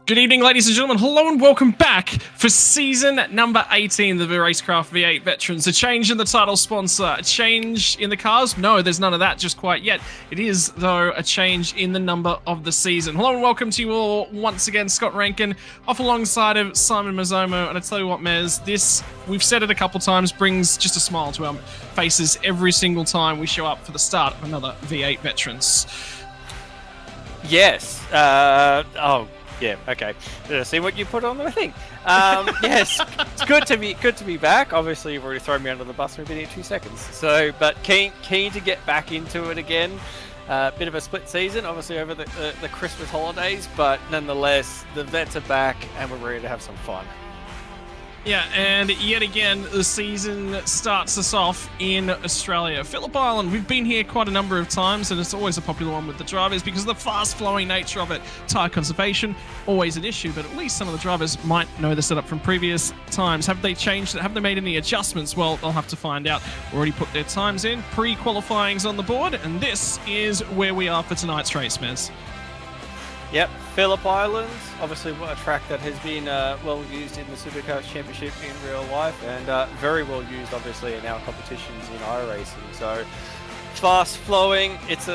Good evening, ladies and gentlemen. Hello and welcome back for season number 18 of the RaceKraft V8 Veterans. A change in the title sponsor, a change in the cars. No, there's none of that just quite yet. It is, though, a change in the number of the season. Hello and welcome to you all once again. Scott Rankin, off alongside of Simon Mazzomo. And I tell you what, Mez, this, we've said it a couple times, brings just a smile to our faces every single time we show up for the start of another V8 Veterans. Yes. Yeah. Okay. See what you put on the thing. Yes. It's good to be back. Obviously, you've already thrown me under the bus within 2 seconds. So, but keen to get back into it again. Bit of a split season, obviously over the Christmas holidays, but nonetheless, the vets are back and we're ready to have some fun. Yeah, and yet again, the season starts us off in Australia. Phillip Island, we've been here quite a number of times, and it's always a popular one with the drivers because of the fast-flowing nature of it. Tyre conservation, always an issue, but at least some of the drivers might know the setup from previous times. Have they changed it? Have they made any adjustments? Well, they'll have to find out. Already put their times in. Pre-qualifying's on the board, and this is where we are for tonight's race, Mez. Yep, Phillip Island, obviously a track that has been well used in the Supercars Championship in real life and very well used obviously in our competitions in iRacing. So fast flowing, it's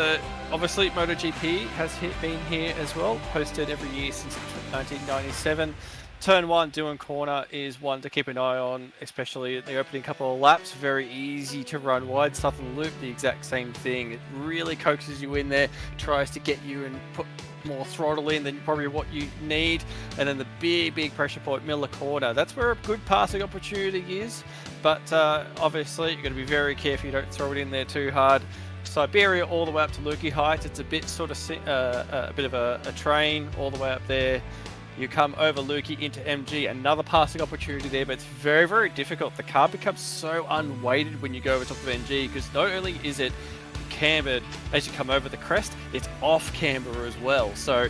obviously MotoGP has been here as well, hosted every year since 1997. Turn 1, doing corner, is one to keep an eye on, especially in the opening couple of laps. Very easy to run wide. Southern Loop, the exact same thing. It really coaxes you in there, tries to get you and put more throttle in than probably what you need. And then the big pressure point, Miller corner. That's where a good passing opportunity is. But obviously, you've got to be very careful you don't throw it in there too hard. Siberia all the way up to Lukey Heights. It's a bit sort of a bit of a train all the way up there. You come over Lukey into MG, another passing opportunity there, but it's very difficult. The car becomes so unweighted when you go over top of MG, because not only is it cambered as you come over the crest, it's off camber as well. So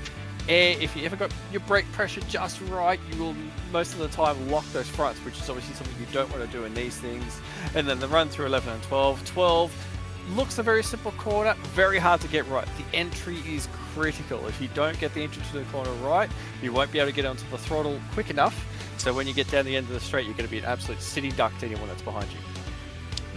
if you ever got your brake pressure just right, you will most of the time lock those fronts, which is obviously something you don't want to do in these things. And then the run through 11 and 12. 12 looks a very simple corner, very hard to get right. The entry is critical. If you don't get the entry to the corner right, you won't be able to get onto the throttle quick enough. So when you get down the end of the straight, you're going to be an absolute city duck to anyone that's behind you.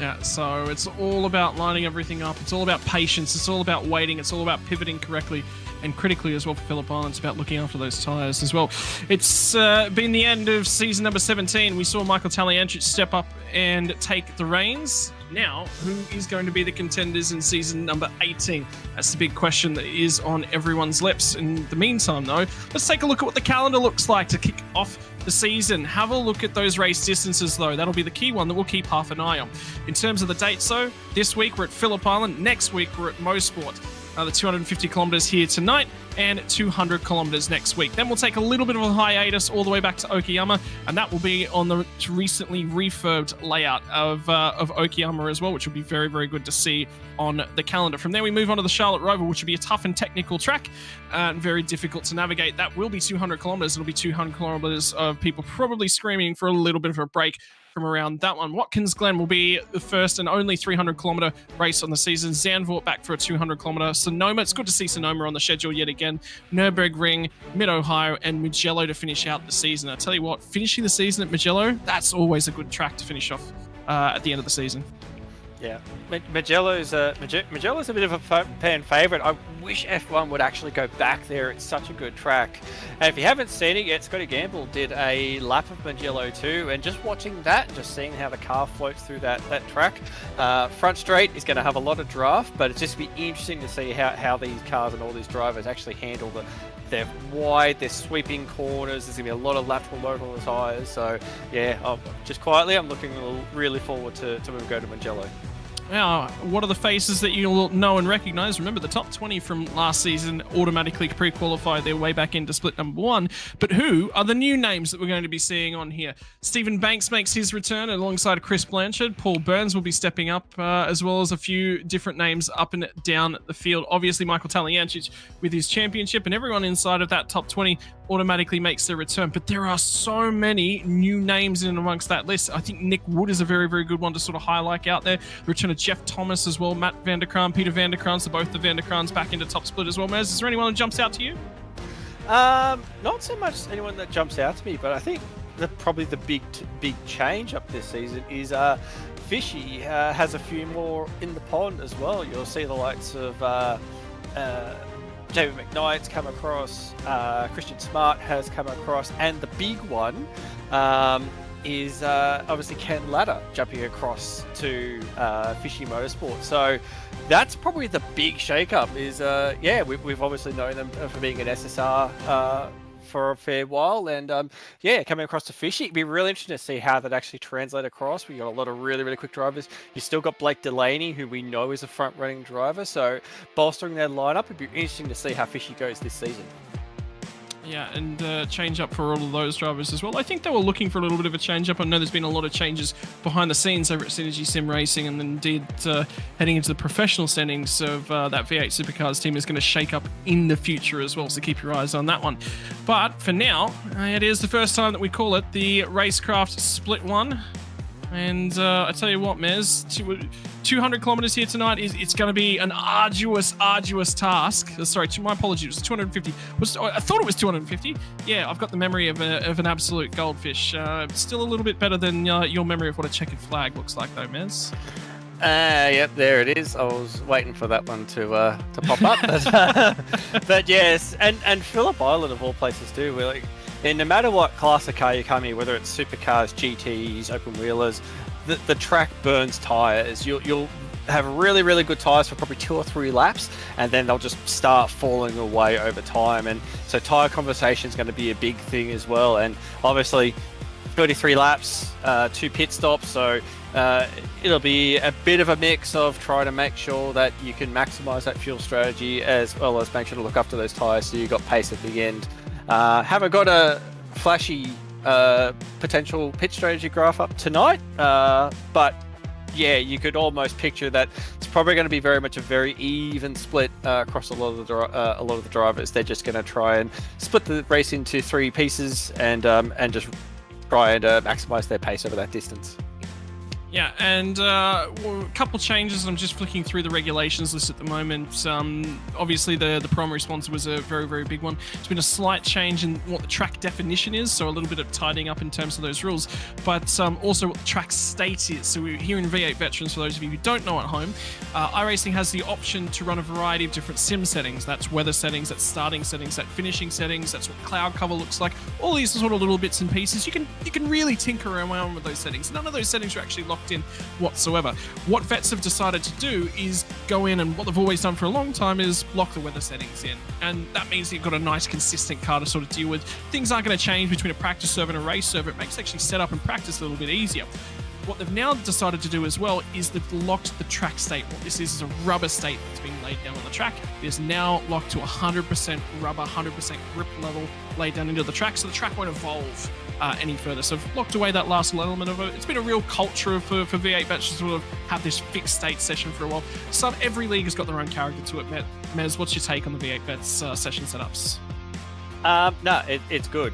Yeah, so it's all about lining everything up. It's all about patience. It's all about waiting. It's all about pivoting correctly and critically as well for Phillip Island. It's about looking after those tyres as well. It's been the end of season number 17. We saw Michael Taliancic step up and take the reins. Now, who is going to be the contenders in season number 18? That's the big question that is on everyone's lips. In the meantime, though, let's take a look at what the calendar looks like to kick off the season. Have a look at those race distances, though. That'll be the key one that we'll keep half an eye on. In terms of the dates, though, this week we're at Phillip Island. Next week we're at Mosport. The 250 kilometers here tonight and 200 kilometers next week. Then we'll take a little bit of a hiatus all the way back to Okayama, and that will be on the recently refurbed layout of Okayama as well, which will be very good to see on the calendar. From there, we move on to the Charlotte Roval, which will be a tough and technical track and very difficult to navigate. That will be 200 kilometers. It'll be 200 kilometers of people probably screaming for a little bit of a break from around that one. Watkins Glen will be the first and only 300-kilometer race on the season. Zandvoort back for a 200-kilometer. Sonoma, it's good to see Sonoma on the schedule yet again. Nürburgring, Mid-Ohio, and Mugello to finish out the season. I tell you what, finishing the season at Mugello, that's always a good track to finish off at the end of the season. Yeah, Mugello's a bit of a fan favourite. I wish F1 would actually go back there. It's such a good track. And if you haven't seen it yet, Scotty Gamble did a lap of Mugello too, and just watching that and just seeing how the car floats through that track. Front straight is going to have a lot of draft, but it's just be interesting to see how these cars and all these drivers actually handle they're wide, they're sweeping corners, there's going to be a lot of lateral load on the tyres. So yeah, just quietly, I'm looking really forward to when we go to Mugello. Now, what are the faces that you'll know and recognise? Remember, the top 20 from last season automatically pre-qualified their way back into split number 1. But who are the new names that we're going to be seeing on here? Stephen Banks makes his return alongside Chris Blanchard. Paul Burns will be stepping up, as well as a few different names up and down the field. Obviously, Michael Taliancic with his championship, and everyone inside of that top 20 automatically makes their return. But there are so many new names in amongst that list. I think Nick Wood is a very good one to sort of highlight out there. The return of Jeff Thomas as well, Matt Vanderkran, Peter Vanderkran, so both the Vanderkrans back into top split as well. Mez, is there anyone that jumps out to you? Not so much anyone that jumps out to me, but I think probably the big change up this season is Fishy has a few more in the pond as well. You'll see the likes of David McKnight's come across, Christian Smart has come across, and the big one is obviously Ken Latta jumping across to Fishy Motorsport. So that's probably the big shake-up is, we've obviously known them for being an SSR for a fair while, and coming across to Fishy, it'd be really interesting to see how that actually translates across. We got a lot of really quick drivers. You still got Blake Delaney, who we know is a front-running driver, so bolstering that lineup, it'd be interesting to see how Fishy goes this season. Yeah, and change up for all of those drivers as well. I think they were looking for a little bit of a change up. I know there's been a lot of changes behind the scenes over at Synergy Sim Racing, and indeed heading into the professional standings of that V8 Supercars team is going to shake up in the future as well, so keep your eyes on that one. But for now, it is the first time that we call it the RaceKraft Split 1. And I tell you what, Mez, 200 kilometers here tonight it's going to be an arduous task. Sorry, my apologies. It was 250. I thought it was 250. Yeah, I've got the memory of an absolute goldfish. Still a little bit better than your memory of what a checkered flag looks like, though, Mez. Yep, there it is. I was waiting for that one to pop up, but yes, and Phillip Island of all places too. We're like, no matter what class of car you come in, whether it's supercars, GTs, open wheelers, the track burns tires. You'll have really, really good tires for probably 2 or 3 laps, and then they'll just start falling away over time. And so tire conversation is going to be a big thing as well. And obviously 33 laps, 2 pit stops, so it'll be a bit of a mix of trying to make sure that you can maximize that fuel strategy, as well as make sure to look after those tires so you've got pace at the end. Haven't got a flashy potential pit strategy graph up tonight, but yeah, you could almost picture that it's probably going to be very much a very even split across a lot of the drivers. They're just going to try and split the race into 3 pieces and just try and maximize their pace over that distance. Yeah, and a couple changes. I'm just flicking through the regulations list at the moment. Obviously, the primary sponsor was a very, very big one. There's been a slight change in what the track definition is, so a little bit of tidying up in terms of those rules, but also what the track state is. So we're here in V8 Veterans, for those of you who don't know at home, iRacing has the option to run a variety of different sim settings. That's weather settings, that's starting settings, that's finishing settings, that's what cloud cover looks like. All these sort of little bits and pieces. You can really tinker around with those settings. None of those settings are actually locked in whatsoever. What vets have decided to do is go in, and what they've always done for a long time is lock the weather settings in, and that means you've got a nice consistent car to sort of deal with. Things aren't going to change between a practice server and a race server. It makes actually set up and practice a little bit easier. What they've now decided to do as well is they've locked the track state. What this is a rubber state that's being laid down on the track. It is now locked to 100% rubber, 100% grip level laid down into the track, so the track won't evolve any further. So I've locked away that last little element of it. It's been a real culture for V8 Vets to sort of have this fixed state session for a while. So every league has got their own character to it. Mez, what's your take on the V8 Vets session setups? No, it's good.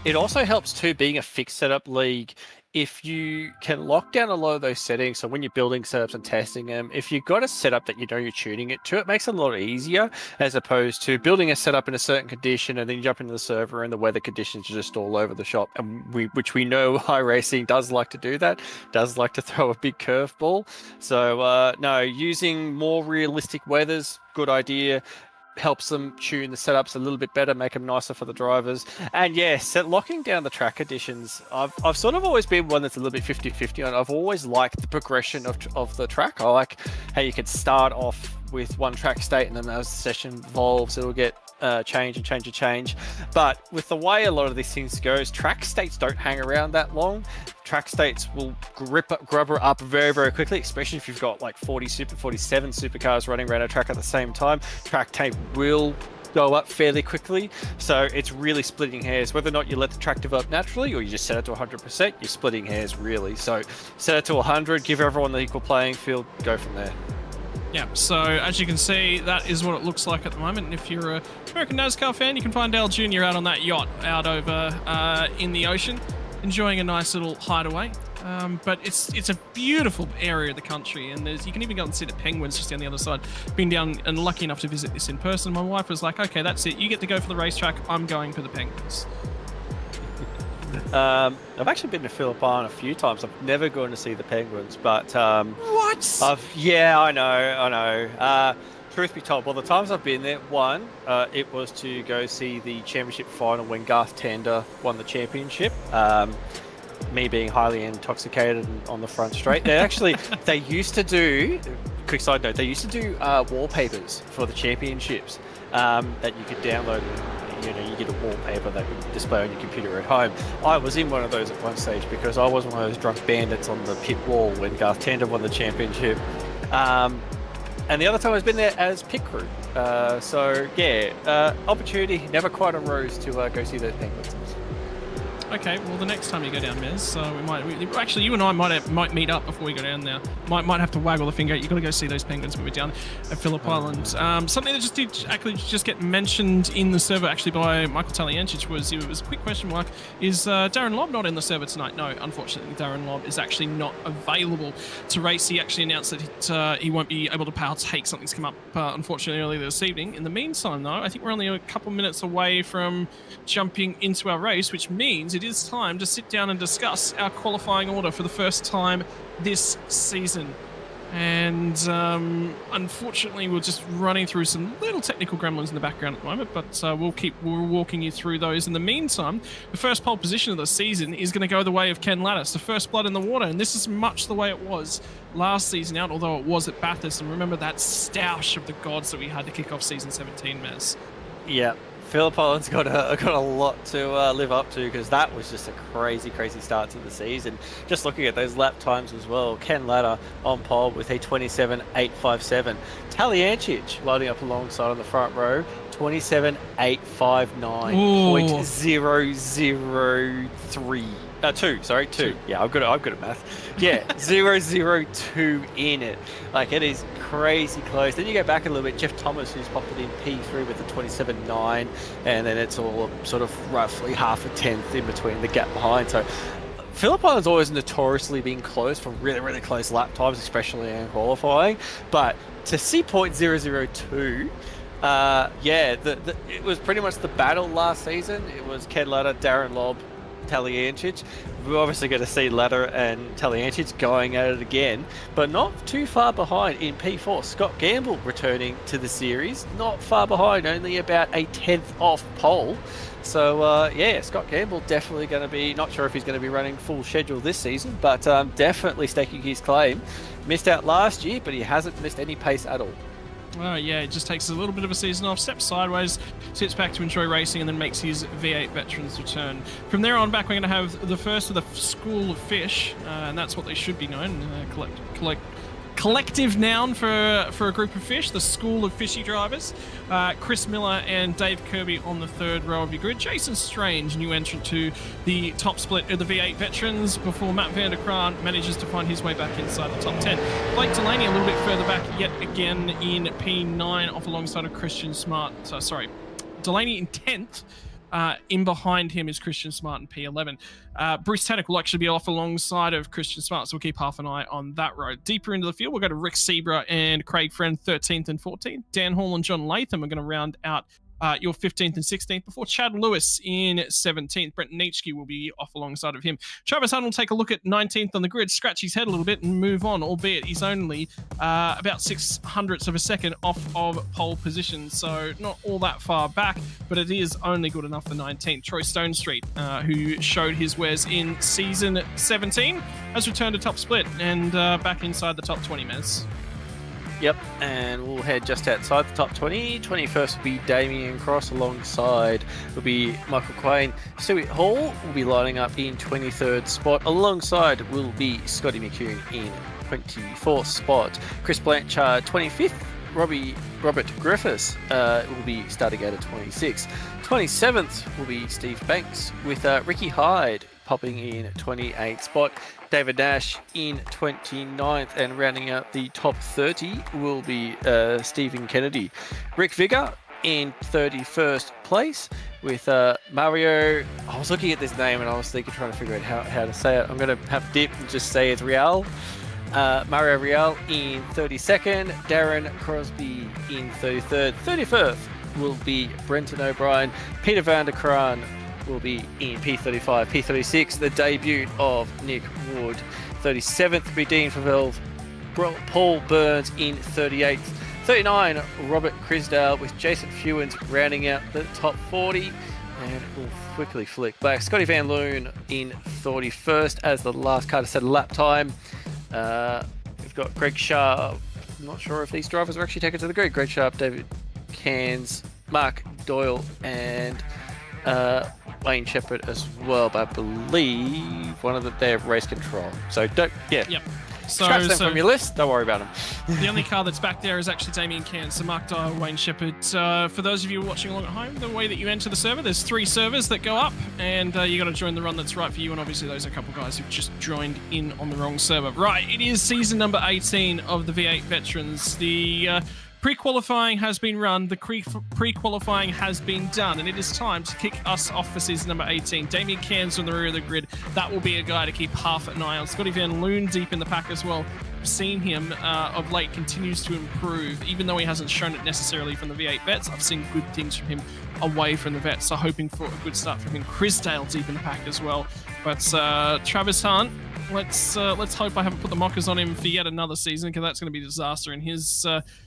It also helps too, being a fixed setup league, if you can lock down a lot of those settings. So when you're building setups and testing them, if you've got a setup that you know you're tuning it to, it makes it a lot easier, as opposed to building a setup in a certain condition and then you jump into the server and the weather conditions are just all over the shop. And which we know iRacing does like to do that, does like to throw a big curveball. So no, using more realistic weathers, good idea. Helps them tune the setups a little bit better, make them nicer for the drivers. And yeah, locking down the track conditions, I've sort of always been one that's a little bit 50-50 on. I've always liked the progression of the track. I like how you could start off with one track state, and then as the session evolves, it'll get change. But with the way a lot of these things goes, track states don't hang around that long. Track states will grubber up very, very quickly, especially if you've got like 47 supercars running around a track at the same time. Track tape will go up fairly quickly. So it's really splitting hairs. Whether or not you let the track develop naturally or you just set it to 100%, you're splitting hairs really. So set it to 100, give everyone the equal playing field, go from there. Yeah, so as you can see, that is what it looks like at the moment. And if you're an American NASCAR fan, you can find Dale Jr. out on that yacht out over in the ocean, enjoying a nice little hideaway. But it's a beautiful area of the country, and you can even go and see the penguins just down the other side. Been down and lucky enough to visit this in person. My wife was like, okay, that's it. You get to go for the racetrack. I'm going for the penguins. I've actually been to Phillip a few times. I've never gone to see the penguins, but what? Yeah, I know. Truth be told, well, the times I've been there, one, it was to go see the championship final when Garth Tander won the championship. Me being highly intoxicated and on the front straight. They used to do, quick side note, they used to do wallpapers for the championships that you could download. You get a wallpaper that would display on your computer at home. I was in one of those at one stage because I was one of those drunk bandits on the pit wall when Garth Tander won the championship. And the other time I've been there as pit crew. So yeah, opportunity never quite arose to go see those penguins. Okay, well, the next time you go down, Mez, actually, you and I might meet up before we go down there. Might have to waggle the finger. You've got to go see those penguins when we're down at Phillip Island. Something that just get mentioned in the server, actually, by Michael Taliancic was a quick question mark. Is Darren Lobb not in the server tonight? No, unfortunately, Darren Lobb is actually not available to race. He actually announced that he won't be able to partake. Something's come up, unfortunately, earlier this evening. In the meantime, though, I think we're only a couple minutes away from jumping into our race, which means it is time to sit down and discuss our qualifying order for the first time this season. And unfortunately, we're just running through some little technical gremlins in the background at the moment, but we're walking you through those. In the meantime, the first pole position of the season is going to go the way of Ken Lattis, the first blood in the water, and this is much the way it was last season out, although it was at Bathurst. And remember that stoush of the gods that we had to kick off season 17, Mez. Yeah. Phillip Island's got a lot to live up to, because that was just a crazy start to the season. Just looking at those lap times as well, Ken Latta on pole with a 27.857. Taliancic loading up alongside on the front row, 27.859.003. Two. Yeah, I've got at math. Yeah, 002 in it. Like, it is crazy close. Then you go back a little bit, Jeff Thomas, who's popped it in P3 with a 27.9, and then it's all sort of roughly half a tenth in between the gap behind. So Phillip Island's always notoriously been close for really close lap times, especially in qualifying. But to see .002, it was pretty much the battle last season. It was Ken Latta, Darren Lobb, Taliancic. We're obviously going to see Latta and Taliancic going at it again, but not too far behind in P4. Scott Gamble returning to the series, not far behind, only about a tenth off pole. So Scott Gamble definitely going to be, not sure if he's going to be running full schedule this season, but definitely staking his claim. Missed out last year, but he hasn't missed any pace at all. Oh, yeah, it just takes a little bit of a season off, steps sideways, sits back to enjoy racing, and then makes his V8 Veterans return. From there on back, we're going to have the first of the School of Fish, and that's what they should be known. Collective noun for a group of fish, the School of Fishy Drivers. Chris Miller and Dave Kirby on the third row of your grid. Jason Strange, new entrant to the top split of the V8 Veterans, before Matt van der Kraan manages to find his way back inside the top 10. Blake Delaney a little bit further back yet again in P9, off alongside of Christian Smart. Delaney in 10th. In behind him is Christian Smart in P11. Bruce Tannock will actually be off alongside of Christian Smart, so we'll keep half an eye on that road. Deeper into the field, we'll go to Rick Sebra and Craig Friend, 13th and 14th. Dan Hall and John Latham are going to round out your 15th and 16th, before Chad Lewis in 17th. Brent Nietzsche will be off alongside of him. Travis Hunt will take a look at 19th on the grid, scratch his head a little bit and move on, albeit he's only about 600ths of a second off of pole position, so not all that far back, but it is only good enough for 19th. Troy Stonestreet, who showed his wares in season 17, has returned to top split and back inside the top 20, Mez. Yep, and we'll head just outside the top 20. 21st will be Damien Cross, alongside will be Michael Quain. Stuart Hall will be lining up in 23rd spot. Alongside will be Scotty McCune in 24th spot. Chris Blanchard, 25th. Robert Griffiths will be starting out at 26th. 27th will be Steve Banks, with Ricky Hyde popping in 28th spot. David Nash in 29th, and rounding out the top 30 will be Stephen Kennedy. Rick Vigor in 31st place, with Mario. I was looking at this name and I was trying to figure out how to say it. I'm going to have a dip and just say it's Real. Mario Real in 32nd, Darren Crosby in 33rd. 31st will be Brenton O'Brien. Peter van der Kraan will be in P35. P36, the debut of Nick Wood. 37th will be Dean Favell. Paul Burns in 38th. 39, Robert Crisdale, with Jason Fewens rounding out the top 40. And we'll quickly flick back. Scotty Van Loon in 41st as the last car to set a lap time. We've got Greg Sharp. I'm not sure if these drivers are actually taken to the grid. Greg Sharp, David Cairns, Mark Doyle, and Wayne Shepherd as well, but I believe one of them, they have race control. So don't, Yep. Scratch them from your list. Don't worry about them. The only car that's back there is actually Damien Cairns, so Mark Dyer, Wayne Shepherd. For those of you watching along at home, the way that you enter the server, there's 3 servers that go up, and you got to join the run that's right for you. And obviously, those are a couple guys who've just joined in on the wrong server. Right, it is season number 18 of the V8 Veterans. The pre-qualifying has been run, the pre-qualifying has been done, and it is time to kick us off for season number 18. Damien Cairns on the rear of the grid, that will be a guy to keep half an eye on. Scotty Van Loon deep in the pack as well. I've seen him of late continues to improve, even though he hasn't shown it necessarily from the V8 Vets. I've seen good things from him away from the Vets, so hoping for a good start from him. Chris Dale deep in the pack as well. But Travis Hunt, let's hope I haven't put the mockers on him for yet another season, because that's going to be a disaster in his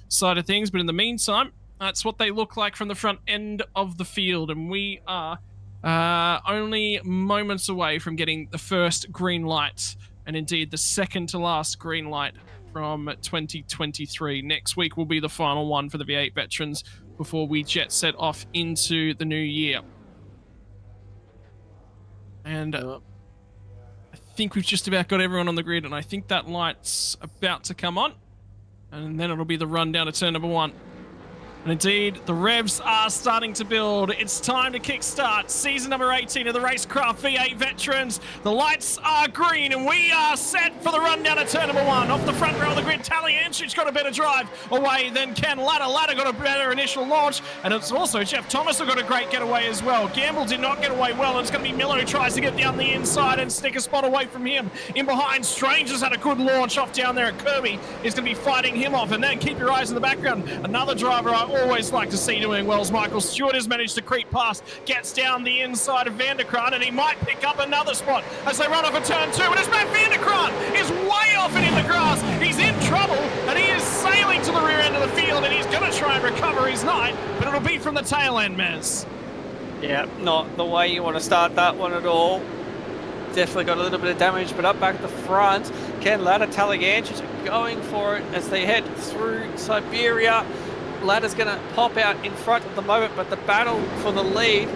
side of things. But in the meantime, that's what they look like from the front end of the field, and we are only moments away from getting the first green light, and indeed the second to last green light from 2023. Next week will be the final one for the V8 veterans before we jet set off into the new year. And I think we've just about got everyone on the grid, and I think that light's about to come on, and then it'll be the run down to turn number 1. And indeed, the revs are starting to build. It's time to kickstart season number 18 of the RaceKraft V8 Veterans. The lights are green, and we are set for the run down to turn number 1. Off the front row of the grid, Taliancic's got a better drive away than Ken Ladder. Ladder got a better initial launch, and it's also Jeff Thomas who got a great getaway as well. Gamble did not get away well, and it's going to be Miller who tries to get down the inside and stick a spot away from him. In behind, Stranger's had a good launch off down there, and Kirby is going to be fighting him off. And then keep your eyes in the background. Another driver I always like to see doing well is Michael Stewart. Has managed to creep past, gets down the inside of Vanderkraan, and he might pick up another spot as they run off a turn 2. And it's Matt Vanderkraan is way off and in the grass. He's in trouble, and he is sailing to the rear end of the field, and he's going to try and recover his night, but it'll be from the tail end, Mez. Yeah, not the way you want to start that one at all. Definitely got a little bit of damage, but up back at the front, Ken Ladder, Taliancic are going for it as they head through Siberia. Ladder's going to pop out in front at the moment, but the battle for the lead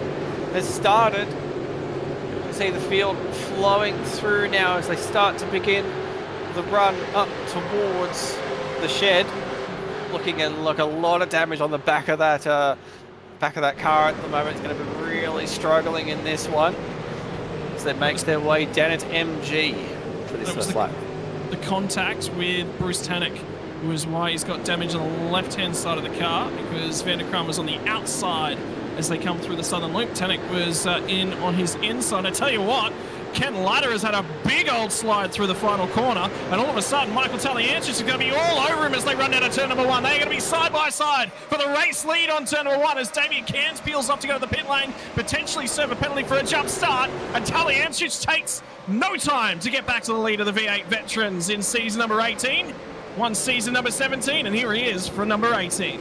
has started. You can see the field flowing through now as they start to begin the run up towards the shed. Looking at a lot of damage on the back of that car at the moment. It's going to be really struggling in this one as they make their way down into MG for this first lap. The contact with Bruce Tannock was why he's got damage on the left-hand side of the car, because Vanderkraan was on the outside as they come through the southern loop. Tannock was in on his inside. I tell you what, Ken Ladder has had a big old slide through the final corner, and all of a sudden Michael Taliancich is going to be all over him as they run down to turn number 1. They're going to be side by side for the race lead on turn number 1 as Damien Cairns peels off to go to the pit lane, potentially serve a penalty for a jump start, and Taliancich takes no time to get back to the lead of the V8 veterans in season number 18. Won season number 17, and here he is for number 18.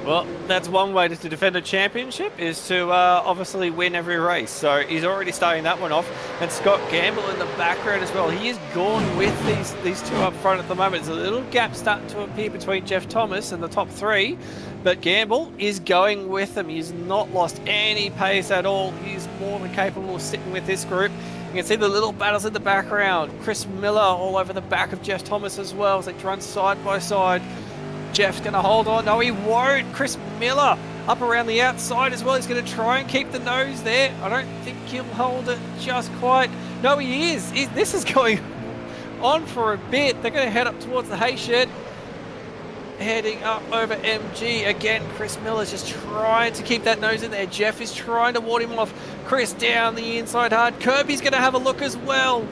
Well, that's one way to defend a championship, is to obviously win every race. So he's already starting that one off. And Scott Gamble in the background as well. He is gone with these two up front at the moment. There's a little gap starting to appear between Jeff Thomas and the top 3. But Gamble is going with them. He's not lost any pace at all. He's more than capable of sitting with this group. You can see the little battles in the background. Chris Miller all over the back of Jeff Thomas as well as they run side by side. Jeff's going to hold on. No, he won't. Chris Miller up around the outside as well. He's going to try and keep the nose there. I don't think he'll hold it just quite. No, he is. This is going on for a bit. They're going to head up towards the hay shed. Heading up over MG. Again, Chris Miller's just trying to keep that nose in there. Jeff is trying to ward him off. Chris down the inside hard. Kirby's going to have a look as well.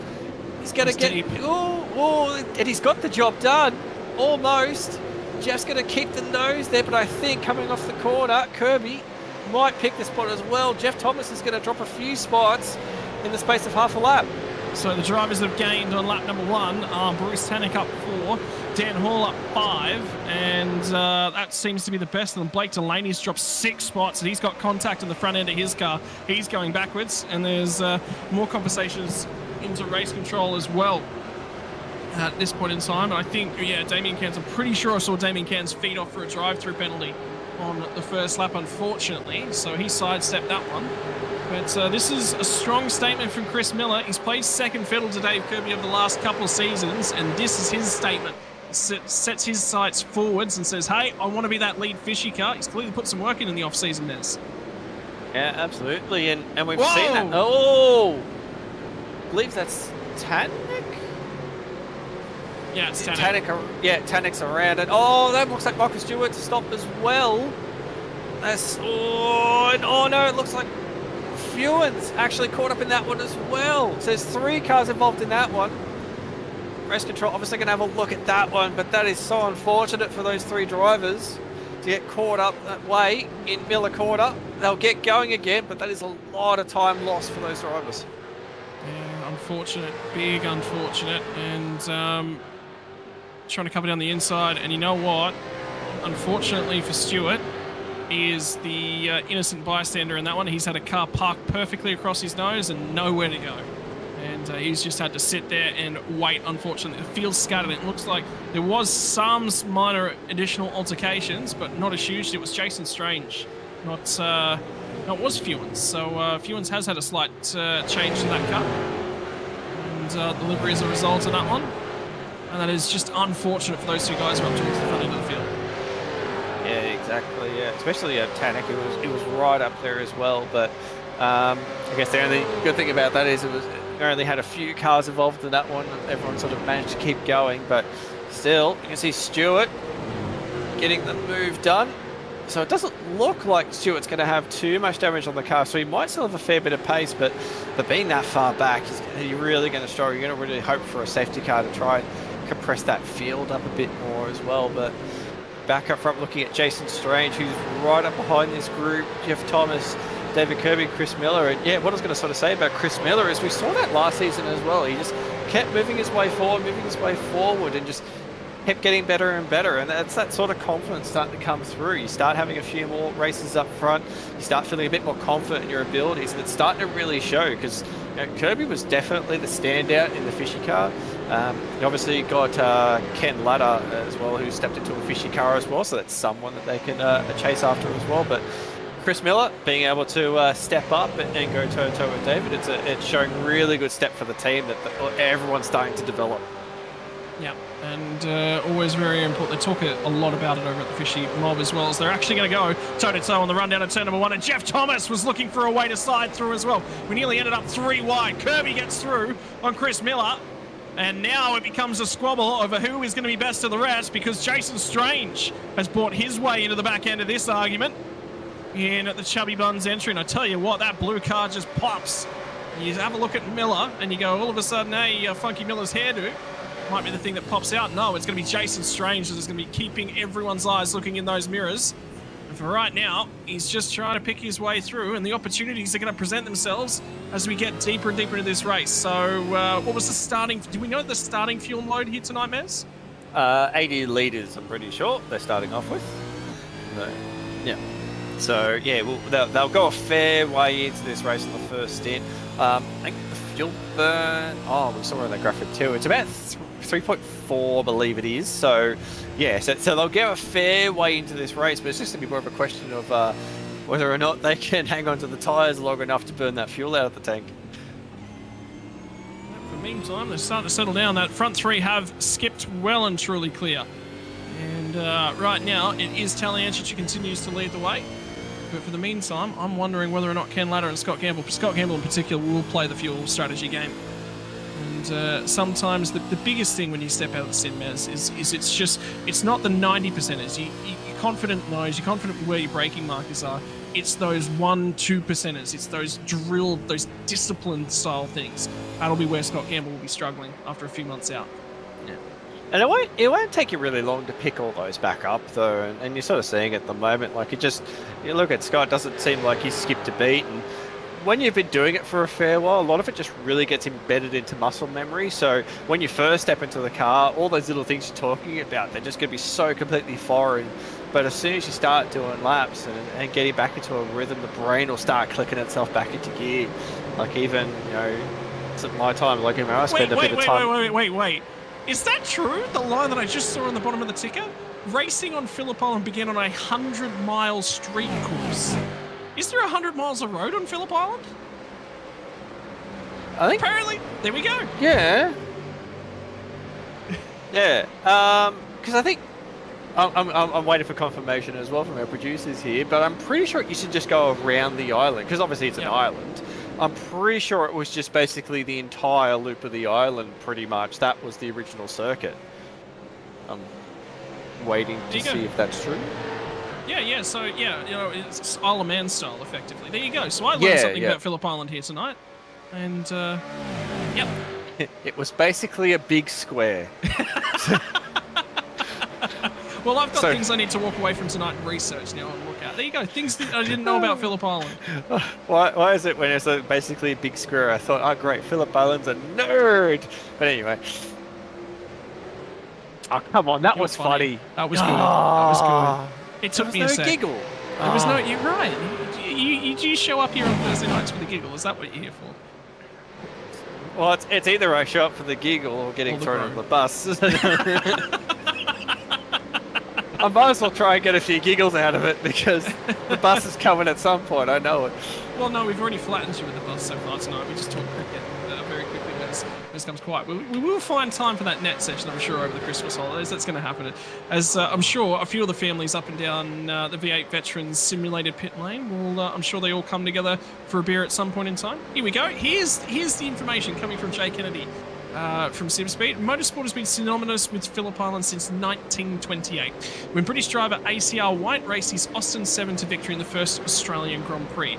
He's going to get... Oh, and he's got the job done. Almost. Jeff's going to keep the nose there, but I think coming off the corner, Kirby might pick the spot as well. Jeff Thomas is going to drop a few spots in the space of half a lap. So the drivers have gained on lap number 1. Bruce Tannock up 4, Dan Hall up 5, and that seems to be the best of them. Blake Delaney's dropped 6 spots, and he's got contact in the front end of his car. He's going backwards, and there's more conversations into race control as well at this point in time. I think, yeah, Damien Cairns, I'm pretty sure I saw Damien Cairns feed off for a drive-through penalty on the first lap, unfortunately, so he sidestepped that one. But this is a strong statement from Chris Miller. He's played second fiddle to Dave Kirby over the last couple of seasons, and this is his statement. Sets his sights forwards and says, hey, I want to be that lead fishy car. He's clearly put some work in the off-season, Nez. Yeah, absolutely, and we've seen that. Oh! I believe that's Tannock? Yeah, it's Tannock. Tannock's around it. Oh, that looks like Michael Stewart to stop as well. That's... Oh, no, it looks like Fuen's actually caught up in that one as well. So there's 3 cars involved in that one. Race Control obviously going to have a look at that one, but that is so unfortunate for those 3 drivers to get caught up that way in Miller Quarter. They'll get going again, but that is a lot of time lost for those drivers. Yeah, unfortunate, big unfortunate, and trying to cover down the inside. And you know what? Unfortunately for Stewart, he is the innocent bystander in that one. He's had a car parked perfectly across his nose and nowhere to go. And he's just had to sit there and wait, unfortunately. The field's scattered. It looks like there was some minor additional altercations, but not as huge. It was Jason Strange, no, it was Fewens. So Fewens has had a slight change to that car. And delivery as a result of that one. And that is just unfortunate for those two guys who are up towards the front end of the field. Yeah, exactly. Yeah, especially Tanak. It was right up there as well. But I guess the only good thing about that is it only had a few cars involved in that one. Everyone sort of managed to keep going, but still, you can see Stewart getting the move done. So it doesn't look like Stewart's going to have too much damage on the car, so he might still have a fair bit of pace, but being that far back, he's really going to struggle. You're going to really hope for a safety car to try and compress that field up a bit more as well. But back up front, looking at Jason Strange, who's right up behind this group, Jeff Thomas, David Kirby, Chris Miller. And yeah, what I was going to sort of say about Chris Miller is we saw that last season as well. He just kept moving his way forward, and just kept getting better and better, and that's that sort of confidence starting to come through. You start having a few more races up front, you start feeling a bit more confident in your abilities, and it's starting to really show, because Kirby was definitely the standout in the Fishy car. You obviously got Ken Latta as well, who stepped into a Fishy car as well, so that's someone that they can chase after as well. But Chris Miller being able to step up and go toe-to-toe with David, it's showing really good step for the team that everyone's starting to develop. Yeah, and always very important. They talk a lot about it over at the Fishy Mob as well, as they're actually going to go toe-to-toe on the run down at turn number 1, and Jeff Thomas was looking for a way to slide through as well. We nearly ended up 3 wide. Kirby gets through on Chris Miller, and now it becomes a squabble over who is going to be best of the rest, because Jason Strange has bought his way into the back end of this argument in at the Chubby Buns entry, and I tell you what, that blue car just pops. You have a look at Miller, and you go, all of a sudden, hey, Funky Miller's hairdo might be the thing that pops out. No, it's going to be Jason Strange that is going to be keeping everyone's eyes looking in those mirrors. And for right now, he's just trying to pick his way through, and the opportunities are going to present themselves as we get deeper and deeper into this race. So what was the starting... Do we know the starting fuel load here tonight, Mez? 80 litres, I'm pretty sure they're starting off with. Yeah. So, yeah, they'll go a fair way into this race on the first stint. I think the fuel burn... Oh, we saw it on the graphic too. It's about 3.4, I believe it is. So, yeah, so they'll get a fair way into this race, but it's just going to be more of a question of whether or not they can hang on to the tyres long enough to burn that fuel out of the tank. For the meantime, they're starting to settle down. That front 3 have skipped well and truly clear. And right now, it is Talianchich who continues to lead the way. But for the meantime, I'm wondering whether or not Ken Latta and Scott Campbell in particular, will play the fuel strategy game. And sometimes the biggest thing when you step out of the sim, Mez, is it's not the 90%ers. You're confident in those, you're confident with where your braking markers are. It's those 1-2%ers. It's those drilled, those disciplined style things. That'll be where Scott Campbell will be struggling after a few months out. Yeah. And it won't take you really long to pick all those back up, though, and you're sort of seeing at the moment, like you look at Scott, it doesn't seem like he's skipped a beat, and when you've been doing it for a fair while, a lot of it just really gets embedded into muscle memory. So when you first step into the car, all those little things you're talking about, they're just going to be so completely foreign. But as soon as you start doing laps and getting back into a rhythm, the brain will start clicking itself back into gear. Like even, it's at my time, like I spend a bit of time... Wait. Is that true? The line that I just saw on the bottom of the ticker? Racing on Phillip Island began on a 100-mile street course. Is there 100 miles of road on Phillip Island? I think... Apparently. There we go. Yeah. Yeah. Because I think... I'm waiting for confirmation as well from our producers here, but I'm pretty sure you should just go around the island, because obviously it's an island. I'm pretty sure it was just basically the entire loop of the island, pretty much. That was the original circuit. I'm waiting to see if that's true. Yeah, so, it's Isle of Man style, effectively. There you go. So I learned something about Phillip Island here tonight. And, yep. It was basically a big square. Well, I've got things I need to walk away from tonight and research now and look at. There you go. Things that I didn't know about Phillip Island. Why is it when it's basically a big square? I thought, oh great, Phillip Island's a nerd. But anyway. Oh come on, that was funny. That was good. That was good. It took me a sec. Giggle. There was no. You're right. You show up here on Thursday nights for the giggle. Is that what you're here for? Well, it's either I show up for the giggle or getting thrown on the bus. I might as well try and get a few giggles out of it because the bus is coming at some point. I know it. Well, no, we've already flattened you with the bus so far tonight. We just talk cricket very quickly when it becomes quiet. We will find time for that net session, I'm sure, over the Christmas holidays. That's going to happen. As I'm sure a few of the families up and down the V8 Veterans simulated pit lane will, I'm sure they all come together for a beer at some point in time. Here we go. Here's the information coming from Jay Kennedy. From SimSpeed. Motorsport has been synonymous with Phillip Island since 1928, when British driver ACR White raced his Austin 7 to victory in the first Australian Grand Prix.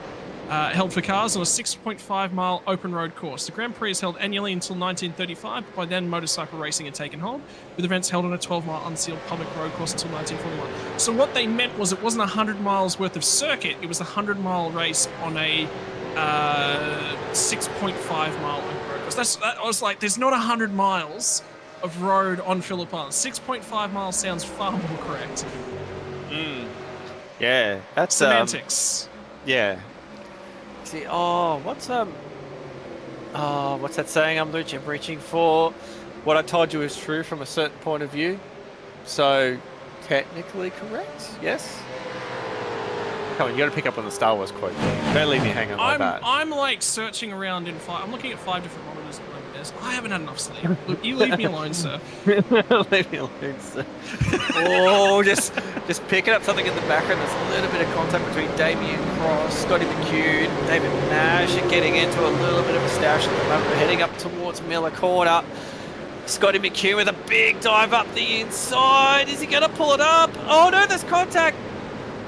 Held for cars on a 6.5-mile open road course. The Grand Prix is held annually until 1935, but by then motorcycle racing had taken hold, with events held on a 12-mile unsealed public road course until 1941. So what they meant was it wasn't 100 miles worth of circuit, it was a 100-mile race on a 6.5-mile open road course. I was like, there's not 100 miles of road on Phillip Island. 6.5 miles sounds far more correct. Yeah, that's semantics. Yeah. See, what's that saying I'm reaching for? What I told you is true from a certain point of view. So, technically correct, yes? Come on, you got to pick up on the Star Wars quote. Don't leave me hanging like that. I'm like searching around I'm looking at 5 different monitors at the moment. I haven't had enough sleep. Look, you leave me alone, sir. Leave me alone, sir. Oh, just picking up something in the background. There's a little bit of contact between Damien Cross, Scotty McHugh, David Nash are getting into a little bit of a stash at the moment. We're heading up towards Miller Corner. Scotty McHugh with a big dive up the inside. Is he going to pull it up? Oh no, there's contact.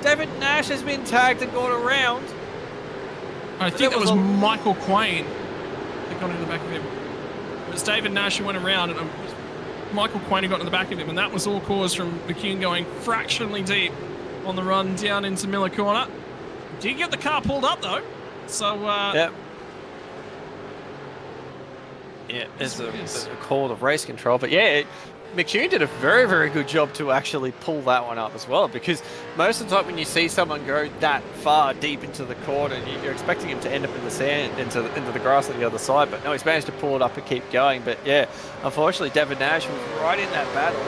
David Nash has been tagged and gone around. I think that was Michael Quain that got into the back of him. It was David Nash who went around, and Michael Quain who got in the back of him, and that was all caused from McCune going fractionally deep on the run down into Miller Corner. Did get the car pulled up though, so yep. Yeah, there's a call of race control, but yeah. McCune did a very, very good job to actually pull that one up as well, because most of the time when you see someone go that far deep into the corner, you're expecting him to end up in the sand, into the grass on the other side, but no, he's managed to pull it up and keep going. But yeah, unfortunately, David Nash was right in that battle.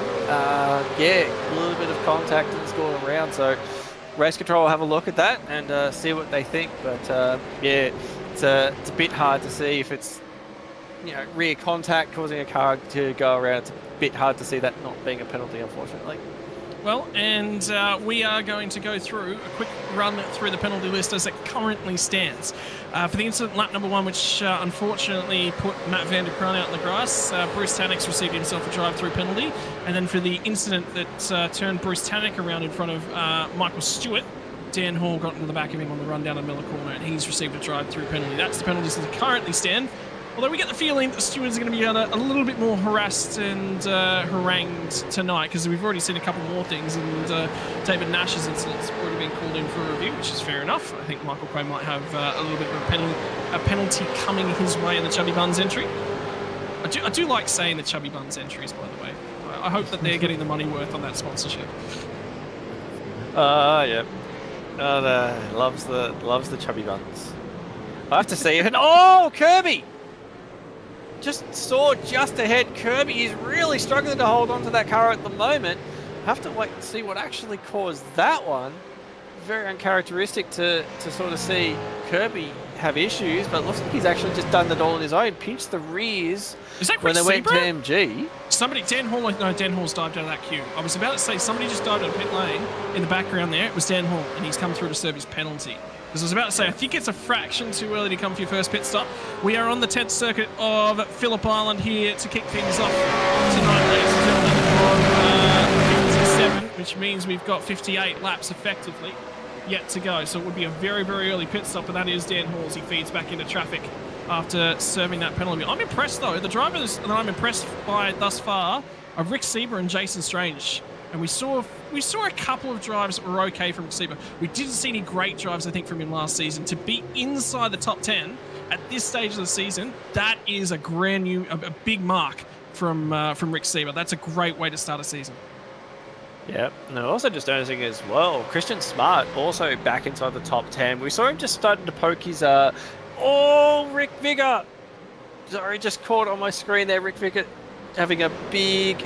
Yeah, a little bit of contact and score around, so race control will have a look at that and see what they think. But yeah, it's a bit hard to see if it's, you know, rear contact causing a car to go around. It's a bit hard to see that not being a penalty, unfortunately. Well, and we are going to go through a quick run through the penalty list as it currently stands. For the incident lap number 1, which unfortunately put Matt van der Kraan out in the grass, Bruce Tannock's received himself a drive-through penalty. And then for the incident that turned Bruce Tannock around in front of Michael Stewart, Dan Hall got into the back of him on the run down at Miller Corner, and he's received a drive-through penalty. That's the penalties that currently stand. Although we get the feeling that the stewards are going to be a little bit more harassed and harangued tonight, because we've already seen a couple more things, and David Nash's incident's already been called in for a review, which is fair enough. I think Michael Quain might have a little bit of a penalty coming his way in the Chubby Buns entry. I do like saying the Chubby Buns entries, by the way. I hope that they're getting the money worth on that sponsorship. Yeah. Loves the Chubby Buns. I have to see it. Oh, Kirby! Just saw just ahead Kirby. He's really struggling to hold on to that car at the moment. Have to wait and see what actually caused that one. Very uncharacteristic to sort of see Kirby have issues, but it looks like he's actually just done it all on his own. Pinched the rears when they went to MG. Dan Hall's dived out of that queue. I was about to say somebody just dived out of pit lane in the background there. It was Dan Hall, and he's come through to serve his penalty. Because I was about to say, I think it's a fraction too early to come for your first pit stop. We are on the 10th circuit of Phillip Island here to kick things off tonight, ladies and gentlemen, of 57, which means we've got 58 laps effectively yet to go. So it would be a very, very early pit stop, and that is Dan Hall as he feeds back into traffic after serving that penalty. I'm impressed, though. The drivers that I'm impressed by thus far are Rick Sieber and Jason Strange. And we saw a couple of drives that were okay from Receiver. We didn't see any great drives, I think, from him last season. To be inside the top 10 at this stage of the season, that is a a big mark from Rick Sieber. That's a great way to start a season. Yeah, and also just noticing as well, Christian Smart also back inside the top 10. We saw him just starting to poke his, Rick Vigor! Sorry, just caught on my screen there, Rick Vigor having a big,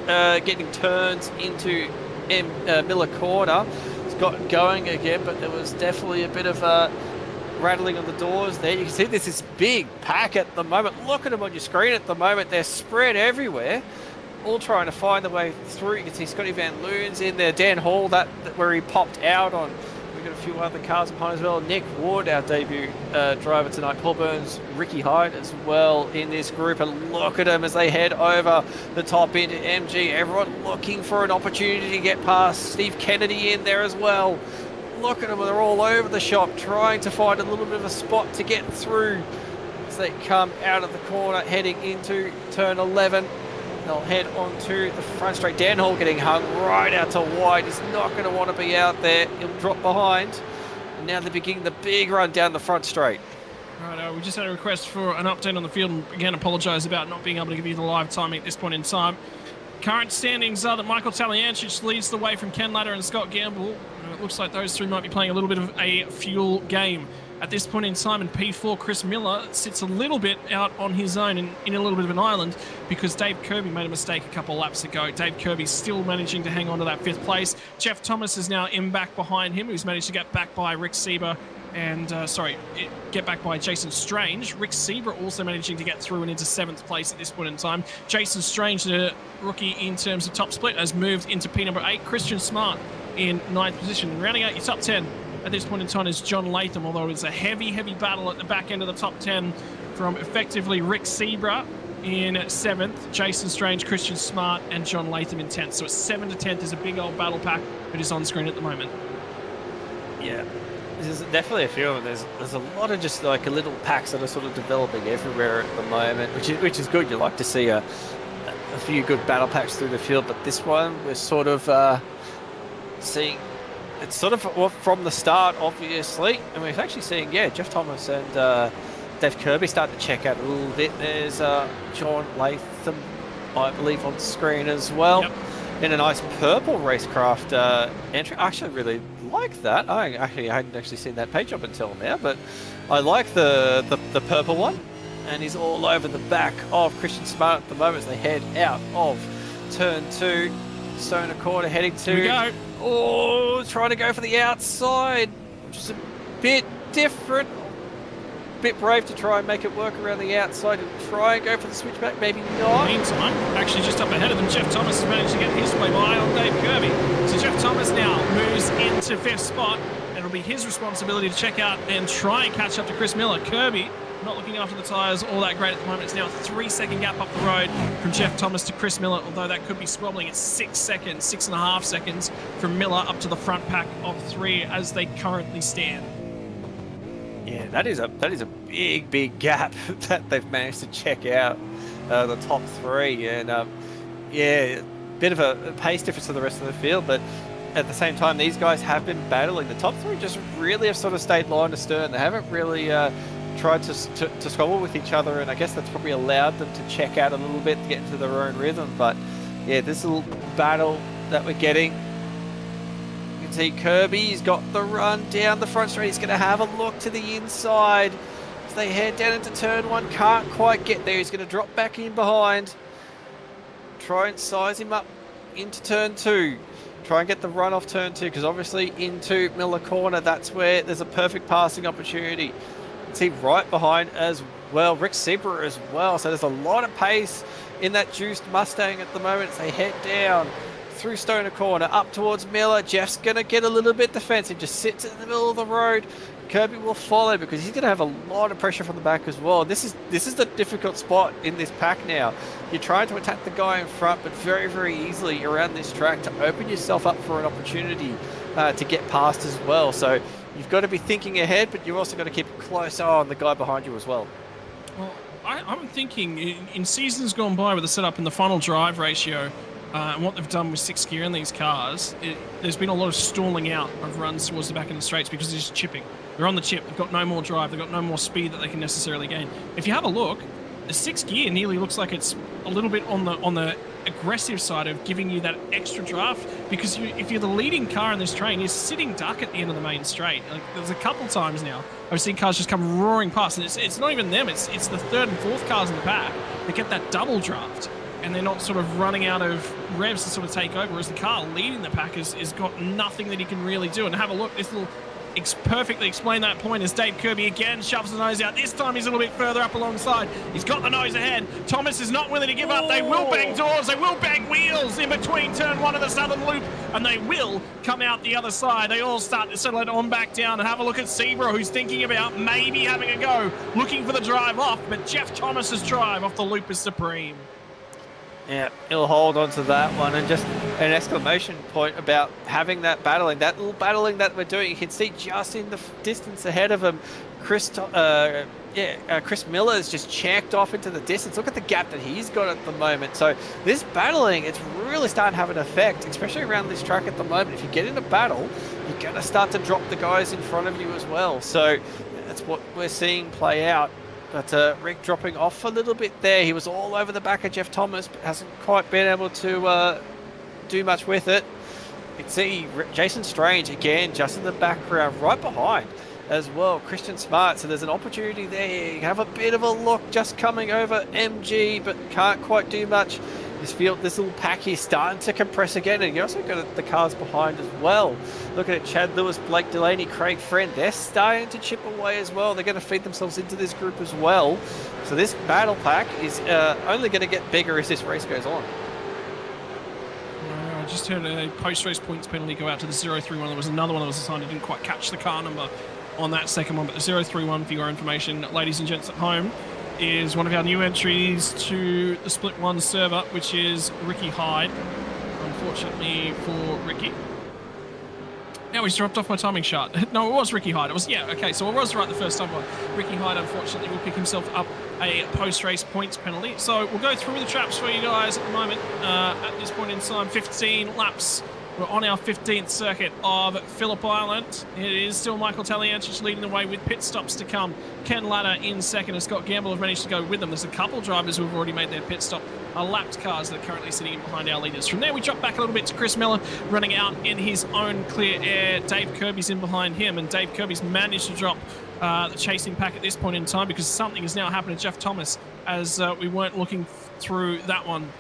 getting turns into Miller Corner. It's got going again, but there was definitely a bit of rattling on the doors there. You can see this is big pack at the moment. Look at them on your screen at the moment. They're spread everywhere, all trying to find their way through. You can see Scotty Van Loon's in there, Dan Hall, that where he popped out on. We've got a few other cars behind as well. Nick Wood, our debut driver tonight. Paul Burns, Ricky Hyde as well in this group. And look at them as they head over the top into MG. Everyone looking for an opportunity to get past. Steve Kennedy in there as well. Look at them, they're all over the shop trying to find a little bit of a spot to get through as they come out of the corner heading into turn 11. They'll head onto the front straight. Dan Hall getting hung right out to wide. He's not going to want to be out there. He'll drop behind. And now they're beginning the big run down the front straight. Right, we just had a request for an update on the field. And again, apologise about not being able to give you the live timing at this point in time. Current standings are that Michael Taliancic leads the way from Ken Latter and Scott Gamble. It looks like those three might be playing a little bit of a fuel game at this point in time. And P4, Chris Miller, sits a little bit out on his own in a little bit of an island because Dave Kirby made a mistake a couple of laps ago. Dave Kirby's still managing to hang on to that 5th place. Jeff Thomas is now in back behind him, who's managed to get back by Rick Sieber and, get back by Jason Strange. Rick Sieber also managing to get through and into 7th place at this point in time. Jason Strange, the rookie in terms of top split, has moved into P number 8. Christian Smart in 9th position. Rounding out your top 10 at this point in time is John Latham, although it's a heavy battle at the back end of the top 10 from effectively Rick Sieber in 7th, Jason Strange, Christian Smart, and John Latham in 10th. So it's 7 to 10th is a big old battle pack that is on screen at the moment. Yeah, there's definitely a feeling. There's a lot of just like little packs that are sort of developing everywhere at the moment, which is good. You like to see a few good battle packs through the field, but this one we're sort of seeing. It's sort of from the start, obviously, and we're actually seeing, Jeff Thomas and Dave Kirby starting to check out a little bit. There's John Latham, I believe, on screen as well, in a nice purple RaceKraft entry. I actually really like that. I hadn't actually seen that page up until now, but I like the purple one, and he's all over the back of Christian Smart at the moment as they head out of turn 2. Stoner Quarter heading to... Here we go. Oh, trying to go for the outside, which is a bit different. Bit brave to try and make it work around the outside and try and go for the switchback, maybe not. Meantime, actually just up ahead of them, Jeff Thomas has managed to get his way by on Dave Kirby. So Jeff Thomas now moves into 5th spot, and it'll be his responsibility to check out and try and catch up to Chris Miller. Kirby not looking after the tyres all that great at the moment. It's now a 3-second gap up the road from Jeff Thomas to Chris Miller, although that could be squabbling. It's 6.5 seconds from Miller up to the front pack of 3 as they currently stand. Yeah, that is a big gap that they've managed to check out the top 3, and bit of a pace difference to the rest of the field, but at the same time these guys have been battling. The top 3 just really have sort of stayed line astern. They haven't really tried to squabble with each other, and I guess that's probably allowed them to check out a little bit to get into their own rhythm. But yeah, this little battle that we're getting. You can see Kirby's got the run down the front straight. He's going to have a look to the inside as they head down into turn 1. Can't quite get there. He's going to drop back in behind. Try and size him up into turn 2. Try and get the run off turn 2, because obviously into Miller Corner, that's where there's a perfect passing opportunity. See right behind as well, Rick Sieber as well. So there's a lot of pace in that juiced Mustang at the moment as they head down through Stoner Corner up towards Miller. Jeff's going to get a little bit defensive, just sits in the middle of the road. Kirby will follow because he's going to have a lot of pressure from the back as well. This is the difficult spot in this pack now. You're trying to attack the guy in front, but very, very easily around this track to open yourself up for an opportunity to get past as well. So you've got to be thinking ahead, but you've also got to keep a close eye on the guy behind you as well. Well, I'm thinking in seasons gone by with the setup in the final drive ratio, And what they've done with 6th gear in these cars, there's been a lot of stalling out of runs towards the back end of the straights because they're just chipping. They're on the chip. They've got no more drive. They've got no more speed that they can necessarily gain. If you have a look, the 6th gear nearly looks like it's a little bit on the aggressive side of giving you that extra draft, because if you're the leading car in this train, you're sitting duck at the end of the main straight. Like, there's a couple times now I've seen cars just come roaring past, and it's not even them. It's the 3rd and 4th cars in the pack that get that double draft, and they're not sort of running out of revs to sort of take over, whereas the car leading the pack has got nothing that he can really do. And have a look, this will perfectly explain that point as Dave Kirby again shoves the nose out. This time he's a little bit further up alongside. He's got the nose ahead. Thomas is not willing to give up. They will bang doors. They will bang wheels in between turn 1 of the southern loop, and they will come out the other side. They all start to settle it on back down, and have a look at Sebro, who's thinking about maybe having a go, looking for the drive off, but Jeff Thomas's drive off the loop is supreme. Yeah, he'll hold on to that one, and just an exclamation point about having that battling, that little battling that we're doing. You can see just in the distance ahead of him, Chris Miller's just checked off into the distance. Look at the gap that he's got at the moment. So this battling, it's really starting to have an effect, especially around this track at the moment. If you get in a battle, you're going to start to drop the guys in front of you as well. So that's what we're seeing play out. But Rick dropping off a little bit there. He was all over the back of Jeff Thomas, but hasn't quite been able to do much with it. You can see Jason Strange, again, just in the background, right behind as well. Christian Smart, so there's an opportunity there. You have a bit of a look just coming over MG, but can't quite do much. This little pack here starting to compress again, and you also got the cars behind as well. Looking at Chad Lewis, Blake Delaney, Craig Friend, they're starting to chip away as well. They're going to feed themselves into this group as well. So this battle pack is only going to get bigger as this race goes on. I just heard a post-race points penalty go out to the 031. There was another one that was assigned. I didn't quite catch the car number on that second one, but the 031, for your information, ladies and gents at home, is one of our new entries to the Split 1 server, which is Ricky Hyde. Unfortunately for Ricky. Now he's dropped off my timing chart. No, it was Ricky Hyde. It was, yeah, okay, so it was right the first time. Ricky Hyde, unfortunately, will pick himself up a post-race points penalty. So we'll go through the traps for you guys at the moment. At this point in time, 15 laps. We're on our 15th circuit of Phillip Island. It is still Michael Taliancic leading the way with pit stops to come. Ken Latta in second, and Scott Gamble have managed to go with them. There's a couple drivers who have already made their pit stop. Lapped cars that are currently sitting in behind our leaders. From there, we drop back a little bit to Chris Miller, running out in his own clear air. Dave Kirby's in behind him, and Dave Kirby's managed to drop the chasing pack at this point in time, because something has now happened to Jeff Thomas, as we weren't looking through that one.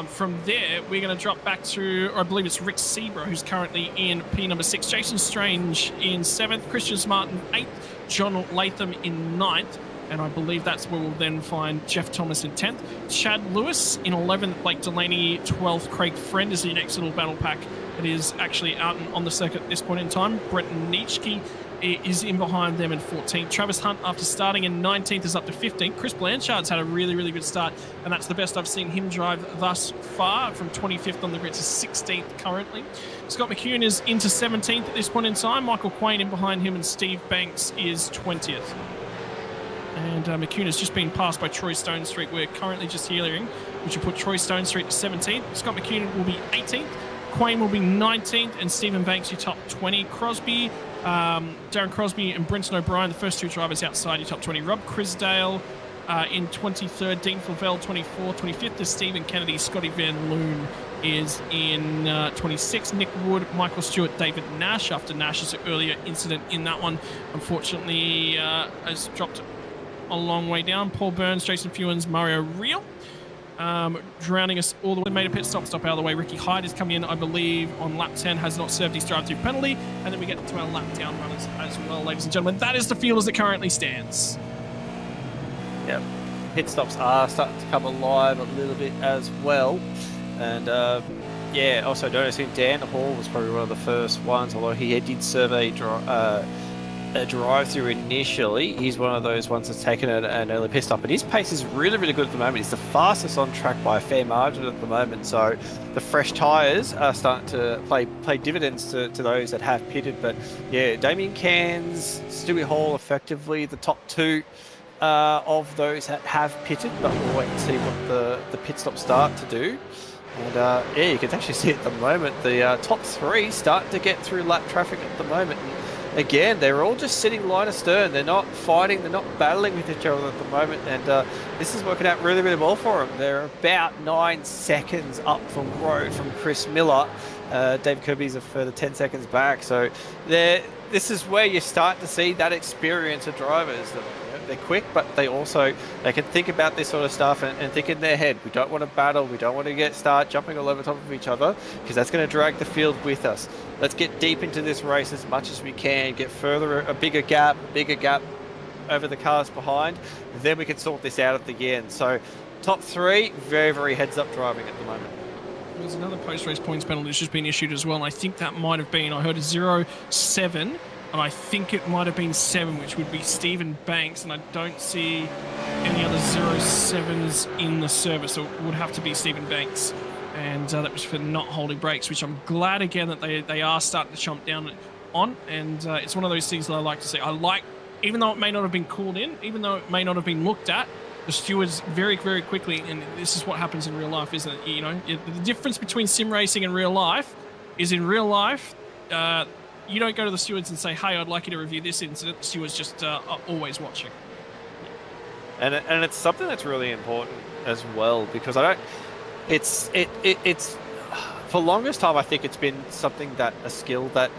From there, we're going to drop back to, or I believe it's Rick Sebro, who's currently in P number 6. Jason Strange in 7th. Christian Smart in 8th. John Latham in 9th. And I believe that's where we'll then find Jeff Thomas in 10th. Chad Lewis in 11th. Blake Delaney, 12th. Craig Friend is the next little battle pack that is actually out on the circuit at this point in time. Brett Nietzsche is in behind them in 14th. Travis Hunt, after starting in 19th, is up to 15th. Chris Blanchard's had a really, really good start, and that's the best I've seen him drive thus far, from 25th on the grid to 16th currently. Scott McCune is into 17th at this point in time. Michael Quain in behind him, and Steve Banks is 20th. And McCune has just been passed by Troy Stonestreet. We're currently just hearing, which will put Troy Stonestreet to 17th. Scott McCune will be 18th. Quain will be 19th, and Stephen Banks, your top 20. Crosby, Darren Crosby and Brenton O'Brien, the first two drivers outside your top 20. Rob Crisdale in 23rd. Dean Flavell, 24th. 25th is Stephen Kennedy. Scotty Van Loon is in 26th. Nick Wood, Michael Stewart, David Nash, after Nash's earlier incident in that one, unfortunately, has dropped a long way down. Paul Burns, Jason Fewens, Mario Real. Drowning us all the way, made a pit stop out of the way. Ricky Hyde is coming in, I believe, on lap 10, has not served his drive-through penalty. And then we get to our lap down runners as well, ladies and gentlemen. That is the field as it currently stands. Yep. Pit stops are starting to come alive a little bit as well. And yeah, also noticing Dan Hall was probably one of the first ones, although he did serve a drive-through initially. He's one of those ones that's taken an early pit stop, and his pace is really, really good at the moment. He's the fastest on track by a fair margin at the moment, so the fresh tyres are starting to play dividends to those that have pitted. But yeah, Damien Cairns, Stewie Hall, effectively the top two of those that have pitted, but we'll wait and see what the pit stop start to do. And yeah, you can actually see at the moment the top three start to get through lap traffic at the moment. And again, they're all just sitting line astern. They're not fighting. They're not battling with each other at the moment. And this is working out really, really well for them. They're about 9 seconds up from Chris Miller. Dave Kirby's a further 10 seconds back. So this is where you start to see that experience of drivers. They're quick, but they can think about this sort of stuff and think in their head. We don't want to battle. We don't want to start jumping all over top of each other, because that's going to drag the field with us. Let's get deep into this race as much as we can, get a bigger gap over the cars behind. Then we can sort this out at the end. So top three, very, very heads up driving at the moment. There's another post-race points penalty that's just been issued as well, and I think that might have been, I heard a 0-7, and I think it might have been 7, which would be Stephen Banks, and I don't see any other 0-7s in the service, so it would have to be Stephen Banks. And that was for not holding brakes, which I'm glad again that they are starting to chomp down on, and it's one of those things that I like to see. Even though it may not have been called in, even though it may not have been looked at, the stewards very, very quickly, and this is what happens in real life, isn't it? You know, the difference between sim racing and real life is in real life, you don't go to the stewards and say, hey, I'd like you to review this incident. The stewards just are always watching. And it's something that's really important as well, because it's for the longest time, I think it's been a skill that,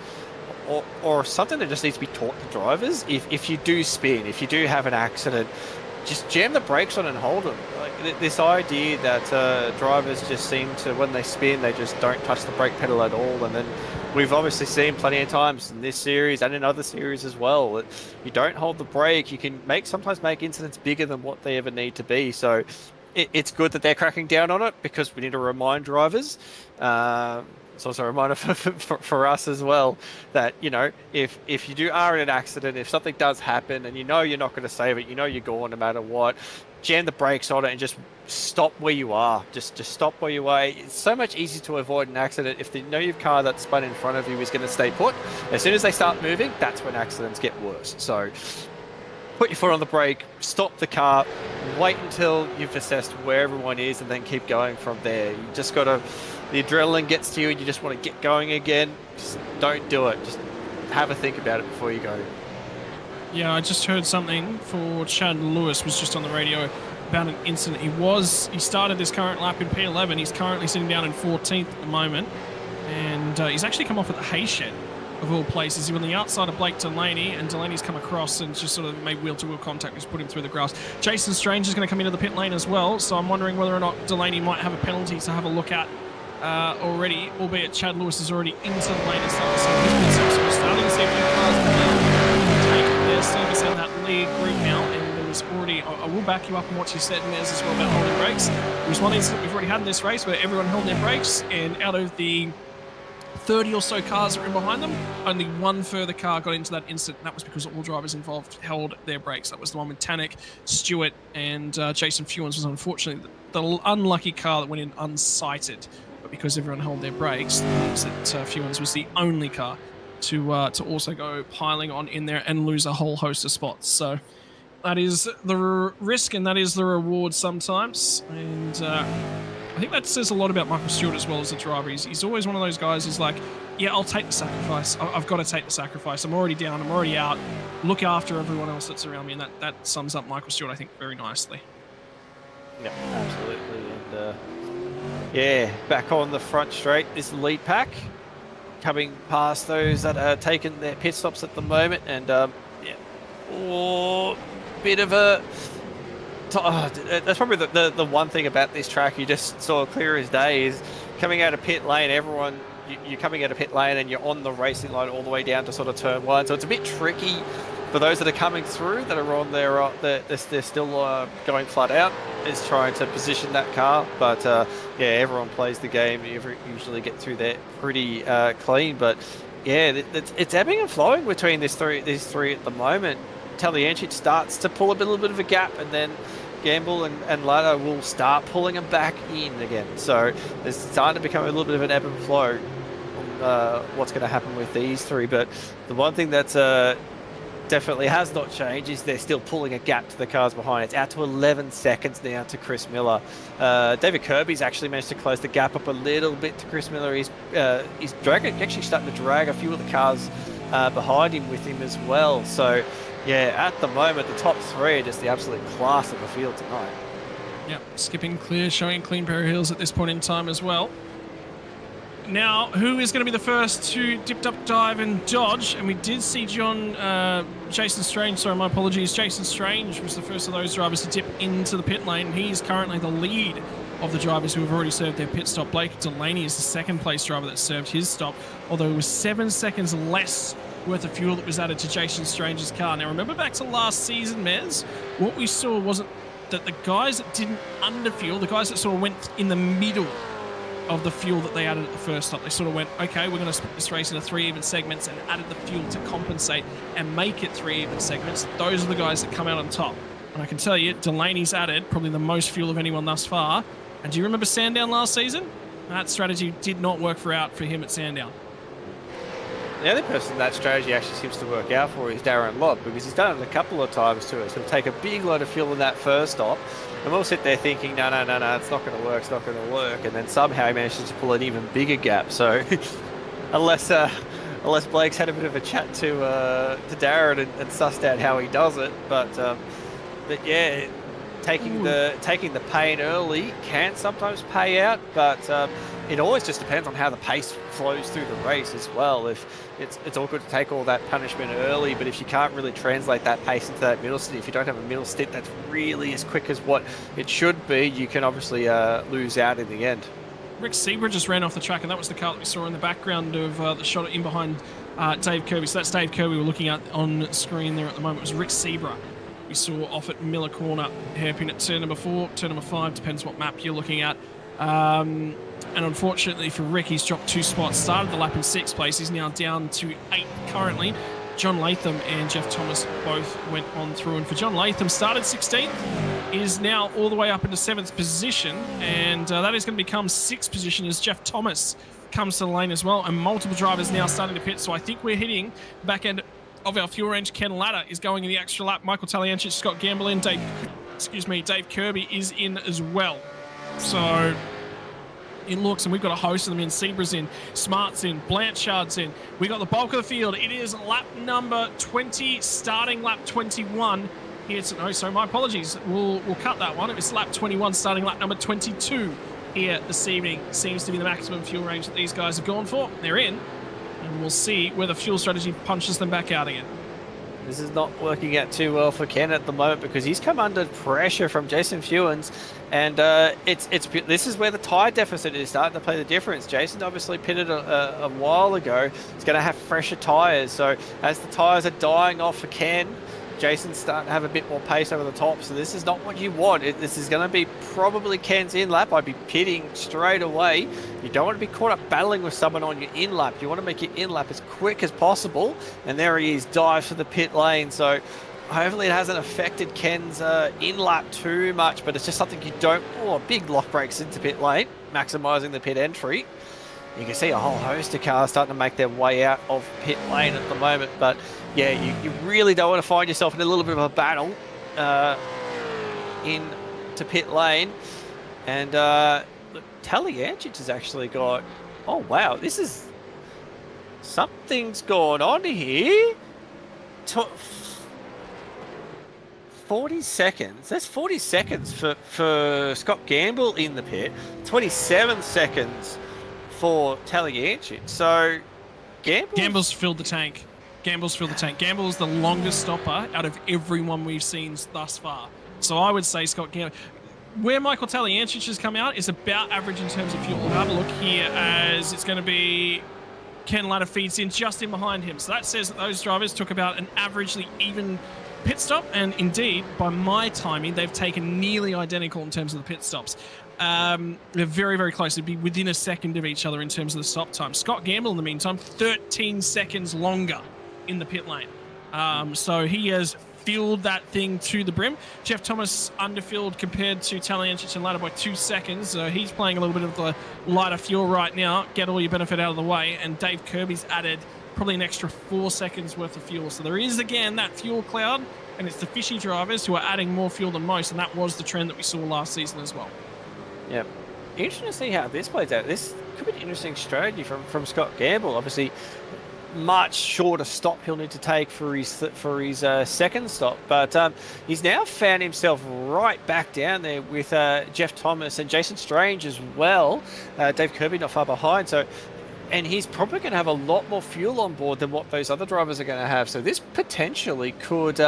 or something that just needs to be taught to drivers. If you do spin, if you do have an accident, just jam the brakes on and hold them. Like this idea that drivers just seem to, when they spin, they just don't touch the brake pedal at all. And then we've obviously seen plenty of times in this series and in other series as well that you don't hold the brake, you can sometimes make incidents bigger than what they ever need to be. So it's good that they're cracking down on it, because we need to remind drivers. It's also a reminder for us as well that, you know, if you are in an accident, if something does happen and you know you're not going to save it, you know you're gone no matter what, jam the brakes on it and just stop where you are. Just stop where you are. It's so much easier to avoid an accident if you know your car that's spun in front of you is going to stay put. As soon as they start moving, that's when accidents get worse. So put your foot on the brake, stop the car, wait until you've assessed where everyone is, and then keep going from there. You just got to... The adrenaline gets to you and you just want to get going again. Just don't do it. Just have a think about it before you go. Yeah, I just heard something for Chad Lewis, was just on the radio about an incident. He started this current lap in P11. He's currently sitting down in 14th at the moment. And he's actually come off at the hay shed, of all places. He was on the outside of Blake Delaney, and Delaney's come across and just sort of made wheel-to-wheel contact, which put him through the grass. Jason Strange is going to come into the pit lane as well, so I'm wondering whether or not Delaney might have a penalty to have a look at already, albeit Chad Lewis is already into the lane and starting to see his pit, so we're starting to see a few cars take their service in that lead group now, and there was already, I will back you up on what you said in there as well about holding brakes. There was one incident we've already had in this race where everyone held their brakes, and out of the 30 or so cars that were in behind them, only one further car got into that incident, and that was because all drivers involved held their brakes. That was the one with Tannick, Stewart, and Jason Fewens was unfortunately the unlucky car that went in unsighted. But because everyone held their brakes, that means that Fewens was the only car to also go piling on in there and lose a whole host of spots. So that is the risk and that is the reward sometimes. And I think that says a lot about Michael Stewart as well as the driver. He's always one of those guys who's like, yeah, I'll take the sacrifice. I've got to take the sacrifice. I'm already down. I'm already out. Look after everyone else that's around me. And that sums up Michael Stewart, I think, very nicely. Yeah, absolutely. And yeah, back on the front straight, this lead pack coming past those that are taking their pit stops at the moment. And yeah, bit of a... that's probably the one thing about this track you just saw clear as day is coming out of pit lane, you're coming out of pit lane and you're on the racing line all the way down to sort of turn one. So it's a bit tricky for those that are coming through that are on there. They're still going flat out, is trying to position that car. But yeah, everyone plays the game. You usually get through there pretty clean. But yeah, it's ebbing and flowing between these three at the moment. Taliancic starts to pull a little bit of a gap, and then Gamble and Ladder will start pulling them back in again. So there's starting to become a little bit of an ebb and flow on what's going to happen with these three. But the one thing that's definitely has not changed is they're still pulling a gap to the cars behind. It's out to 11 seconds now to Chris Miller. David Kirby's actually managed to close the gap up a little bit to Chris Miller. He's actually starting to drag a few of the cars behind him with him as well. So, yeah, at the moment, the top three are just the absolute class of the field tonight. Yep, skipping clear, showing clean pair of heels at this point in time as well. Now, who is going to be the first to dip, duck, dive and dodge? And we did see Jason Strange, sorry, my apologies. Jason Strange was the first of those drivers to dip into the pit lane. He's currently the lead of the drivers who have already served their pit stop. Blake Delaney is the second place driver that served his stop, although it was 7 seconds less worth of fuel that was added to Jason Strange's car. Now, remember back to last season, Mez, what we saw wasn't that the guys that didn't underfuel, the guys that sort of went in the middle of the fuel that they added at the first stop. They sort of went, okay, we're going to split this race into 3 even segments and added the fuel to compensate and make it 3 even segments. Those are the guys that come out on top. And I can tell you, Delaney's added probably the most fuel of anyone thus far. And do you remember Sandown last season? That strategy did not work for him at Sandown. The only person that strategy actually seems to work out for is Darren Lott, because he's done it a couple of times to us. He'll take a big load of fuel in that first stop, and we'll sit there thinking, no, it's not going to work, and then somehow he manages to pull an even bigger gap. So unless Blake's had a bit of a chat to Darren and sussed out how he does it, but yeah, taking the pain early can sometimes pay out, but it always just depends on how the pace flows through the race as well. If it's all good to take all that punishment early, but if you can't really translate that pace into that middle stint, if you don't have a middle stint that's really as quick as what it should be, you can obviously lose out in the end. Rick Sebra just ran off the track, and that was the car that we saw in the background of the shot in behind Dave Kirby. So that's Dave Kirby we're looking at on screen there at the moment. It was Rick Sebra we saw off at Miller Corner, hairpin at turn number 4, turn number 5, depends what map you're looking at. And unfortunately for Rick, he's dropped 2 spots. Started the lap in 6th place. He's now down to 8 currently. John Latham and Jeff Thomas both went on through. And for John Latham, started 16th, is now all the way up into 7th position. And that is going to become 6th position as Jeff Thomas comes to the lane as well. And multiple drivers now starting to pit. So I think we're hitting the back end of our fuel range. Ken Latta is going in the extra lap. Michael Taliancic, Scott Gamble in. Dave Kirby is in as well. So it looks, and we've got a host of them in. Sebra's in, Smart's in, Blanchard's in. We got the bulk of the field. It is lap number 20, starting lap 21. Here so my apologies. We'll cut that one. It was lap 21, starting lap number 22 here this evening. Seems to be the maximum fuel range that these guys have gone for. They're in, and we'll see where the fuel strategy punches them back out again. This is not working out too well for Ken at the moment, because he's come under pressure from Jason Fewens, and this is where the tyre deficit is starting to play the difference. Jason obviously pitted a while ago. He's going to have fresher tyres, so as the tyres are dying off for Ken, Jason's starting to have a bit more pace over the top, so this is not what you want. This is going to be probably Ken's in-lap. I'd be pitting straight away. You don't want to be caught up battling with someone on your in-lap. You want to make your in-lap as quick as possible, and there he is, dives for the pit lane. So hopefully it hasn't affected Ken's in-lap too much, but it's just something you don't... Oh, big lock brakes into pit lane, maximising the pit entry. You can see a whole host of cars starting to make their way out of pit lane at the moment, but yeah, you really don't want to find yourself in a little bit of a battle into pit lane. And Taliancic has actually got... Oh, wow, this is... Something's going on here. 40 seconds. That's 40 seconds for Scott Gamble in the pit. 27 seconds for Taliancic. So Gamble's filled the tank. Gamble's the longest stopper out of everyone we've seen thus far. So I would say Scott Gamble. Where Michael Taliancic has come out is about average in terms of fuel. We'll have a look here as it's going to be Ken Latta feeds in just in behind him. So that says that those drivers took about an averagely even pit stop. And indeed, by my timing, they've taken nearly identical in terms of the pit stops. They're very, very close. They'd be within a second of each other in terms of the stop time. Scott Gamble, in the meantime, 13 seconds longer in the pit lane. So he has filled that thing to the brim. Jeff Thomas underfilled compared to Taliancic and Latta by 2 seconds. He's playing a little bit of the lighter fuel right now. Get all your benefit out of the way. And Dave Kirby's added probably an extra 4 seconds worth of fuel. So there is, again, that fuel cloud, and it's the fishy drivers who are adding more fuel than most, and that was the trend that we saw last season as well. Yep. Interesting to see how this plays out. This could be an interesting strategy from Scott Gamble. Obviously, much shorter stop he'll need to take for his second stop, but he's now found himself right back down there with Jeff Thomas and Jason Strange as well. Dave Kirby not far behind, and he's probably going to have a lot more fuel on board than what those other drivers are going to have. So this potentially could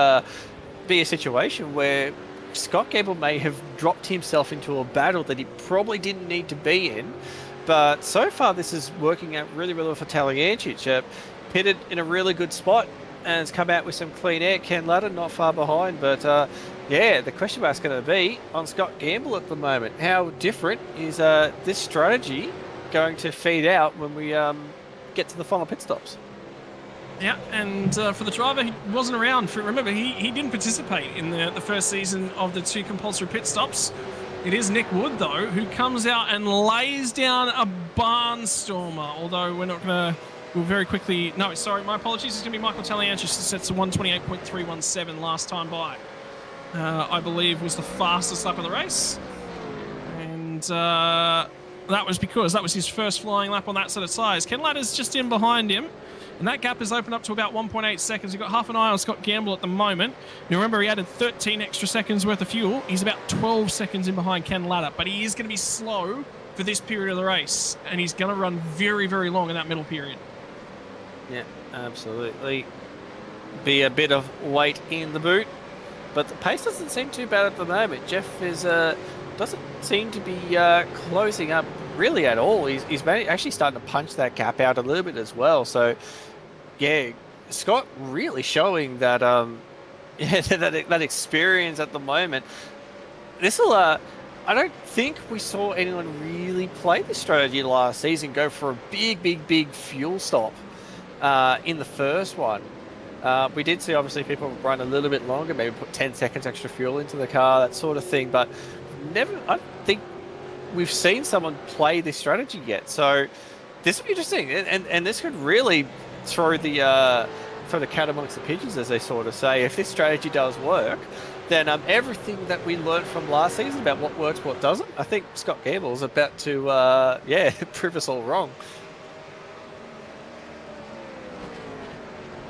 be a situation where Scott Gamble may have dropped himself into a battle that he probably didn't need to be in. But so far, this is working out really, really well for Talyancic. Pitted in a really good spot and has come out with some clean air. Ken Ladder not far behind. But yeah, the question mark's going to be on Scott Gamble at the moment. How different is this strategy going to feed out when we get to the final pit stops? Yeah, and for the driver, he wasn't around. Remember, he didn't participate in the first season of the 2 compulsory pit stops. It is Nick Wood, though, who comes out and lays down a barnstormer, although we're not going to... We'll very quickly... No, sorry, my apologies. It's going to be Michael Talyancic who sets a 128.317 last time by. I believe was the fastest lap of the race. And that was because that was his first flying lap on that set of tyres. Ken Ladder's just in behind him. And that gap has opened up to about 1.8 seconds. You've got half an eye on Scott Gamble at the moment. You remember he added 13 extra seconds worth of fuel. He's about 12 seconds in behind Ken Ladder, but he is going to be slow for this period of the race. And he's going to run very, very long in that middle period. Yeah, absolutely. Be a bit of weight in the boot. But the pace doesn't seem too bad at the moment. Jeff is doesn't seem to be closing up really at all. He's actually starting to punch that gap out a little bit as well. So, yeah, Scott really showing that that experience at the moment. This'll I don't think we saw anyone really play this strategy last season. Go for a big fuel stop in the first one. We did see obviously people run a little bit longer, maybe put 10 seconds extra fuel into the car, that sort of thing. But never, I don't think we've seen someone play this strategy yet. So this will be interesting, and this could really throw the cat amongst the pigeons, as they sort of say. If this strategy does work, then everything that we learned from last season about what works, what doesn't, I think Scott Gamble is about to prove us all wrong.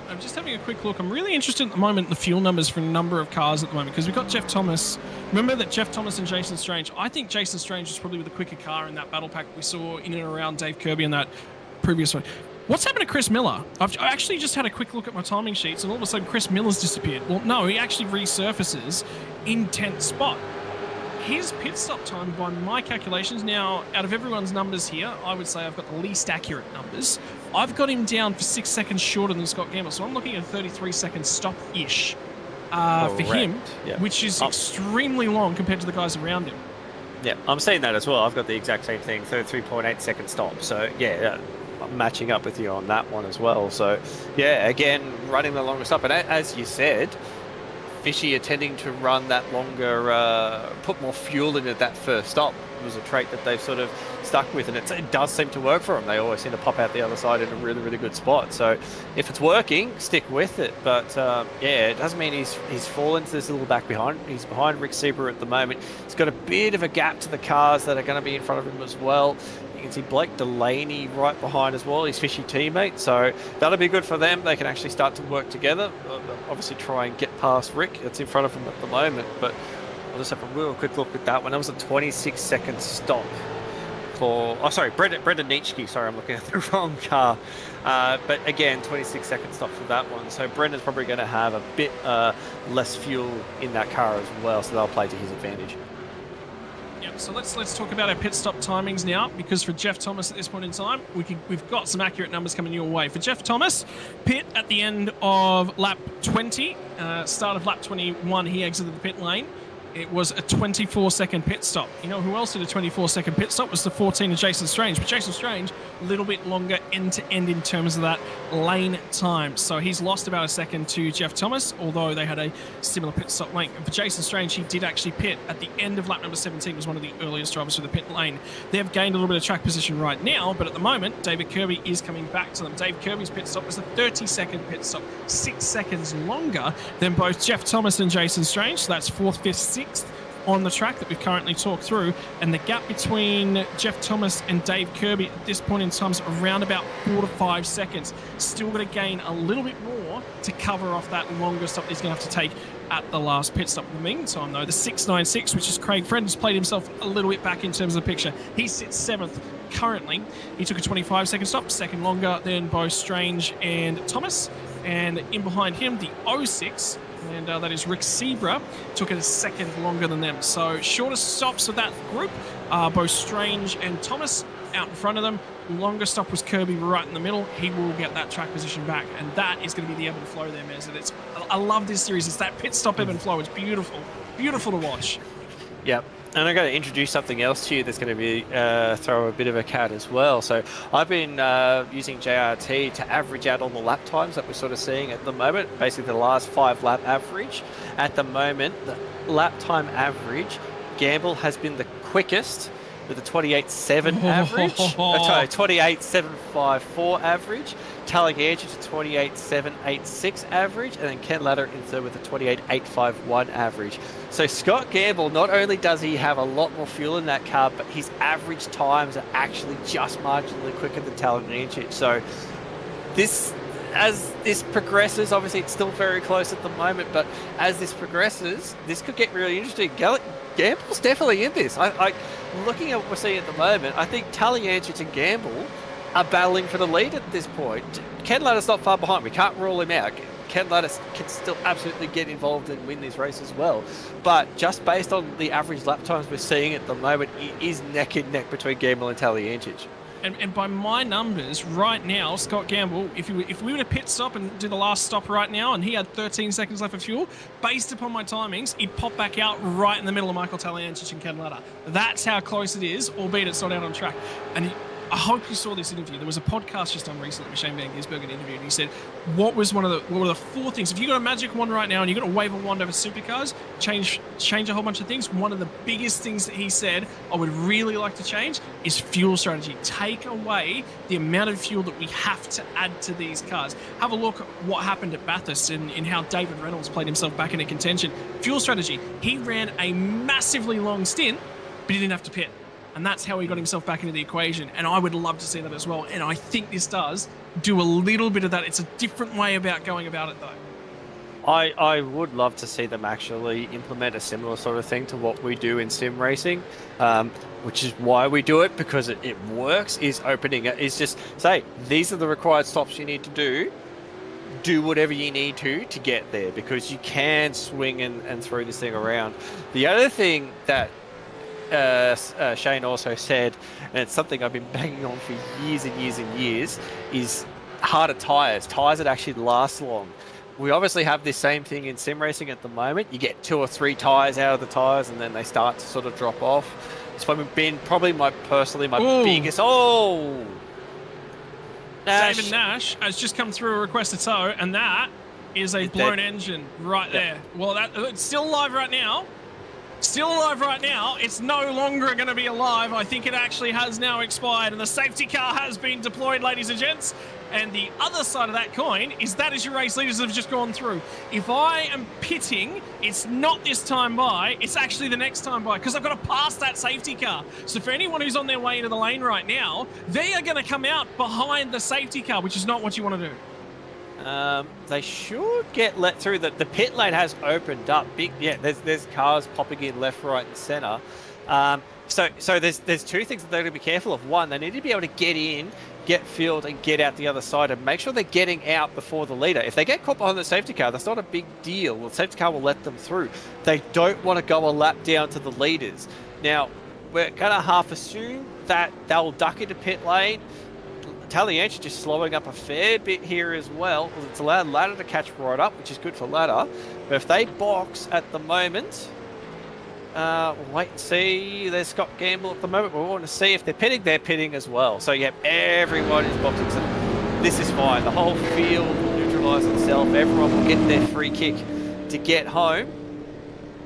I'm just having a quick look. I'm really interested at the moment in the fuel numbers for a number of cars at the moment, because we've got Jeff Thomas. Remember that Jeff Thomas and Jason Strange, I think Jason Strange was probably the quicker car in that battle pack we saw in and around Dave Kirby in that previous one. What's happened to Chris Miller? I actually just had a quick look at my timing sheets, and all of a sudden Chris Miller's disappeared. Well, no, he actually resurfaces in 10th spot. His pit stop time, by my calculations, now, out of everyone's numbers here, I would say I've got the least accurate numbers. I've got him down for 6 seconds shorter than Scott Gamble, so I'm looking at a 33-second stop-ish for him, which is extremely long compared to the guys around him. Yeah, I'm seeing that as well. I've got the exact same thing, 33.8 second stop. So, yeah, I'm matching up with you on that one as well. So, yeah, again, running the longer stop. And as you said, Fishy are tending to run that longer, put more fuel into that first stop. It was a trait that they've sort of stuck with, and it does seem to work for them. They always seem to pop out the other side in a really, really good spot. So if it's working, stick with it. But yeah, it doesn't mean he's fallen to this little back behind. He's behind Rick Sieber at the moment. He's got a bit of a gap to the cars that are going to be in front of him as well. You can see Blake Delaney right behind as well, his Fishy teammate. So that'll be good for them. They can actually start to work together. Obviously try and get past Rick that's in front of him at the moment. But I'll just have a real quick look at that one. That was a 26-second stop for... Oh, sorry, Brendan Nitschke. Sorry, I'm looking at the wrong car. But again, 26-second stop for that one. So Brendan's probably going to have a bit less fuel in that car as well. So they'll play to his advantage. Yep, so let's talk about our pit stop timings now, because for Jeff Thomas at this point in time, we've got some accurate numbers coming your way. For Jeff Thomas, pit at the end of lap 20, start of lap 21, he exited the pit lane. It was a 24-second pit stop. You know who else did a 24-second pit stop? Was the 14 of Jason Strange. But Jason Strange, a little bit longer end-to-end in terms of that lane time. So he's lost about a second to Jeff Thomas, although they had a similar pit stop length. And for Jason Strange, he did actually pit at the end of lap number 17, was one of the earliest drivers for the pit lane. They've gained a little bit of track position right now, but at the moment, David Kirby is coming back to them. Dave Kirby's pit stop was a 30-second pit stop, 6 seconds longer than both Jeff Thomas and Jason Strange. So that's 4th, 5th, 6th on the track that we've currently talked through, and the gap between Jeff Thomas and Dave Kirby at this point in time is around about 4 to 5 seconds. Still going to gain a little bit more to cover off that longer stop he's going to have to take at the last pit stop. In the meantime, though, the 696, which is Craig Friend, has played himself a little bit back in terms of the picture. He sits 7th currently. He took a 25-second stop, second longer than both Strange and Thomas, and in behind him, the 06, and that is Rick Sebra, took it a second longer than them. So shortest stops of that group are both Strange and Thomas out in front of them. Longest stop was Kirby right in the middle. He will get that track position back, and that is going to be the ebb and flow there, man. I love this series. It's that pit stop ebb and flow. It's beautiful. Beautiful to watch. Yep. And I'm going to introduce something else to you that's going to be throw a bit of a cat as well. So I've been using JRT to average out all the lap times that we're sort of seeing at the moment, basically the last 5 lap average. At the moment, the lap time average, Gamble has been the quickest with a 28.7 average. Sorry, 28.754 average. Talladega to 28.786 average, and then Ken Latter in third with a 28.851 average. So Scott Gamble, not only does he have a lot more fuel in that car, but his average times are actually just marginally quicker than Talladega. So as this progresses, obviously it's still very close at the moment, but as this progresses, this could get really interesting. Gamble's definitely in this. I looking at what we're seeing at the moment, I think Talladega and Gamble are battling for the lead at this point. Ken Latter's not far behind. We can't rule him out. Ken Latter can still absolutely get involved and win this race as well. But just based on the average lap times we're seeing at the moment, it is neck and neck between Gamble and Talladega. And by my numbers, right now, Scott Gamble, if we were to pit stop and do the last stop right now, and he had 13 seconds left of fuel, based upon my timings, he'd pop back out right in the middle of Michael Talladega and Ken Latter. That's how close it is, albeit it's not out on track. And I hope you saw this interview. There was a podcast just done recently with Shane Van Gisbergen interview, and he said, what were the 4 things? If you got a magic wand right now and you're going to wave a wand over supercars, change a whole bunch of things, one of the biggest things that he said I would really like to change is fuel strategy. Take away the amount of fuel that we have to add to these cars. Have a look at what happened at Bathurst and how David Reynolds played himself back into contention. Fuel strategy. He ran a massively long stint, but he didn't have to pit. And that's how he got himself back into the equation. And I would love to see that as well. And I think this does do a little bit of that. It's a different way about going about it, though. I would love to see them actually implement a similar sort of thing to what we do in sim racing, which is why we do it, because it works, is opening it. Is just say, these are the required stops you need to do whatever you need to get there, because you can swing and throw this thing around. The other thing that Shane also said, and it's something I've been banging on for years and years and years, is harder tyres that actually last long. We obviously have this same thing in sim racing at the moment. You get 2 or 3 tyres out of the tyres and then they start to sort of drop off. It's been probably my biggest... Oh! David Nash has just come through a request to tow, and that is a blown engine right there. Well, it's still alive right now. Still alive right now. It's no longer going to be alive. I think it actually has now expired, and the safety car has been deployed, ladies and gents. And the other side of that coin is that is your race leaders that have just gone through. If I am pitting, it's not this time by, it's actually the next time by, because I've got to pass that safety car. So for anyone who's on their way into the lane right now, they are going to come out behind the safety car, which is not what you want to do. They should get let through. The pit lane has opened up. There's cars popping in left, right, and center. So there's 2 things that they're going to be careful of. One, they need to be able to get in, get filled, and get out the other side, and make sure they're getting out before the leader. If they get caught behind the safety car, that's not a big deal. Well, the safety car will let them through. They don't want to go a lap down to the leaders. Now, we're going to half assume that they'll duck into pit lane. Talladega just slowing up a fair bit here as well. It's allowed Ladder to catch right up, which is good for Ladder. But if they box at the moment, Wait and see. There's Scott Gamble at the moment. We want to see if they're pitting. They're pitting as well. So, yeah, everyone is boxing. So this is fine. The whole field will neutralise itself. Everyone will get their free kick to get home.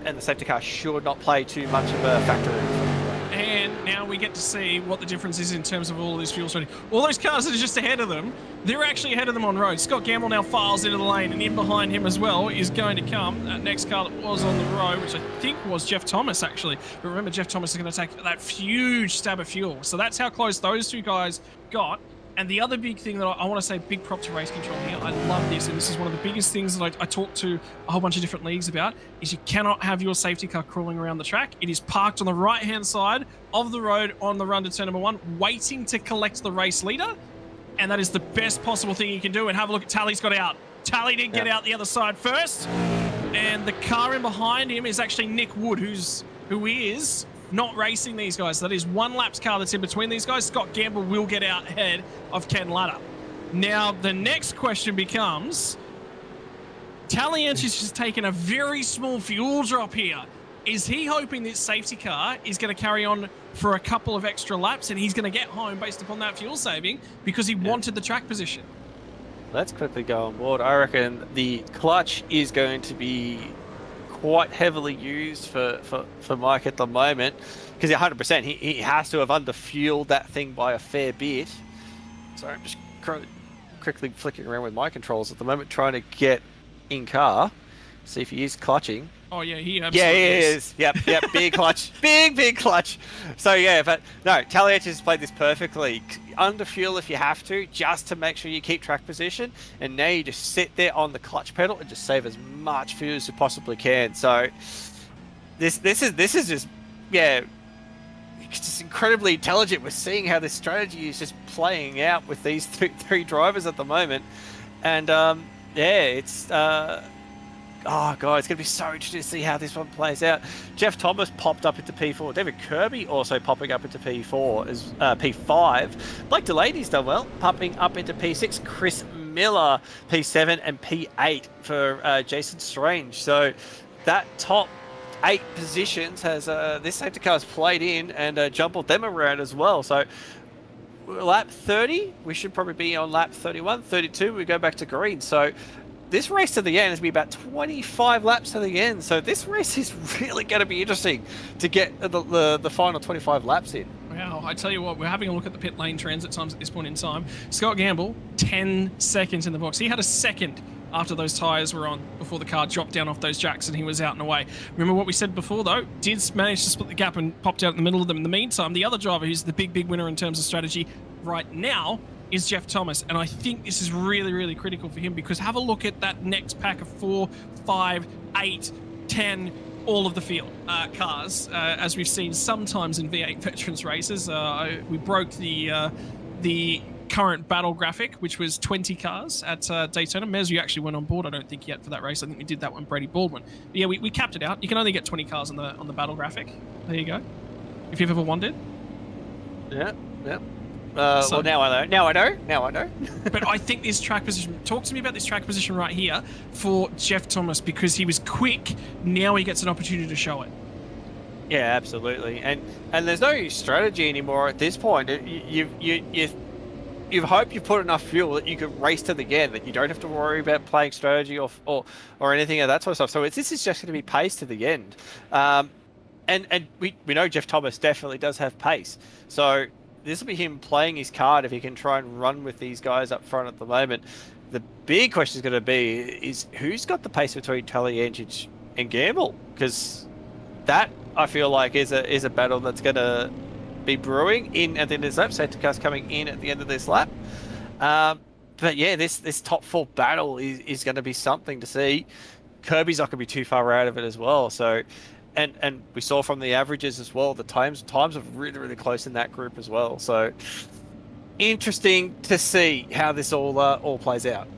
And the safety car should not play too much of a factor in it. And now we get to see what the difference is in terms of all of this fuel strategy. All those cars that are just ahead of them, they're actually ahead of them on road. Scott Gamble now files into the lane, and in behind him as well is going to come that next car that was on the road, which I think was Jeff Thomas, actually. But remember, Jeff Thomas is going to take that huge stab of fuel. So that's how close those two guys got. And the other big thing that I want to say, big prop to Race Control here, I love this, and this is one of the biggest things that I talk to a whole bunch of different leagues about, is you cannot have your safety car crawling around the track. It is parked on the right-hand side of the road on the run to turn number 1, waiting to collect the race leader, and that is the best possible thing you can do. And have a look at Tally's got out. Tally did get out the other side first, and the car in behind him is actually Nick Wood, who is not racing these guys. That is one lap's car that's in between these guys. Scott Gamble will get out ahead of Ken Latta. Now, the next question becomes, Taliench has just taken a very small fuel drop here. Is he hoping this safety car is going to carry on for a couple of extra laps and he's going to get home based upon that fuel saving because he wanted the track position? Let's quickly go on board. I reckon the clutch is going to be quite heavily used for Mike at the moment, because 100% he has to have underfueled that thing by a fair bit. So I'm just quickly flicking around with my controls at the moment, trying to get in car, see if he is clutching. Oh yeah, he absolutely is. Yep, big clutch, big clutch. So yeah, but no, Taliench has played this perfectly. Underfuel if you have to, just to make sure you keep track position, and now you just sit there on the clutch pedal and just save as much fuel as you possibly can. So this is just just incredibly intelligent. We're seeing how this strategy is just playing out with these three drivers at the moment, and it's. Oh, God, it's going to be so interesting to see how this one plays out. Jeff Thomas popped up into P4. David Kirby also popping up into P4 as P5. Blake Delaney's done well, popping up into P6. Chris Miller, P7, and P8 for Jason Strange. So that top 8 positions has this safety car has played in and jumbled them around as well. So lap 30, we should probably be on lap 31. 32, we go back to green. So this race to the end is going to be about 25 laps to the end. So this race is really going to be interesting to get the final 25 laps in. Wow, I tell you what, we're having a look at the pit lane transit times at this point in time. Scott Gamble, 10 seconds in the box. He had a second after those tyres were on before the car dropped down off those jacks and he was out and away. Remember what we said before, though? Did manage to split the gap and popped out in the middle of them. In the meantime, the other driver who's the big winner in terms of strategy right now is Jeff Thomas, and I think this is really critical for him, because have a look at that next pack of 4, 5, 8, 10, all of the field cars, as we've seen sometimes in V8 Veterans races. We broke the current battle graphic, which was 20 cars at Daytona. Mez, you actually went on board, I don't think, yet for that race. I think we did that one, Brady Baldwin. But yeah, we capped it out. You can only get 20 cars on the battle graphic. There you go, if you've ever wondered. Yeah. Well, now I know. But I think this track position, talk to me about this track position right here for Jeff Thomas, because he was quick. Now he gets an opportunity to show it. Yeah, absolutely. And there's no strategy anymore at this point. You hope you put enough fuel that you can race to the end, that you don't have to worry about playing strategy or anything of that sort of stuff. So this is just going to be pace to the end. And we know Jeff Thomas definitely does have pace. So this will be him playing his card if he can try and run with these guys up front at the moment. The big question is going to be is who's got the pace between Taliench and Gamble, because that I feel like is a battle that's going to be brewing in at the end of this lap. Safety cars coming in at the end of this lap. But yeah, this top 4 battle is going to be something to see. Kirby's not going to be too far out of it as well. So. And we saw from the averages as well, the times are really close in that group as well. So interesting to see how this all plays out.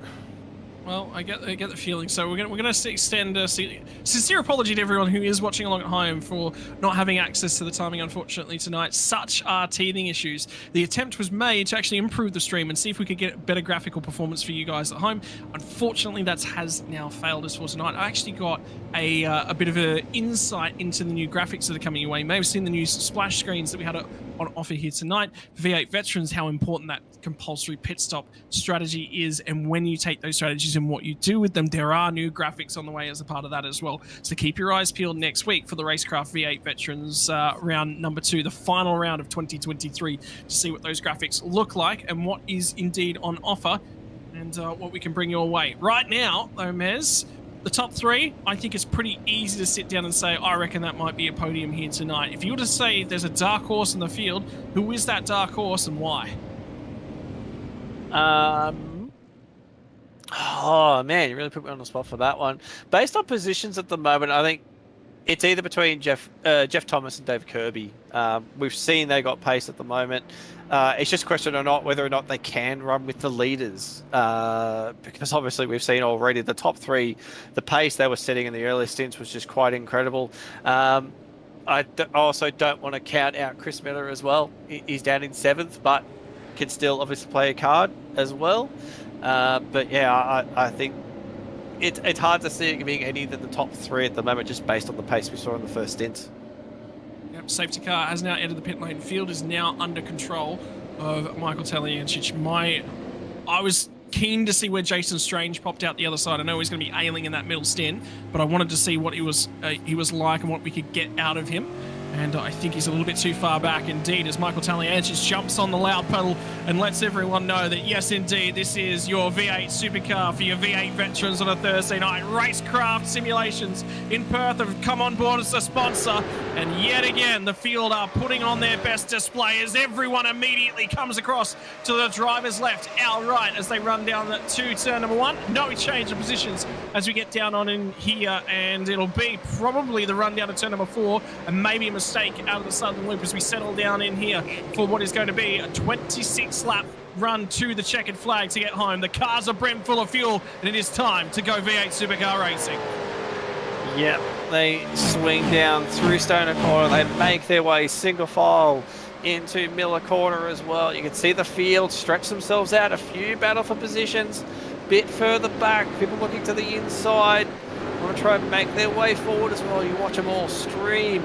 Well, I get the feeling. So we're gonna extend a sincere apology to everyone who is watching along at home for not having access to the timing, unfortunately, tonight. Such are teething issues. The attempt was made to actually improve the stream and see if we could get better graphical performance for you guys at home. Unfortunately, that has now failed us for tonight. I actually got a bit of an insight into the new graphics that are coming your way. You may have seen the new splash screens that we had on offer here tonight. V8 Veterans, how important that compulsory pit stop strategy is, and when you take those strategies and what you do with them, there are new graphics on the way as a part of that as well. So keep your eyes peeled next week for the RaceKraft V8 Veterans round number 2, the final round of 2023, to see what those graphics look like and what is indeed on offer, and what we can bring your way. Right now, though, Mez, the top 3, I think it's pretty easy to sit down and say, I reckon that might be a podium here tonight. If you were to say there's a dark horse in the field, who is that dark horse and why? Oh man, you really put me on the spot for that one. Based on positions at the moment, I think it's either between Jeff Thomas and Dave Kirby. We've seen they got pace at the moment. It's just a question or not whether or not they can run with the leaders, because obviously we've seen already the top 3, the pace they were setting in the early stints was just quite incredible. I also don't want to count out Chris Miller as well. He's down in 7th, but can still obviously play a card as well. But yeah, I think it's hard to see it being any of the top 3 at the moment, just based on the pace we saw in the first stint. Yep, safety car has now entered the pit lane. Field is now under control of Michael Taliancic. I was keen to see where Jason Strange popped out the other side. I know he's going to be ailing in that middle stint, but I wanted to see what he was like and what we could get out of him. And I think he's a little bit too far back indeed, as Michael Taliancic jumps on the loud pedal and lets everyone know that yes, indeed, this is your V8 supercar for your V8 veterans on a Thursday night. RaceKraft Simulations in Perth have come on board as a sponsor, and yet again, the field are putting on their best display as everyone immediately comes across to the driver's left, our right, as they run down to turn number 1. No change of positions as we get down on in here, and it'll be probably the run down to turn number 4, and maybe a mistake out of the southern loop as we settle down in here for what is going to be a 26 lap run to the checkered flag to get home. The cars are brim full of fuel, and it is time to go V8 supercar racing. Yep, they swing down through Stoner Corner. They make their way single file into Miller Corner as well. You can see the field stretch themselves out, a few battle for positions, bit further back, people looking to the inside, want to try and make their way forward as well. You watch them all stream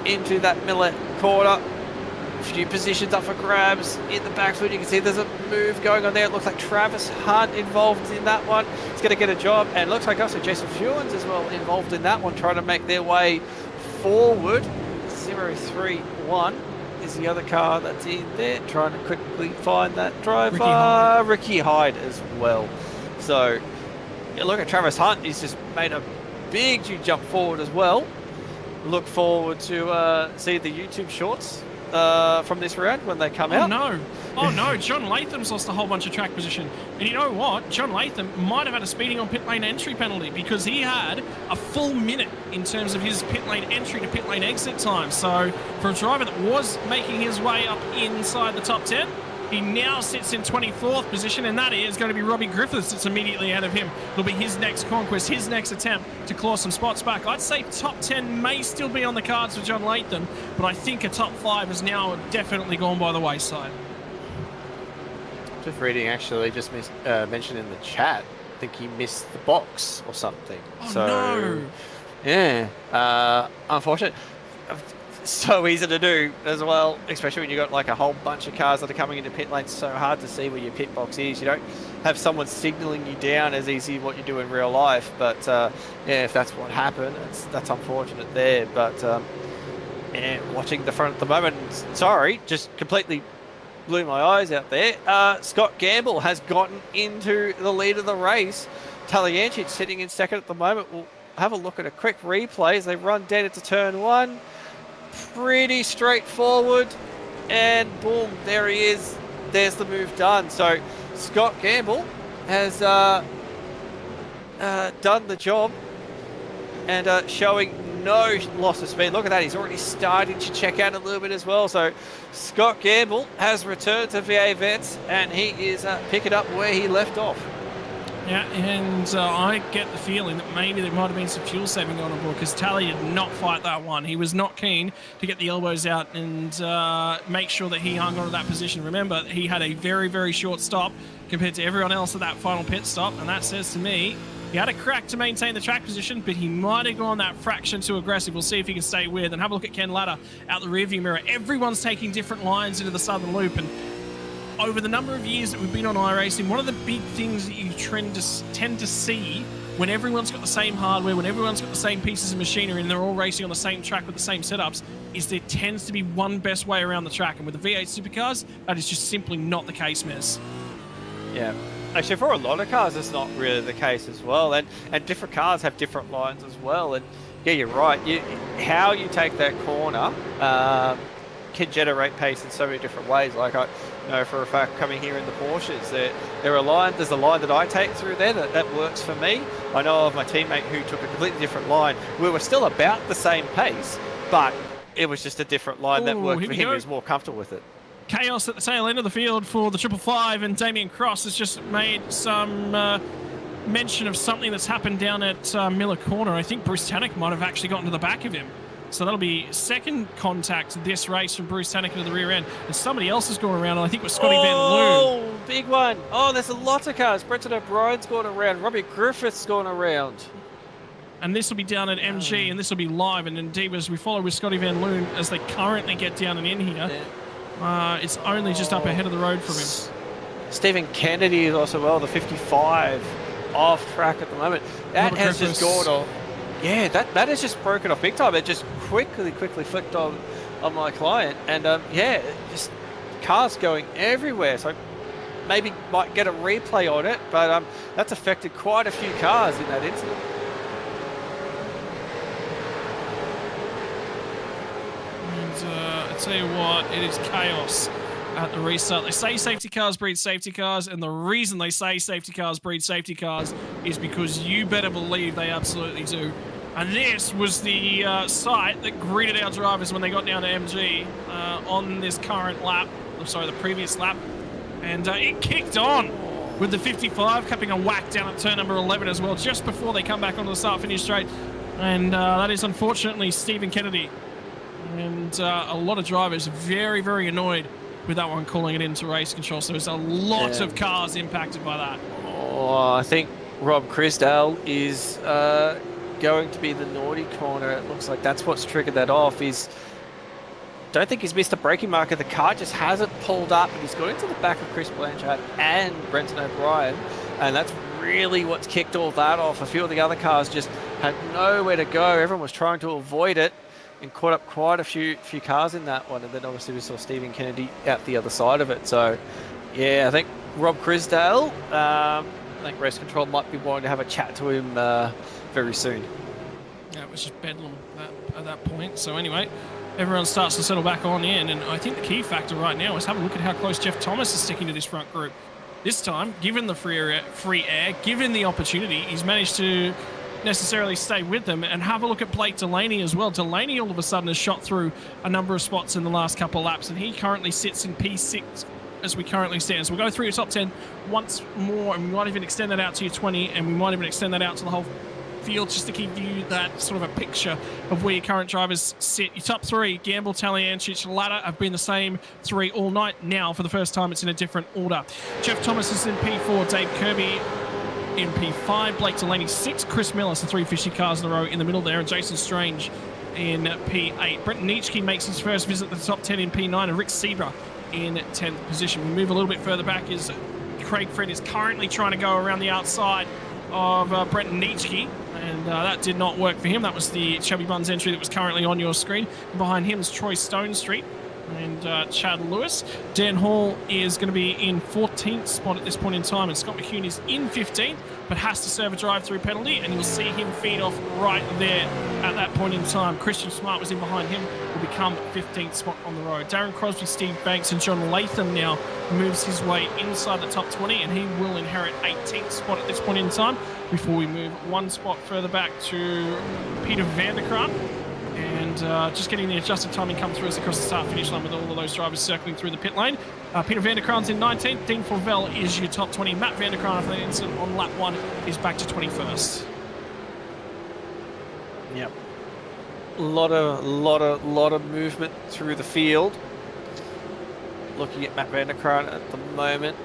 into that Miller Corner. A few positions up for grabs in the backfield. You can see there's a move going on there. It looks like Travis Hunt involved in that one. He's going to get a job, and it looks like also Jason Fewens as well involved in that one, trying to make their way forward. 031 is the other car that's in there, trying to quickly find that driver. Ricky Hyde as well. So you look at Travis Hunt, he's just made a big jump forward as well. Look forward to see the YouTube shorts from this round when they come out. Oh no, John Latham's lost a whole bunch of track position. And you know what? John Latham might have had a speeding on pit lane entry penalty, because he had a full minute in terms of his pit lane entry to pit lane exit time. So for a driver that was making his way up inside the top 10, he now sits in 24th position, and that is going to be Robbie Griffiths that's immediately ahead of him. It'll be his next conquest, his next attempt to claw some spots back. I'd say top 10 may still be on the cards for John Latham, but I think a top 5 has now definitely gone by the wayside. Just reading, actually, just mentioned in the chat, I think he missed the box or something. Oh, so, no. Yeah, unfortunate. So easy to do as well, especially when you've got like a whole bunch of cars that are coming into pit lane. It's so hard to see where your pit box is. You don't have someone signaling you down as easy what you do in real life. But yeah, if that's what happened, that's unfortunate there. But yeah, watching the front at the moment, sorry, just completely blew my eyes out there. Scott Gamble has gotten into the lead of the race. Taliancic sitting in second at the moment. We'll have a look at a quick replay as they run down into turn 1. Pretty straightforward, and boom, there he is. There's the move done. So Scott Gamble has done the job and showing no loss of speed. Look at that, he's already starting to check out a little bit as well. So Scott Gamble has returned to VA Vets, and he is picking up where he left off. Yeah, and I get the feeling that maybe there might have been some fuel saving on board because Tally did not fight that one. He was not keen to get the elbows out and make sure that he hung on to that position. Remember, he had a very, very short stop compared to everyone else at that final pit stop, and that says to me he had a crack to maintain the track position, but he might have gone that fraction too aggressive. We'll see if he can stay with. And have a look at Ken Latta out the rearview mirror. Everyone's taking different lines into the southern loop, and over the number of years that we've been on iRacing, one of the big things that you tend to see when everyone's got the same hardware, when everyone's got the same pieces of machinery and they're all racing on the same track with the same setups, is there tends to be one best way around the track. And with the V8 supercars, that is just simply not the case, Mez. Yeah. Actually, for a lot of cars, it's not really the case as well. And different cars have different lines as well. And yeah, you're right. How you take that corner can generate pace in so many different ways. Like I know for a fact, coming here in the Porsches, there's a line that I take through there that works for me. I know of my teammate who took a completely different line. We were still about the same pace, but it was just a different line that worked for him. He was more comfortable with it. Chaos at the tail end of the field for the 555, and Damien Cross has just made some mention of something that's happened down at Miller Corner. I think Bruce Tannock might have actually gotten to the back of him. So that'll be second contact this race from Bruce Tannock into the rear end. And somebody else is going around, and I think it was Scotty Van Loon. Oh, big one. Oh, there's a lot of cars. Brenton O'Brien's going around. Robbie Griffith's going around. And this will be down at MG, and this will be live. And indeed, as we follow with Scotty Van Loon as they currently get down and in here, it's only just up ahead of the road from him. Stephen Kennedy is also the 55 off track at the moment. That has just gone off. Yeah, that has just broken off big time. It just quickly flicked on my client. And yeah, just cars going everywhere. So maybe might get a replay on it, but that's affected quite a few cars in that incident. I tell you what, it is chaos at the restart. They say safety cars breed safety cars, and the reason they say safety cars breed safety cars is because you better believe they absolutely do. And this was the sight that greeted our drivers when they got down to MG on this current lap, the previous lap. And it kicked on with the 55 capping a whack down at turn number 11 as well, just before they come back onto the start-finish straight. And that is unfortunately Stephen Kennedy. And a lot of drivers very, very annoyed with that one, calling it into race control. So there's a lot of cars impacted by that. Oh, I think Rob Crisdale is going to be the naughty corner. It looks like that's what's triggered that off. Don't think he's missed a braking marker. The car just hasn't pulled up, and he's got into the back of Chris Blanchard and Brenton O'Brien, and that's really what's kicked all that off. A few of the other cars just had nowhere to go. Everyone was trying to avoid it and caught up quite a few cars in that one. And then obviously we saw Stephen Kennedy out the other side of it. So yeah, I think Rob Crisdale, I think Race Control might be wanting to have a chat to him very soon. Yeah, it was just bedlam at that point. So anyway, everyone starts to settle back on in, and I think the key factor right now is have a look at how close Jeff Thomas is sticking to this front group. This time, given the free air, given the opportunity, he's managed to necessarily stay with them. And have a look at Blake Delaney as well. Delaney all of a sudden has shot through a number of spots in the last couple of laps, and he currently sits in P6 as we currently stand. So we'll go through your top 10 once more, and we might even extend that out to your 20, and we might even extend that out to the whole field just to give you that sort of a picture of where your current drivers sit. Your top three, Gamble, Taliancic, Latta, have been the same three all night. Now, for the first time, it's in a different order. Jeff Thomas is in P4, Dave Kirby in P5, Blake Delaney 6, Chris Miller, so 3 fishy cars in a row in the middle there, and Jason Strange in P8. Brenton Nietzsche makes his first visit to the top 10 in P9, and Rick Seabra in 10th position. We move a little bit further back as Craig Fred is currently trying to go around the outside of Brenton Nietzsche, and that did not work for him. That was the Chubby Buns entry that was currently on your screen. And behind him is Troy Stone Street and Chad Lewis. Dan Hall is going to be in 14th spot at this point in time, and Scott McCune is in 15th, but has to serve a drive-through penalty, and you'll see him feed off right there at that point in time. Christian Smart was in behind him, will become 15th spot on the road. Darren Crosby, Steve Banks, and John Latham now moves his way inside the top 20, and he will inherit 18th spot at this point in time before we move one spot further back to Peter Vanderkrant. And just getting the adjusted timing come through as across the start-finish line with all of those drivers circling through the pit lane. Peter van der Kraan's in 19th. Dean Forvel is your top 20. Matt van der Kraan, after that incident on lap 1, is back to 21st. Yep. A lot of movement through the field. Looking at Matt van der Kraan at the moment,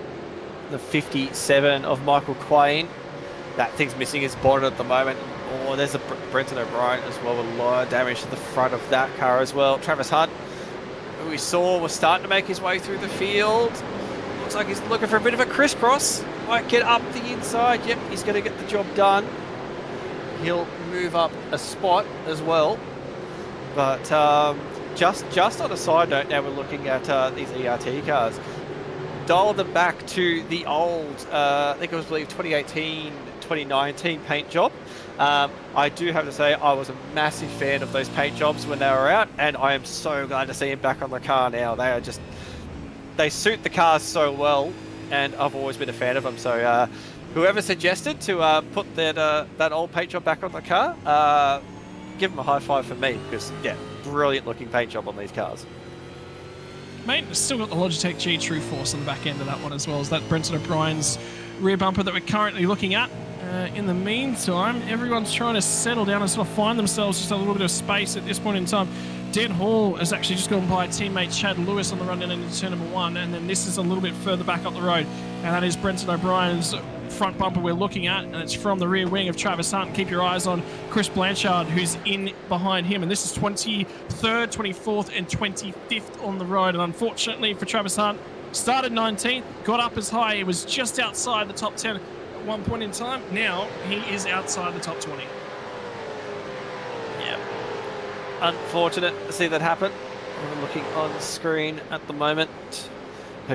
the 57 of Michael Quain. That thing's missing his bonnet at the moment. Oh, there's a Brenton O'Brien as well with a lot of damage to the front of that car as well. Travis Hunt, who we saw was starting to make his way through the field. Looks like he's looking for a bit of a crisscross. Might get up the inside. Yep, he's going to get the job done. He'll move up a spot as well. But just on a side note, now we're looking at these ERT cars. Dial them back to the old, I think it was, I believe, 2018, 2019 paint job. I do have to say I was a massive fan of those paint jobs when they were out, and I am so glad to see them back on the car now. They are just, they suit the cars so well, and I've always been a fan of them. So whoever suggested to put that old paint job back on the car, give them a high five for me, because yeah, brilliant looking paint job on these cars. Mate, still got the Logitech G True Force on the back end of that one, as well as that Brenton O'Brien's rear bumper that we're currently looking at. In the meantime, everyone's trying to settle down and sort of find themselves just a little bit of space at this point in time. Dan Hall has actually just gone by teammate Chad Lewis on the run down into turn number 1, and then this is a little bit further back up the road, and that is Brenton O'Brien's front bumper we're looking at, and it's from the rear wing of Travis Hunt. Keep your eyes on Chris Blanchard, who's in behind him, and this is 23rd, 24th, and 25th on the road. And unfortunately for Travis Hunt, started 19th, got up as high, he was just outside the top 10 at one point in time. Now he is outside the top 20. Yeah, unfortunate to see that happen. We're looking on screen at the moment.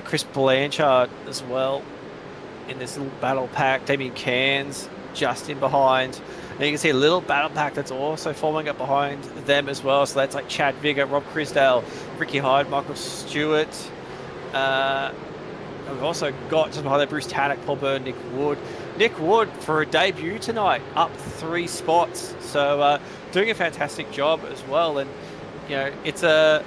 Chris Blanchard as well in this little battle pack. Damien Cairns just in behind. And you can see a little battle pack that's also forming up behind them as well. So that's like Chad Vigor, Rob Crisdale, Ricky Hyde, Michael Stewart. We've also got just behind that Bruce Tannock, Paul Byrne, Nick Wood. Nick Wood for a debut tonight, up 3 spots. So doing a fantastic job as well. And you know, it's a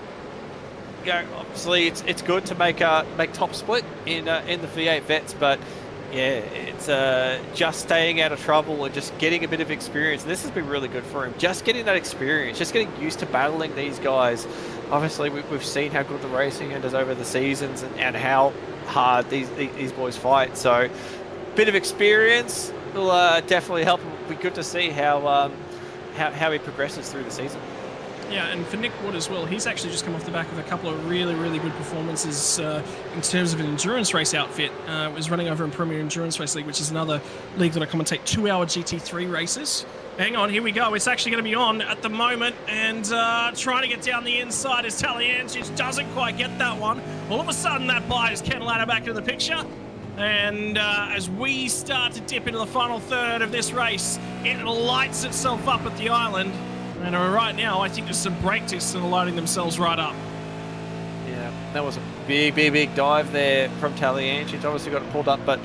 obviously it's good to make top split in the V8 Vets, but yeah, it's just staying out of trouble and just getting a bit of experience. And this has been really good for him. Just getting that experience, just getting used to battling these guys. Obviously, we've seen how good the racing is over the seasons and how hard these boys fight. So, bit of experience will definitely help him. It'll be good to see how he progresses through the season. Yeah, and for Nick Wood as well, he's actually just come off the back of a couple of really, really good performances in terms of an endurance race outfit. Was running over in Premier Endurance Race League, which is another league that I commentate 2-hour GT3 races. Hang on, here we go. It's actually going to be on at the moment, and trying to get down the inside is Taliancic. Doesn't quite get that one. All of a sudden, that buys Ken Latta back into the picture. And as we start to dip into the final third of this race, it lights itself up at the island. And right now, I think there's some brake discs that are lighting themselves right up. Yeah, that was a big dive there from Taliancic. Obviously got it pulled up, but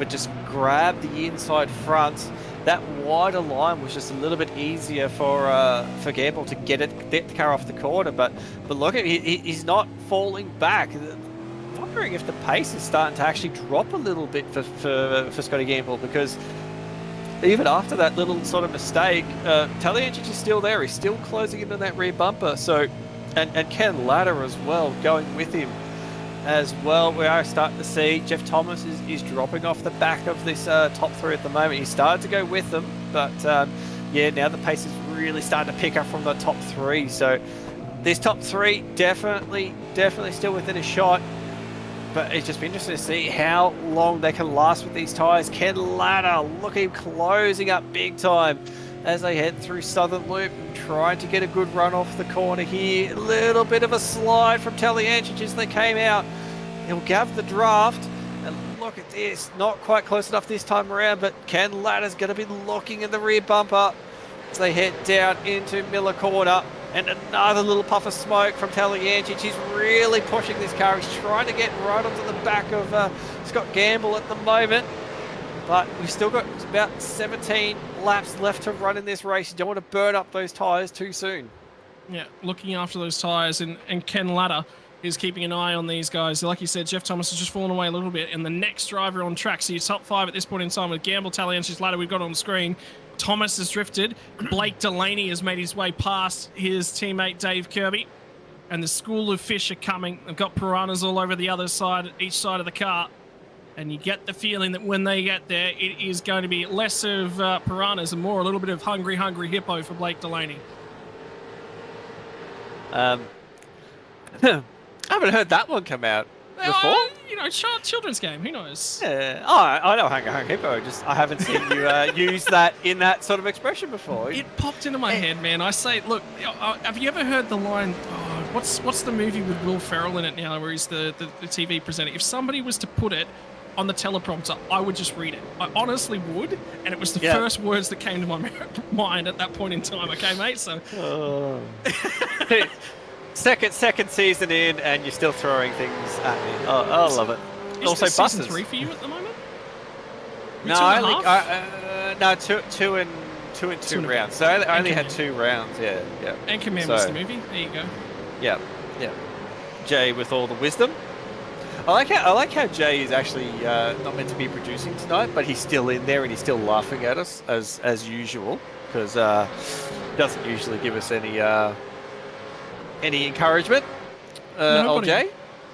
just grabbed the inside front. That wider line was just a little bit easier for Gamble to get the car off the corner. But look at he's not falling back. I'm wondering if the pace is starting to actually drop a little bit for Scotty Gamble, because even after that little sort of mistake, Taliancic is still there. He's still closing in on that rear bumper. So, and Ken Latta as well, going with him as well. We are starting to see Jeff Thomas is dropping off the back of this top 3 at the moment. He started to go with them, but yeah, now the pace is really starting to pick up from the top 3. So this top 3 definitely still within a shot. But it's just been interesting to see how long they can last with these tyres. Ken Latta, look at him closing up big time as they head through Southern Loop, trying to get a good run off the corner here. A little bit of a slide from Taliancic as they came out. He'll gave the draft. And look at this, not quite close enough this time around, but Ken Latta's going to be looking in the rear bumper as they head down into Miller Corner. And another little puff of smoke from Taliancic. He's really pushing this car. He's trying to get right onto the back of Scott Gamble at the moment. But we've still got about 17 laps left to run in this race. You don't want to burn up those tyres too soon. Yeah, looking after those tyres, and Ken Latta is keeping an eye on these guys. Like you said, Jeff Thomas has just fallen away a little bit, and the next driver on track, so your top 5 at this point in time with Gamble, Taliensis, Latta we've got on the screen. Thomas has drifted. Blake Delaney has made his way past his teammate Dave Kirby, and the school of fish are coming. They've got piranhas all over the other side, each side of the car. And you get the feeling that when they get there, it is going to be less of piranhas and more a little bit of hungry hippo for Blake Delaney. I haven't heard that one come out before. You know, children's game. Who knows? Yeah. Oh, I know Hungry Hippo. Just I haven't seen you use that in that sort of expression before. It popped into my head, man. I say, look, have you ever heard the line? Oh, what's the movie with Will Ferrell in it now, where he's the TV presenter? If somebody was to put it on the teleprompter, I would just read it. I honestly would, and it was the first words that came to my mind at that point in time. Okay, mate. So. Second season in, and you're still throwing things at me. Oh, I love it. Is also, this buses. season 3 for you at the moment? No, two and two rounds. So I only had 2 rounds. Yeah. Anchorman was the movie. There you go. Yeah. Jay with all the wisdom. I like how Jay is actually not meant to be producing tonight, but he's still in there and he's still laughing at us as usual, because he doesn't usually give us any encouragement. Old Jay?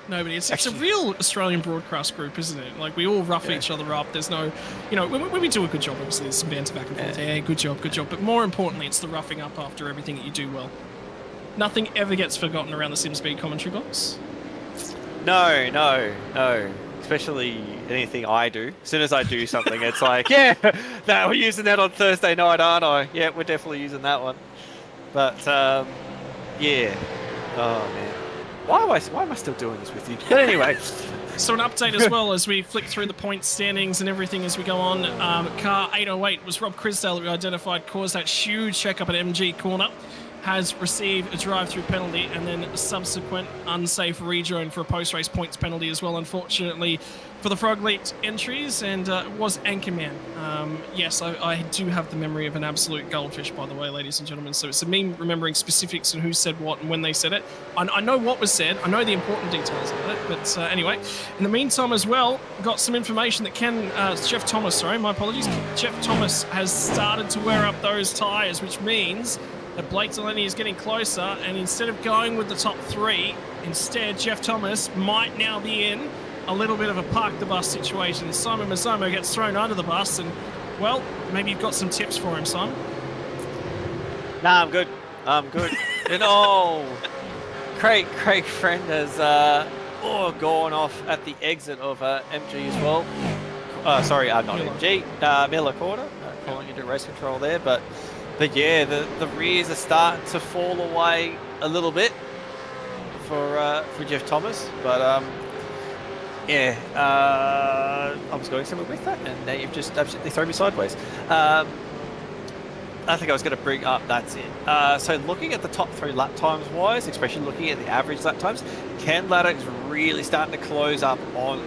Nobody. It's a real Australian broadcast group, isn't it? Like, we all rough each other up. There's no, when we do a good job, obviously there's some banter back and forth. Yeah, good job. But more importantly, it's the roughing up after everything that you do well. Nothing ever gets forgotten around the SimSpeed commentary box. No. Especially anything I do. As soon as I do something, it's like, we're using that on Thursday night, aren't I? Yeah, we're definitely using that one. But, yeah. Oh, man. Why am I still doing this with you? But anyway. So an update as well as we flick through the point standings and everything as we go on. Car 808 was Rob Crisdale that we identified caused that huge check-up at MG corner. Has received a drive-through penalty and then a subsequent unsafe rejoin for a post-race points penalty as well, unfortunately, for the Frog Leaped entries, and it was Anchorman. Yes, I do have the memory of an absolute goldfish, by the way, ladies and gentlemen, so it's me remembering specifics and who said what and when they said it. I know what was said, I know the important details of it, but anyway, in the meantime as well, got some information that Jeff Thomas has started to wear up those tyres, which means that Blake Delaney is getting closer, and instead of going with the top 3, instead Jeff Thomas might now be in a little bit of a park the bus situation. Simon Mazzomo gets thrown under the bus, and, well, maybe you've got some tips for him, Simon. Nah, I'm good. Craig Friend has gone off at the exit of MG as well. Sorry, not MG, Miller Corner. Calling into race control there, but yeah, the rears are starting to fall away a little bit for Jeff Thomas, but I was going somewhere with that, and now you've just absolutely thrown me sideways. I think I was going to bring up, that's it. So looking at the top 3 lap times wise, especially looking at the average lap times, Ken Latta is really starting to close up on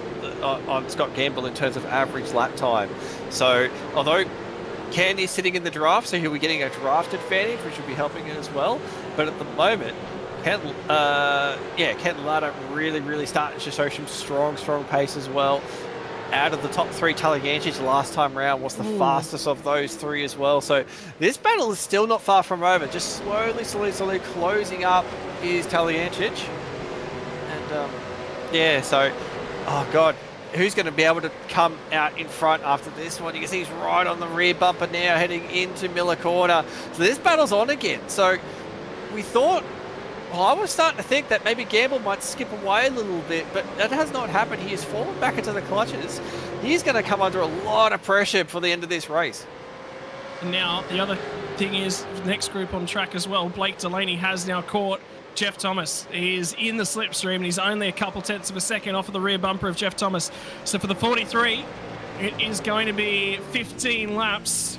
Scott Gamble in terms of average lap time. So although Ken is sitting in the draft, so he'll be getting a draft advantage, which will be helping it as well. But at the moment, Ken Latta really starting to show some strong pace as well. Out of the top 3, Talientic last time round was the fastest of those 3 as well. So this battle is still not far from over. Just slowly closing up is Talientic. And so, oh God. Who's going to be able to come out in front after this one? You can see he's right on the rear bumper now, heading into Miller Corner. So this battle's on again. So we thought, I was starting to think that maybe Gamble might skip away a little bit, but that has not happened. He has fallen back into the clutches. He's going to come under a lot of pressure for the end of this race. And now the other thing is, next group on track as well, Blake Delaney has now caught Jeff Thomas. He is in the slipstream, and he's only a couple tenths of a second off of the rear bumper of Jeff Thomas. So for the 43, it is going to be 15 laps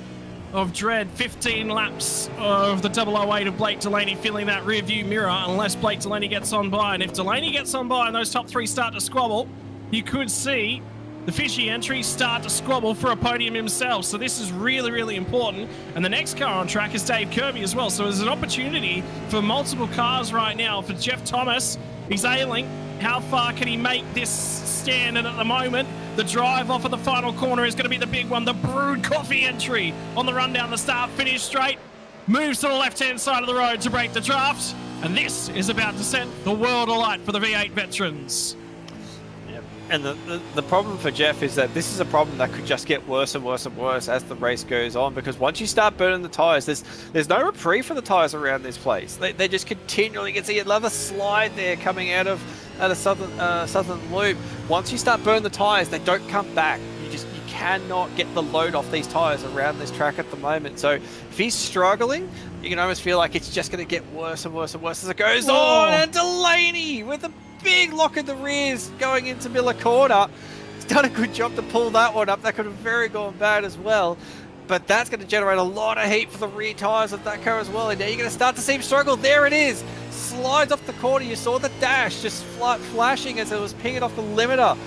of dread, 15 laps of the 008 of Blake Delaney filling that rear view mirror, unless Blake Delaney gets on by. And if Delaney gets on by and those top 3 start to squabble, you could see the fishy entries start to squabble for a podium himself. So this is really, really important. And the next car on track is Dave Kirby as well. So there's an opportunity for multiple cars right now. For Jeff Thomas, he's ailing. How far can he make this stand? And at the moment, the drive off of the final corner is going to be the big one. The brewed coffee entry on the run down the start, finish straight. Moves to the left-hand side of the road to break the draft. And this is about to set the world alight for the V8 veterans. Yep. And the problem for Jeff is that this is a problem that could just get worse and worse and worse as the race goes on, because once you start burning the tyres, there's no reprieve for the tyres around this place. They just continually, you can see another slide there coming out of southern loop. Once you start burning the tyres, they don't come back. You cannot get the load off these tyres around this track at the moment. So if he's struggling, you can almost feel like it's just going to get worse and worse and worse as it goes on. And Delaney with a big lock in the rears going into Miller Corner. He's done a good job to pull that one up. That could have very gone bad as well. But that's going to generate a lot of heat for the rear tyres of that car as well. And now you're going to start to see him struggle. There it is. Slides off the corner. You saw the dash just flashing as it was pinging off the limiter.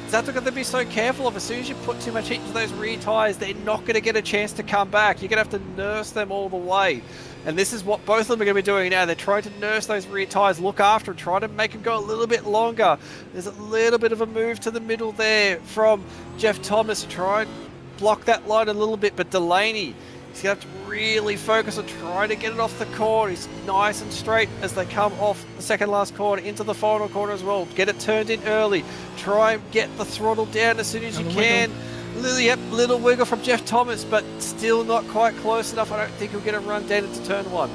That's what you're going to be so careful of. As soon as you put too much heat into those rear tyres, they're not going to get a chance to come back. You're going to have to nurse them all the way. And this is what both of them are going to be doing now. They're trying to nurse those rear tyres, look after them, try to make them go a little bit longer. There's a little bit of a move to the middle there from Jeff Thomas to try and block that line a little bit. But Delaney, he's going to have to really focus on trying to get it off the corner. He's nice and straight as they come off the second last corner into the final corner as well. Get it turned in early. Try and get the throttle down as soon as you can. Little wiggle from Jeff Thomas, but still not quite close enough. I don't think he'll get a run down into turn one.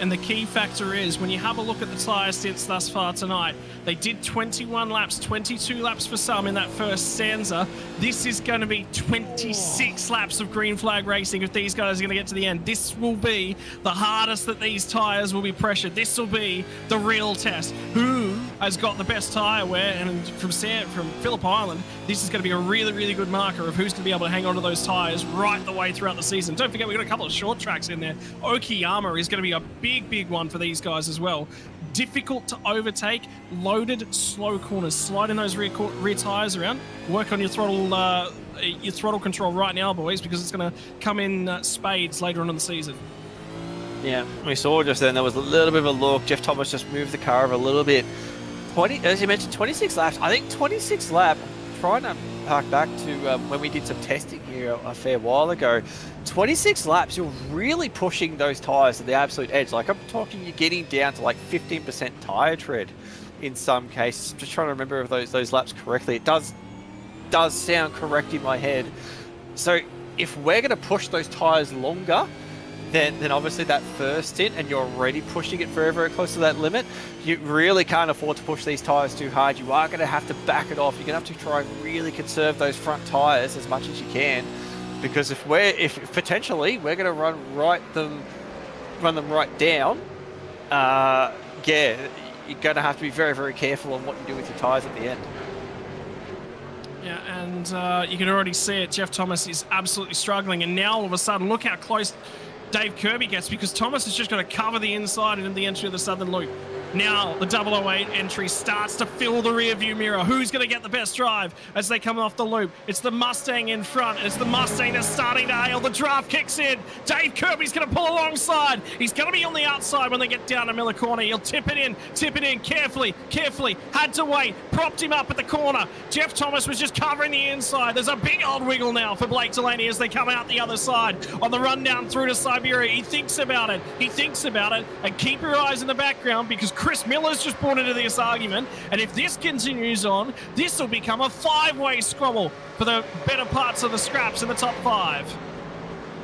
And the key factor is, when you have a look at the tyre stints thus far tonight, they did 21 laps, 22 laps for some in that first stanza. This is going to be 26 laps of green flag racing if these guys are going to get to the end. This will be the hardest that these tyres will be pressured. This will be the real test. Who has got the best tyre wear? And from Phillip Island, this is going to be a really, really good marker of who's going to be able to hang on to those tyres right the way throughout the season. Don't forget, we've got a couple of short tracks in there. Okayama is going to be a big one for these guys as well. Difficult to overtake, loaded, slow corners. Slide in those rear tyres around. Work on your throttle control right now, boys, because it's going to come in spades later on in the season. Yeah, we saw just then there was a little bit of a look. Jeff Thomas just moved the car over a little bit. As you mentioned, 26 laps. I think 26 lap, trying to hark back to when we did some testing here a fair while ago. 26 laps, you're really pushing those tyres to the absolute edge. Like, I'm talking, you're getting down to like 15% tyre tread in some cases. Just trying to remember those laps correctly. It does sound correct in my head. So if we're going to push those tyres longer, then obviously that first stint, and you're already pushing it very, very close to that limit, you really can't afford to push these tyres too hard. You are going to have to back it off. You're going to have to try and really conserve those front tyres as much as you can, because if potentially we're going to run them right down, yeah, you're going to have to be very, very careful on what you do with your tyres at the end. Yeah, and you can already see it. Jeff Thomas is absolutely struggling, and now all of a sudden, look how close Dave Kirby gets, because Thomas is just going to cover the inside and in the entry of the southern loop. Now the 008 entry starts to fill the rear view mirror. Who's going to get the best drive as they come off the loop? It's the Mustang in front. It's the Mustang that's starting to hail. The draft kicks in. Dave Kirby's going to pull alongside. He's going to be on the outside when they get down to Miller Corner. He'll tip it in carefully. Had to wait. Propped him up at the corner. Jeff Thomas was just covering the inside. There's a big old wiggle now for Blake Delaney as they come out the other side on the run down through to Siberia. He thinks about it. And keep your eyes in the background, because Chris Miller's just brought into this argument, and if this continues on, this will become a five-way squabble for the better parts of the scraps in the top five.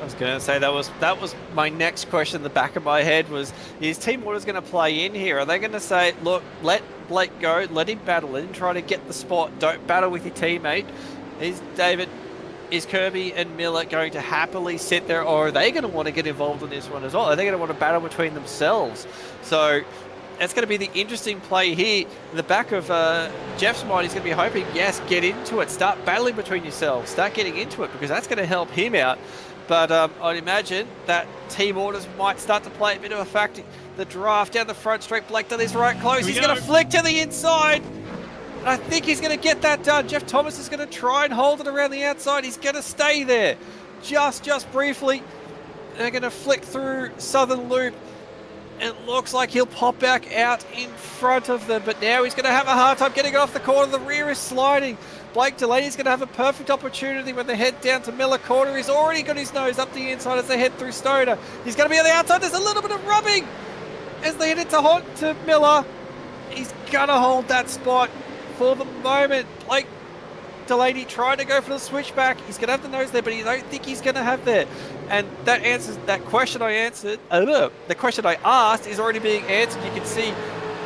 I was going to say that was my next question in the back of my head was, is Team Waters going to play in here? Are they going to say, look, let Blake go, let him battle in, try to get the spot, don't battle with your teammate? Is Kirby and Miller going to happily sit there, or are they going to want to get involved in this one as well? Are they going to want to battle between themselves? So that's going to be the interesting play here. In the back of Jeff's mind, he's going to be hoping, yes, get into it. Start battling between yourselves. Start getting into it, because that's going to help him out. But I'd imagine that Team Orders might start to play a bit of a factor. The draft down the front straight. Blake Dunn is right close. He's going to flick to the inside. And I think he's going to get that done. Jeff Thomas is going to try and hold it around the outside. He's going to stay there just briefly. They're going to flick through Southern Loop. It looks like he'll pop back out in front of them, but now he's going to have a hard time getting it off the corner. The rear is sliding. Blake Delaney's going to have a perfect opportunity when they head down to Miller Corner. He's already got his nose up the inside as they head through Stoner. He's going to be on the outside. There's a little bit of rubbing as they head into Miller. He's going to hold that spot for the moment. Blake Delaney trying to go for the switchback. He's going to have the nose there, but I don't think he's going to have there. And that answers that question I answered. The question I asked is already being answered. You can see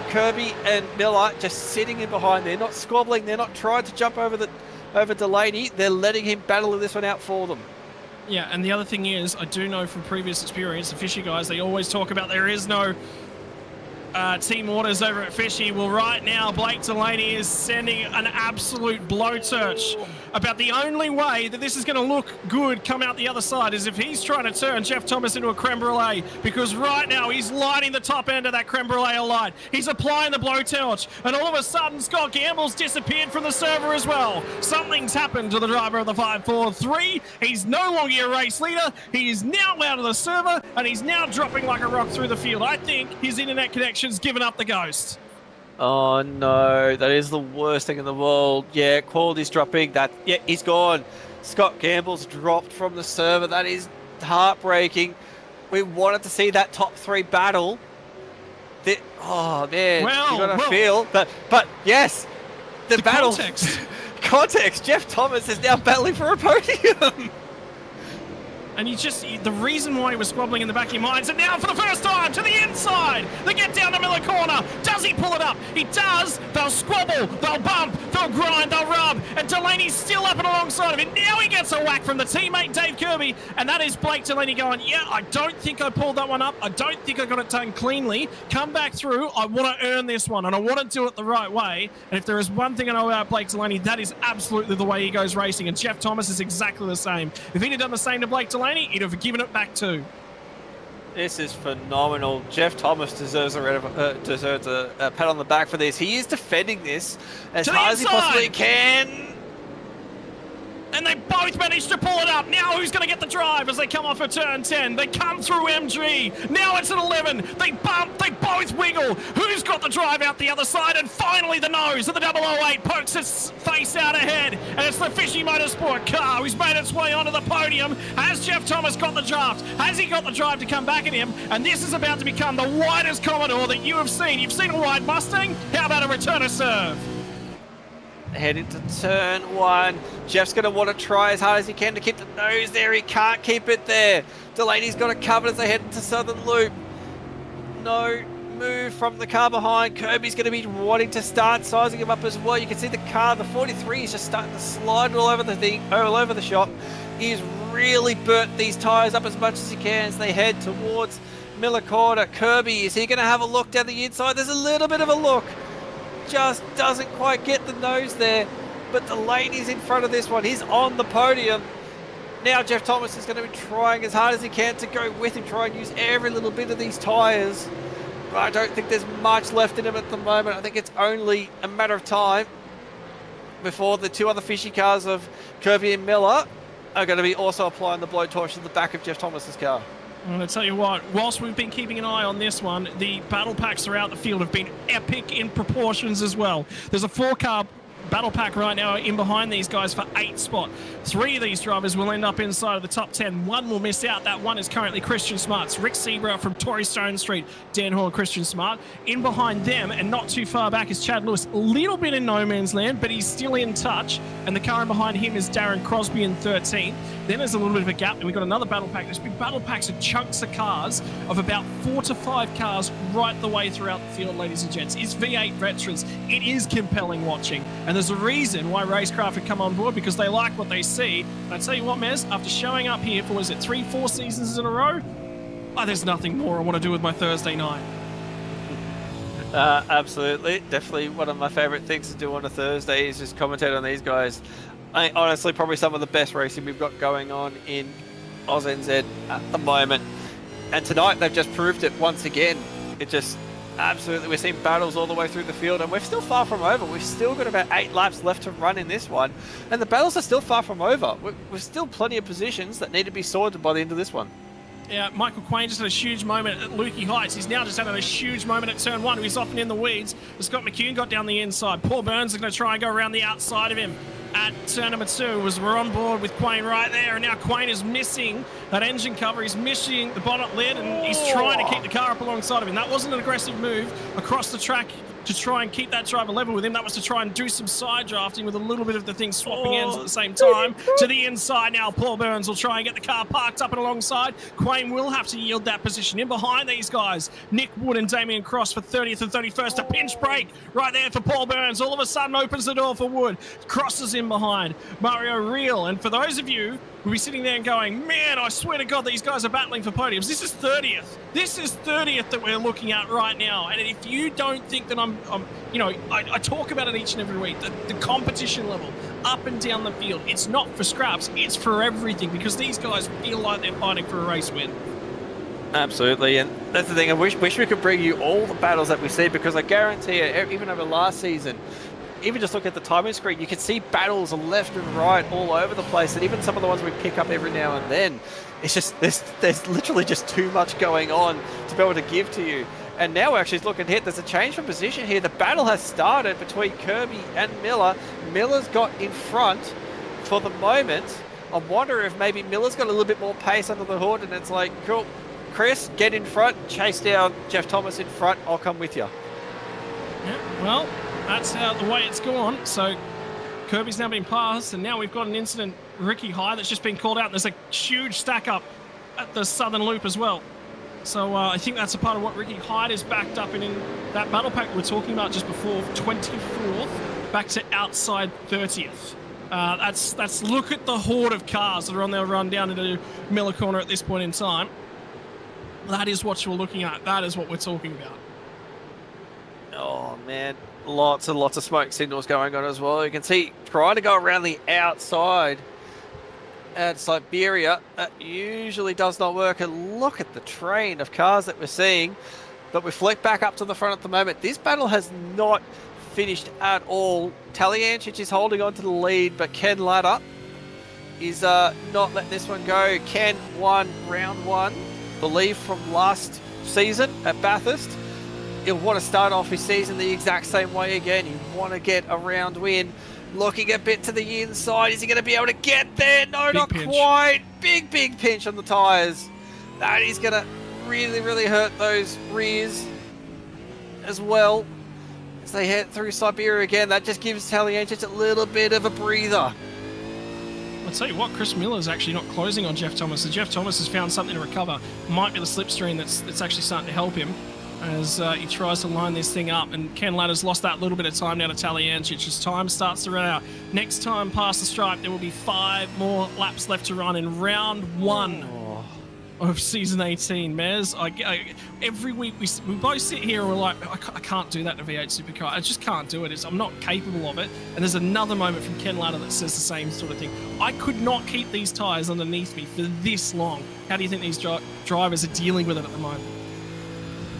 Kirby and Miller just sitting in behind. They're not squabbling. They're not trying to jump over Delaney. They're letting him battle this one out for them. Yeah, and the other thing is, I do know from previous experience, the Fishy guys, they always talk about there is no team orders over at Fishy. Well, right now, Blake Delaney is sending an absolute blowtorch about the only way that this is going to look good come out the other side is if he's trying to turn Jeff Thomas into a creme brulee, because right now he's lighting the top end of that creme brulee alight. He's applying the blowtorch, and all of a sudden Scott Gamble's disappeared from the server as well. Something's happened to the driver of the 543. He's no longer your race leader. He is now out of the server, and he's now dropping like a rock through the field. I think his internet connection's given up the ghost. Oh no, that is the worst thing in the world. Yeah, quality's dropping. Yeah, he's gone. Scott Gamble's dropped from the server. That is heartbreaking. We wanted to see that top three battle. Oh man, well, you got to feel. But yes, the battle. Context. Jeff Thomas is now battling for a podium. And the reason why he was squabbling in the back of your mind is that now for the first time to the inside, they get down to Miller Corner. Does he pull it up? He does. They'll squabble, they'll bump, they'll grind, they'll rub, and Delaney's still up and alongside of him. Now he gets a whack from the teammate Dave Kirby, and that is Blake Delaney going, yeah, I don't think I pulled that one up. I don't think I got it done cleanly. Come back through. I want to earn this one, and I want to do it the right way. And if there is one thing I know about Blake Delaney, that is absolutely the way he goes racing, and Jeff Thomas is exactly the same. If he'd have done the same to Blake Delaney, he'd have given it back too. This is phenomenal. Jeff Thomas deserves a pat on the back for this. He is defending this as hard as he possibly can. And they both managed to pull it up. Now who's going to get the drive as they come off of turn 10? They come through MG. Now it's at 11. They bump. They both wiggle. Who's got the drive out the other side? And finally the nose of the 008 pokes its face out ahead. And it's the Fishy Motorsport car who's made its way onto the podium. Has Jeff Thomas got the draft? Has he got the drive to come back at him? And this is about to become the widest Commodore that you have seen. You've seen a wide Mustang. How about a return to serve? Head into turn one. Jeff's going to want to try as hard as he can to keep the nose there. He can't keep it there. Delaney's got it covered as they head into Southern Loop. No move from the car behind. Kirby's going to be wanting to start sizing him up as well. You can see the car, the 43, is just starting to slide all over the thing, all over the shop. He's really burnt these tyres up as much as he can as they head towards Miller Corner. Kirby, is he going to have a look down the inside? There's a little bit of a look. Just doesn't quite get the nose there, but Delaney's in front of this one. He's on the podium. Now Jeff Thomas is going to be trying as hard as he can to go with him, try and use every little bit of these tyres. But I don't think there's much left in him at the moment. I think it's only a matter of time before the two other Fishy cars of Kirby and Miller are going to be also applying the blowtorch to the back of Jeff Thomas's car. I'm going to tell you what, whilst we've been keeping an eye on this one, the battle packs throughout the field have been epic in proportions as well. There's a 4-car battle pack right now in behind these guys for 8th spot. 3 of these drivers will end up inside of the top 10. 1 will miss out. That one is currently Christian Smart's Rick Sebra from Torrey Stone Street, Dan Hall, Christian Smart. In behind them and not too far back is Chad Lewis. A little bit in no man's land, but he's still in touch. And the car in behind him is Darren Crosby in 13th. Then there's a little bit of a gap, and we've got another battle pack. There's been battle packs of chunks of cars, of about 4 to 5 cars right the way throughout the field, ladies and gents. It's V8 veterans. It is compelling watching. And there's a reason why RaceKraft have come on board, because they like what they see. And I tell you what, Mez, after showing up here for, 3-4 seasons in a row? Oh, there's nothing more I want to do with my Thursday night. Absolutely. Definitely one of my favourite things to do on a Thursday is just commentate on these guys. Honestly, probably some of the best racing we've got going on in AusNZ at the moment. And tonight, they've just proved it once again. Absolutely, we're seeing battles all the way through the field, and we're still far from over. We've still got about 8 laps left to run in this one, and the battles are still far from over. We've still plenty of positions that need to be sorted by the end of this one. Yeah, Michael Quain just had a huge moment at Lukey Heights. He's now just had a huge moment at turn 1. He's often in the weeds. Scott McCune got down the inside. Paul Burns is going to try and go around the outside of him at turn number 2 as we're on board with Quain right there. And now Quain is missing that engine cover. He's missing the bonnet lid, and he's trying to keep the car up alongside of him. That wasn't an aggressive move across the track to try and keep that driver level with him. That was to try and do some side drafting with a little bit of the thing swapping ends at the same time. To the inside now, Paul Burns will try and get the car parked up and alongside. Quain will have to yield that position. In behind these guys, Nick Wood and Damien Cross for 30th and 31st. A pinch break right there for Paul Burns. All of a sudden opens the door for Wood. Crosses in behind. Mario Reel. And for those of you who'll be sitting there and going, man, I swear to God, these guys are battling for podiums. This is 30th. This is 30th that we're looking at right now. And if you don't think that I talk about it each and every week, the competition level up and down the field, it's not for scraps, it's for everything, because these guys feel like they're fighting for a race win. Absolutely, and that's the thing. I wish we could bring you all the battles that we see, because I guarantee you, even over last season, even just look at the timing screen, you can see battles left and right all over the place, and even some of the ones we pick up every now and then, it's just there's literally just too much going on to be able to give to you. And now we're actually looking here, there's a change from position here. The battle has started between Kirby and Miller. Miller's got in front for the moment. I wonder if maybe Miller's got a little bit more pace under the hood, and it's like, cool, Chris, get in front, chase down Jeff Thomas in front, I'll come with you. Yeah, well, that's the way it's gone. So Kirby's now been passed, and now we've got an incident, Ricky High, that's just been called out. And there's a huge stack up at the southern loop as well. So I think that's a part of what Ricky Hyde is backed up in that battle pack we were talking about just before, 24th, back to outside 30th. That's look at the horde of cars that are on their run down into Miller Corner at this point in time. That is what you're looking at. That is what we're talking about. Oh, man. Lots and lots of smoke signals going on as well. You can see trying to go around the outside at Siberia. That usually does not work. And look at the train of cars that we're seeing. But we flick back up to the front at the moment. This battle has not finished at all. Taliancic is holding on to the lead, but Ken Ladder is not letting this one go. Ken won round 1, believe from last season at Bathurst. He'll want to start off his season the exact same way again. He'll want to get a round win. Looking a bit to the inside. Is he going to be able to get there? No, big not pinch. quite. Big pinch on the tyres. That is going to really, really hurt those rears as well. As they head through Siberia again, that just gives Taliancic a little bit of a breather. I'll tell you what, Chris Miller's actually not closing on Jeff Thomas. So Jeff Thomas has found something to recover. Might be the slipstream that's actually starting to help him as he tries to line this thing up. And Ken Ladder's lost that little bit of time now to Taliancic as time starts to run out. Next time past the stripe, there will be 5 more laps left to run in round 1 of season 18, Mez. Every week we both sit here and we're like, I can't do that in a V8 supercar. I just can't do it. I'm not capable of it. And there's another moment from Ken Ladder that says the same sort of thing. I could not keep these tyres underneath me for this long. How do you think these drivers are dealing with it at the moment?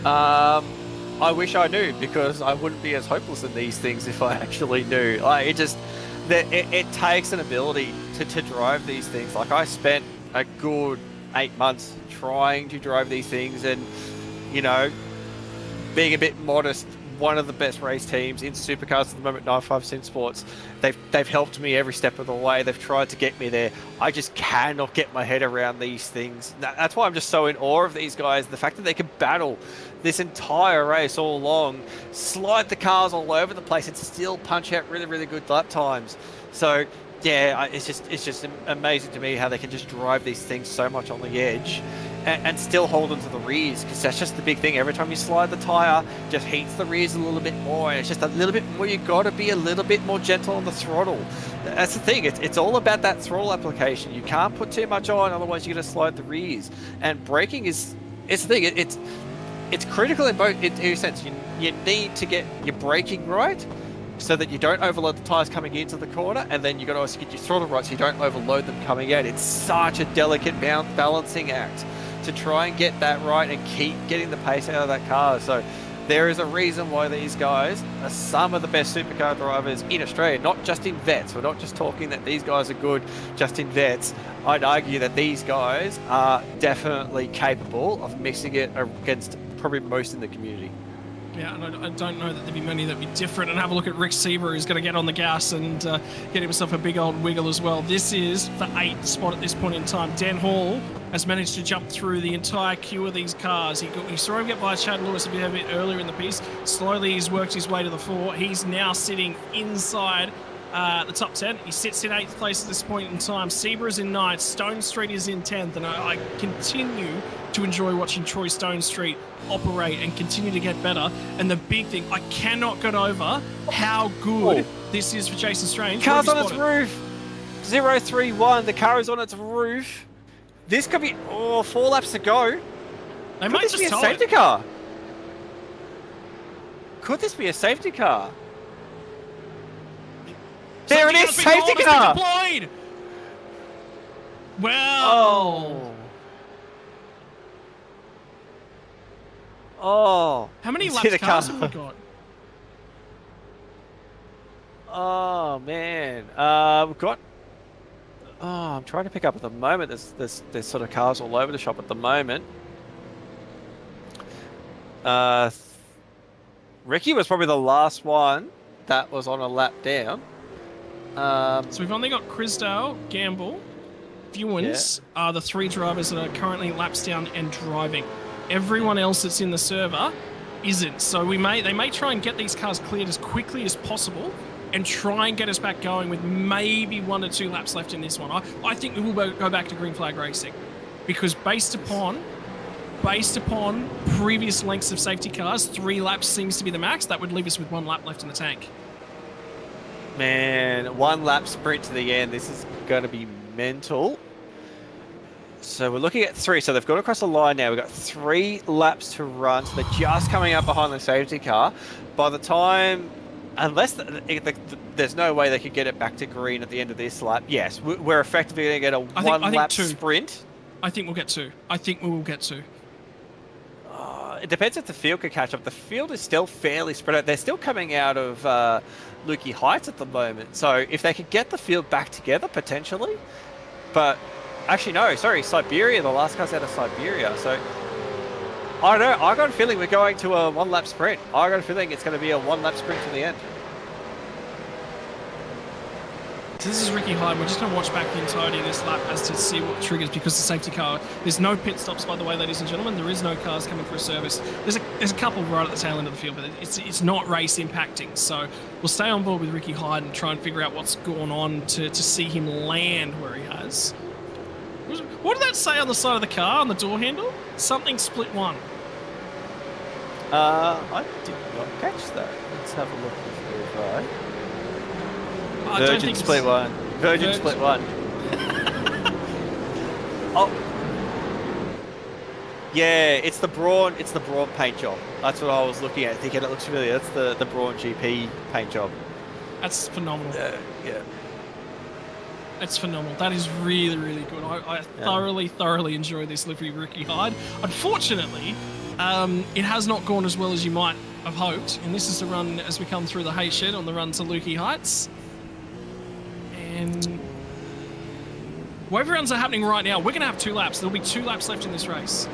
I wish I knew, because I wouldn't be as hopeless in these things if I actually knew. Like, it takes an ability to drive these things. Like, I spent a good 8 months trying to drive these things, and being a bit modest, one of the best race teams in supercars at the moment, 95 Sim Sports, they've helped me every step of the way. They've tried to get me there. I just cannot get my head around these things. That's why I'm just so in awe of these guys. The fact that they can battle this entire race all along, slide the cars all over the place, and still punch out really, really good lap times. So yeah, it's just amazing to me how they can just drive these things so much on the edge and still hold onto the rears, because that's just the big thing. Every time you slide the tyre, just heats the rears a little bit more, and it's just a little bit more. You've got to be a little bit more gentle on the throttle. That's the thing. It's all about that throttle application. You can't put too much on, otherwise you're going to slide the rears. And braking it's the thing. It's critical in both in two sense. You need to get your braking right, so that you don't overload the tyres coming into the corner, and then you've got to also get your throttle right so you don't overload them coming out. It's such a delicate balancing act to try and get that right and keep getting the pace out of that car. So there is a reason why these guys are some of the best supercar drivers in Australia, not just in vets. We're not just talking that these guys are good just in vets. I'd argue that these guys are definitely capable of mixing it against probably most in the community. Yeah, and I don't know that there'd be many that'd be different. And have a look at Rick Sieber, who's going to get on the gas and get himself a big old wiggle as well. This is the 8th spot at this point in time. Dan Hall has managed to jump through the entire queue of these cars. He saw him get by Chad Lewis a bit earlier in the piece. Slowly, he's worked his way to the 4. He's now sitting inside the top 10. He sits in 8th place at this point in time. Sieber is in 9th. Stone Street is in 10th. And I continue to enjoy watching Troy Stone Street operate and continue to get better. And the big thing, I cannot get over how good this is for Jason Strange. Car's on its roof. 031. The car is on its roof. This could be 4 laps to go. They Could might this just be a tow safety it. car? Could this be a safety car? There it is, safety car! Deployed. Well. Oh. Oh. How many You see laps the cars car? have we got? Oh man, we've got. Oh, I'm trying to pick up at the moment. There's sort of cars all over the shop at the moment. Ricky was probably the last one that was on a lap down. So we've only got Crisdale, Gamble, Fewens are the 3 drivers that are currently laps down and driving. Everyone else that's in the server isn't. So they may try and get these cars cleared as quickly as possible and try and get us back going with maybe 1 or 2 laps left in this one. I think we will go back to green flag racing because based upon previous lengths of safety cars, 3 laps seems to be the max. That would leave us with 1 lap left in the tank. Man, 1 lap sprint to the end. This is going to be mental. So we're looking at 3. So they've got across the line now. We've got 3 laps to run. So they're just coming up behind the safety car. By the time, unless there's no way they could get it back to green at the end of this lap. Yes, we're effectively going to get a 1 lap sprint. I think we'll get 2. I think we will get 2. It depends if the field can catch up. The field is still fairly spread out. They're still coming out of Lukey Heights at the moment. So if they could get the field back together, potentially. But actually, no, sorry, Siberia. The last car's out of Siberia. So I don't know. I got a feeling we're going to a 1 lap sprint. I got a feeling it's going to be a 1 lap sprint to the end. So this is Ricky Hyde. We're just going to watch back the entirety of this lap as to see what triggers, because the safety car, there's no pit stops, by the way, ladies and gentlemen. There is no cars coming for a service. There's a couple right at the tail end of the field, but it's not race impacting. So we'll stay on board with Ricky Hyde and try and figure out what's going on to see him land where he has. What did that say on the side of the car, on the door handle? Something split 1. I did not catch that. Let's have a look at the right. Virgin split 1. Virgin split 1. Oh. Yeah, it's the Brawn paint job. That's what I was looking at, thinking it looks familiar. That's the Brawn GP paint job. That's phenomenal. Yeah. That's phenomenal. That is really, really good. I thoroughly enjoy this livery Ricky Hyde. Unfortunately, it has not gone as well as you might have hoped. And this is the run as we come through the hay shed on the run to Lukey Heights. And whatever runs are happening right now, we're going to have 2 laps. There'll be 2 laps left in this race.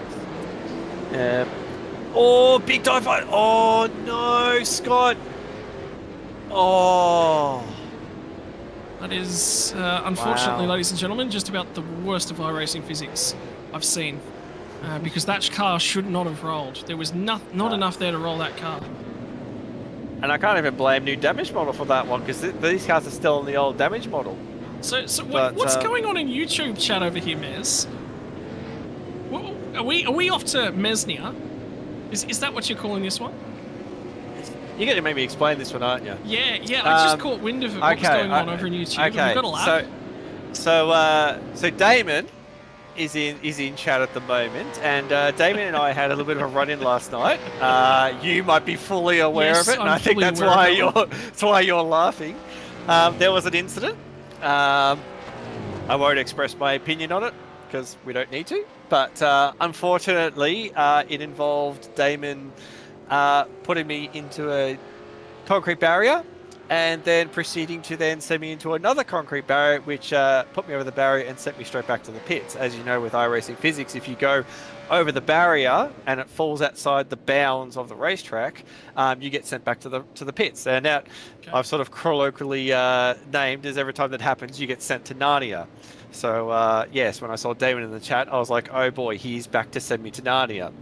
Oh, big dive fight. Oh, no, Scott. Oh. That is, unfortunately, ladies and gentlemen, just about the worst of iRacing physics I've seen. Because that car should not have rolled. There was not enough there to roll that car. And I can't even blame new damage model for that one, because these cars are still in the old damage model. So what's going on in YouTube chat over here, Mez? Are we off to Mesnia? Is that what you're calling this one? You're going to make me explain this one, aren't you? Yeah. I just caught wind of what's going on over in YouTube. Okay. We've got a lap. So Damon is in chat at the moment, and Damon and I had a little bit of a run-in last night. You might be fully aware of it, and I think that's why you're laughing. There was an incident. I won't express my opinion on it because we don't need to. But unfortunately, it involved Damon putting me into a concrete barrier, and then proceeding to then send me into another concrete barrier, which put me over the barrier and sent me straight back to the pits. As you know, with iRacing physics, if you go over the barrier and it falls outside the bounds of the racetrack, you get sent back to the pits. And now, I've sort of colloquially named as every time that happens, you get sent to Narnia. So yes, when I saw Damon in the chat, I was like, oh boy, he's back to send me to Narnia.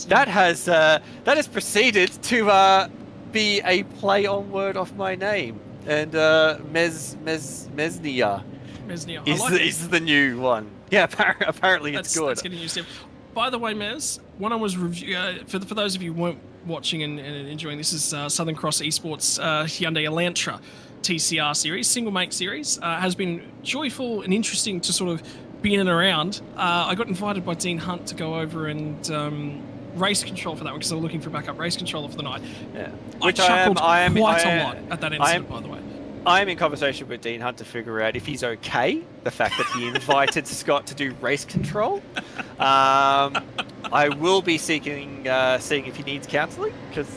That has proceeded to be a play on word of my name, and Mesnia is the new one. Yeah, apparently it's good. That's getting used to. By the way, Mez, when I was for those of you who weren't watching and enjoying, this is Southern Cross Esports Hyundai Elantra TCR series, single make series. Has been joyful and interesting to sort of be in and around. I got invited by Dean Hunt to go over and race control for that one because they were looking for a backup race controller for the night. Yeah. Which I chuckled quite a lot at that incident, by the way. I'm in conversation with Dean Hunt to figure out if he's okay, the fact that he invited Scott to do race control. I will be seeing if he needs counselling, because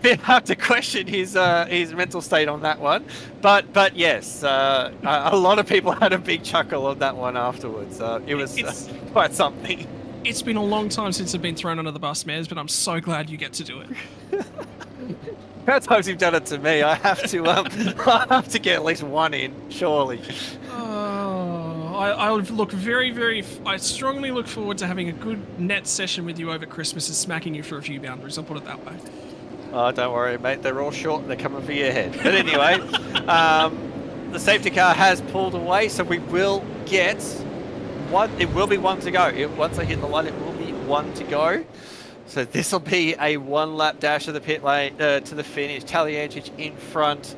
bit hard to question his mental state on that one. But yes, a lot of people had a big chuckle on that one afterwards. It was quite something. It's been a long time since I've been thrown under the bus, Mez, but I'm so glad you get to do it. How times you've done it to me, I have to get at least one in, surely. I look I strongly look forward to having a good net session with you over Christmas and smacking you for a few boundaries. I'll put it that way. Oh, don't worry, mate. They're all short and they're coming for your head. But anyway, the safety car has pulled away, so we will get one. It will be one to go. Once I hit the line, it will be one to go. So this will be a one-lap dash to the pit lane, to the finish. Taliancic in front.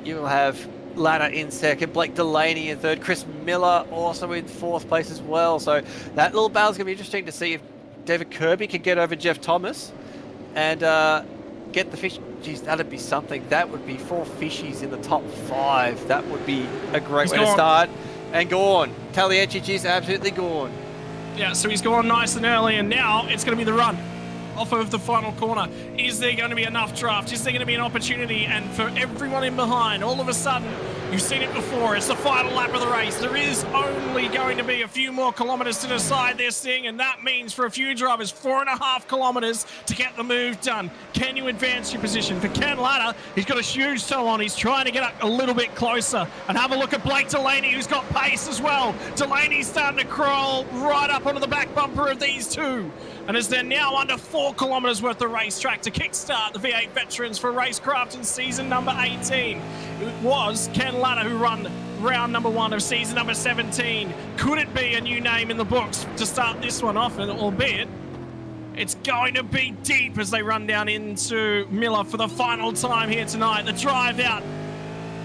You will have Ladder in second. Blake Delaney in third. Chris Miller also in fourth place as well. So that little battle's going to be interesting to see if David Kirby can get over Jeff Thomas and get the fish. Geez, that'd be something. That would be 4 fishies in the top 5. That would be a great way to start. And gone. Taliancic is absolutely gone. Yeah, so he's gone nice and early, and now it's going to be the run off of the final corner. Is there going to be enough draft? Is there going to be an opportunity? And for everyone in behind, all of a sudden, you've seen it before, it's the final lap of the race. There is only going to be a few more kilometers to decide this thing, and that means for a few drivers, 4.5 kilometers to get the move done. Can you advance your position? For Ken Ladder, he's got a huge toe on. He's trying to get up a little bit closer. And have a look at Blake Delaney, who's got pace as well. Delaney's starting to crawl right up onto the back bumper of these two. And as they're now under 4 kilometers worth of racetrack to kickstart the V8 Veterans for RaceKraft in season number 18. It was Ken Ladder who run round number 1 of season number 17. Could it be a new name in the books to start this one off? And albeit, it's going to be deep as they run down into Miller for the final time here tonight. The drive out.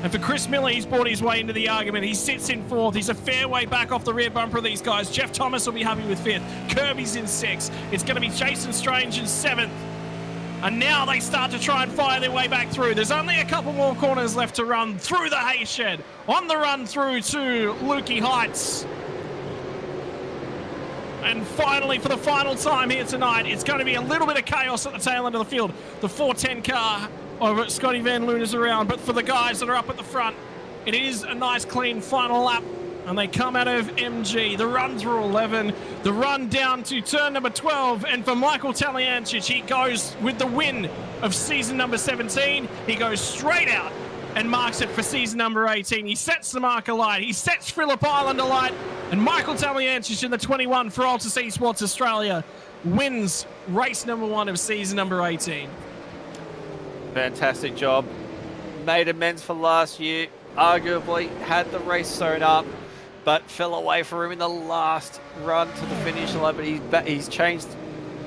And for Chris Miller, he's brought his way into the argument. He sits in 4th. He's a fair way back off the rear bumper of these guys. Jeff Thomas will be happy with 5th. Kirby's in 6th. It's going to be Jason Strange in 7th. And now they start to try and fire their way back through. There's only a couple more corners left to run through the hay shed. On the run through to Lukey Heights. And finally, for the final time here tonight, it's going to be a little bit of chaos at the tail end of the field. The 410 car over at Scotty Van Loon is around, but for the guys that are up at the front, it is a nice clean final lap, and they come out of MG. The run through 11, the run down to turn number 12, and for Michael Taliancic, he goes with the win of season number 17. He goes straight out and marks it for season number 18. He sets the mark alight. He sets Phillip Island alight, and Michael Taliancic in the 21 for Altus Esports Australia wins race number 1 of season number 18. Fantastic job. Made amends for last year. Arguably had the race sewn up, but fell away from him in the last run to the finish line. But he's changed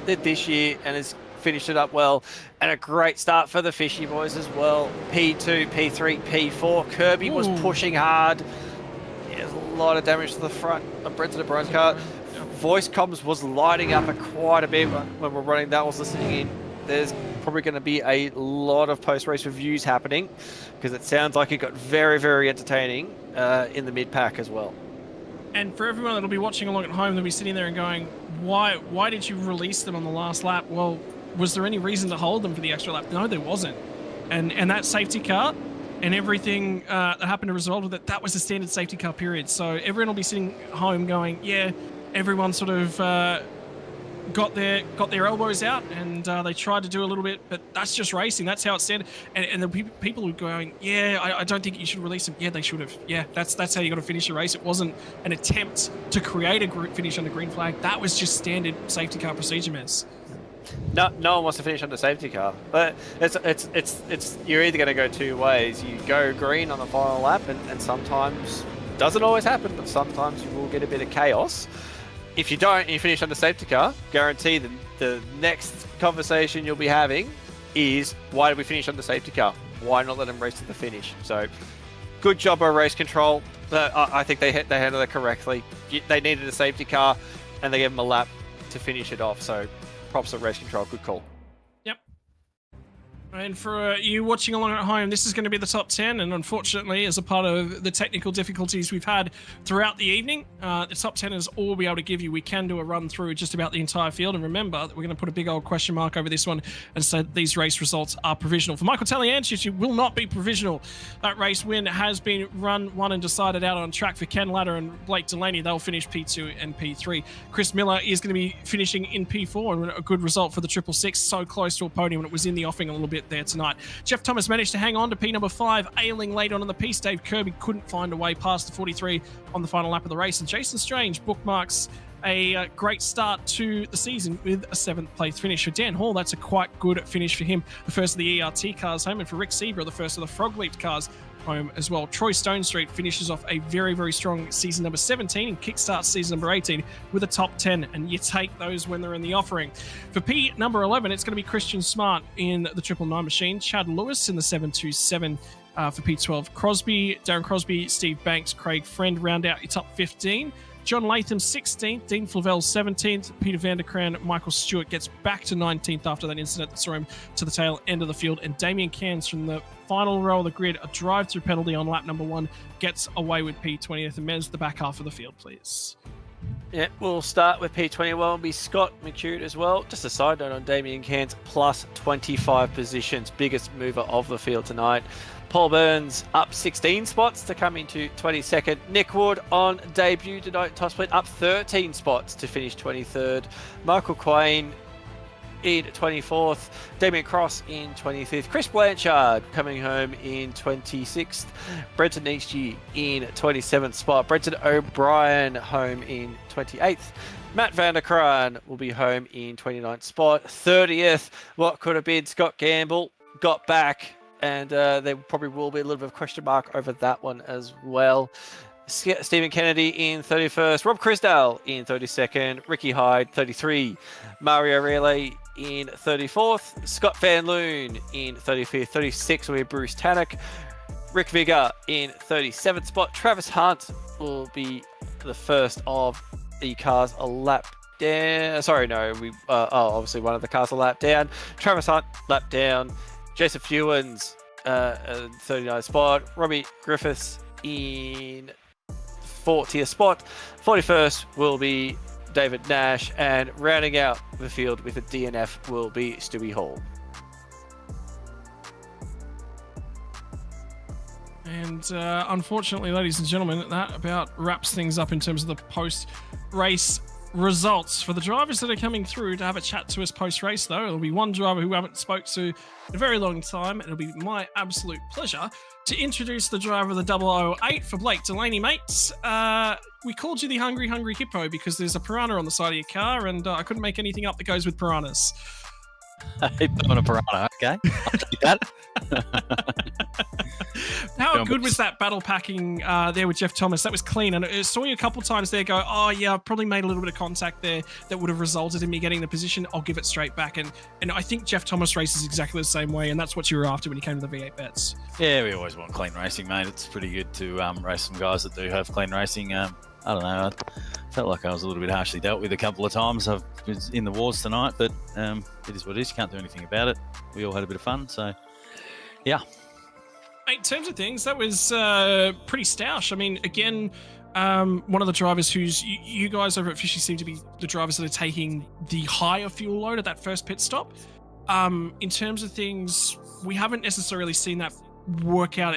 it this year and has finished it up well. And a great start for the Fishy boys as well. P2, P3, P4. Kirby was pushing hard. There's a lot of damage to the front of Brenton O'Brien's car. Voice comms was lighting up quite a bit when we're running that. I was listening in. There's probably going to be a lot of post-race reviews happening because it sounds like it got very, very entertaining in the mid-pack as well. And for everyone that'll be watching along at home, they'll be sitting there and going, why did you release them on the last lap? Well, was there any reason to hold them for the extra lap? No, there wasn't. And that safety car and everything that happened as a result of that was a standard safety car period. So everyone will be sitting home going, yeah, everyone sort of got their elbows out and they tried to do a little bit, but that's just racing. That's how it's standard. And the people who are going, yeah, I don't think you should release them. Yeah, they should have. Yeah, that's how you got to finish a race. It wasn't an attempt to create a finish on the green flag. That was just standard safety car procedure, mess. No one wants to finish on the safety car, but it's you're either going to go two ways. You go green on the final lap, and sometimes doesn't always happen, but sometimes you will get a bit of chaos. If you don't, and you finish on the safety car, guarantee the next conversation you'll be having is, why did we finish on the safety car? Why not let them race to the finish? So, good job by race control. I think they handled it correctly. They needed a safety car, and they gave them a lap to finish it off. So, props to race control. Good call. Yep. And for you watching along at home, this is going to be the top 10. And unfortunately, as a part of the technical difficulties we've had throughout the evening, the top 10 is all we'll be able to give you. We can do a run through just about the entire field. And remember that we're going to put a big old question mark over this one and say that these race results are provisional. For Michael Taliancic, it will not be provisional. That race win has been won and decided out on track for Ken Latta and Blake Delaney. They'll finish P2 and P3. Chris Miller is going to be finishing in P4, and a good result for the 666. So close to a podium, and it was in the offing a little bit there tonight. Jeff Thomas managed to hang on to P number 5, ailing late on the piece. Dave Kirby couldn't find a way past the 43 on the final lap of the race, and Jason Strange bookmarks a great start to the season with a 7th place finish. For Dan Hall, that's a quite good finish for him. The first of the ERT cars home, and for Rick Seabra, the first of the Frog Leaped cars home as well. Troy Stone Street finishes off a very, very strong season number 17 and kickstarts season number 18 with a top 10, and you take those when they're in the offering. For P number 11, it's going to be Christian Smart in the 999 machine, Chad Lewis in the 727 for P12, Darren Crosby, Steve Banks, Craig Friend round out your top 15. John Latham 16th, Dean Flavel 17th, Peter Vanderkran, Michael Stewart gets back to 19th after that incident that saw him to the tail end of the field, and Damien Cairns from the final row of the grid, a drive-through penalty on lap number 1, gets away with P20th. And Mez, the back half of the field, please. Yeah, we'll start with P21. It'll be Scott McCute as well. Just a side note on Damien Cairns, plus 25 positions, biggest mover of the field tonight. Paul Burns up 16 spots to come into 22nd. Nick Wood on debut tonight, top split, up 13 spots to finish 23rd. Michael Quain in 24th. Damien Cross in 25th. Chris Blanchard coming home in 26th. Brenton Nietzsche in 27th spot. Brenton O'Brien home in 28th. Matt Vanderkraan will be home in 29th spot. 30th, what could have been Scott Gamble, got back. And there probably will be a little bit of question mark over that one as well. Stephen Kennedy in 31st. Rob Crisdale in 32nd. Ricky Hyde, 33. Mario Relay in 34th. Scott Van Loon in 35th. 36th will be Bruce Tannock. Rick Vigor in 37th spot. Travis Hunt will be the first of the cars a lap down. Sorry, no. Obviously one of the cars a lap down. Travis Hunt, lap down. Jason Fewens, 39th spot. Robbie Griffiths in 40th spot. 41st will be David Nash, and rounding out the field with a DNF will be Stewie Hall. And unfortunately, ladies and gentlemen, that about wraps things up in terms of the post-race results. For the drivers that are coming through to have a chat to us post-race, though, it'll be one driver who we haven't spoke to in a very long time. It'll be my absolute pleasure to introduce the driver of the 008 for Blake Delaney, mates. We called you the Hungry Hippo because there's a piranha on the side of your car, and I couldn't make anything up that goes with piranhas. I on a piranha, okay. I'll take that. How good was that battle packing there with Jeff Thomas? That was clean. And I saw you a couple times there go, oh yeah, I probably made a little bit of contact there that would have resulted in me getting the position. I'll give it straight back. And I think Jeff Thomas races exactly the same way, and that's what you were after when you came to the V8 Vets. Yeah, we always want clean racing, mate. It's pretty good to race some guys that do have clean racing. I don't know. I felt like I was a little bit harshly dealt with a couple of times. I've been in the wars tonight, but it is what it is. You can't do anything about it. We all had a bit of fun, so yeah. In terms of things, that was pretty stoush. I mean, again, one of the drivers who's you guys over at Fishy seem to be the drivers that are taking the higher fuel load at that first pit stop. In terms of things, we haven't necessarily seen that work out.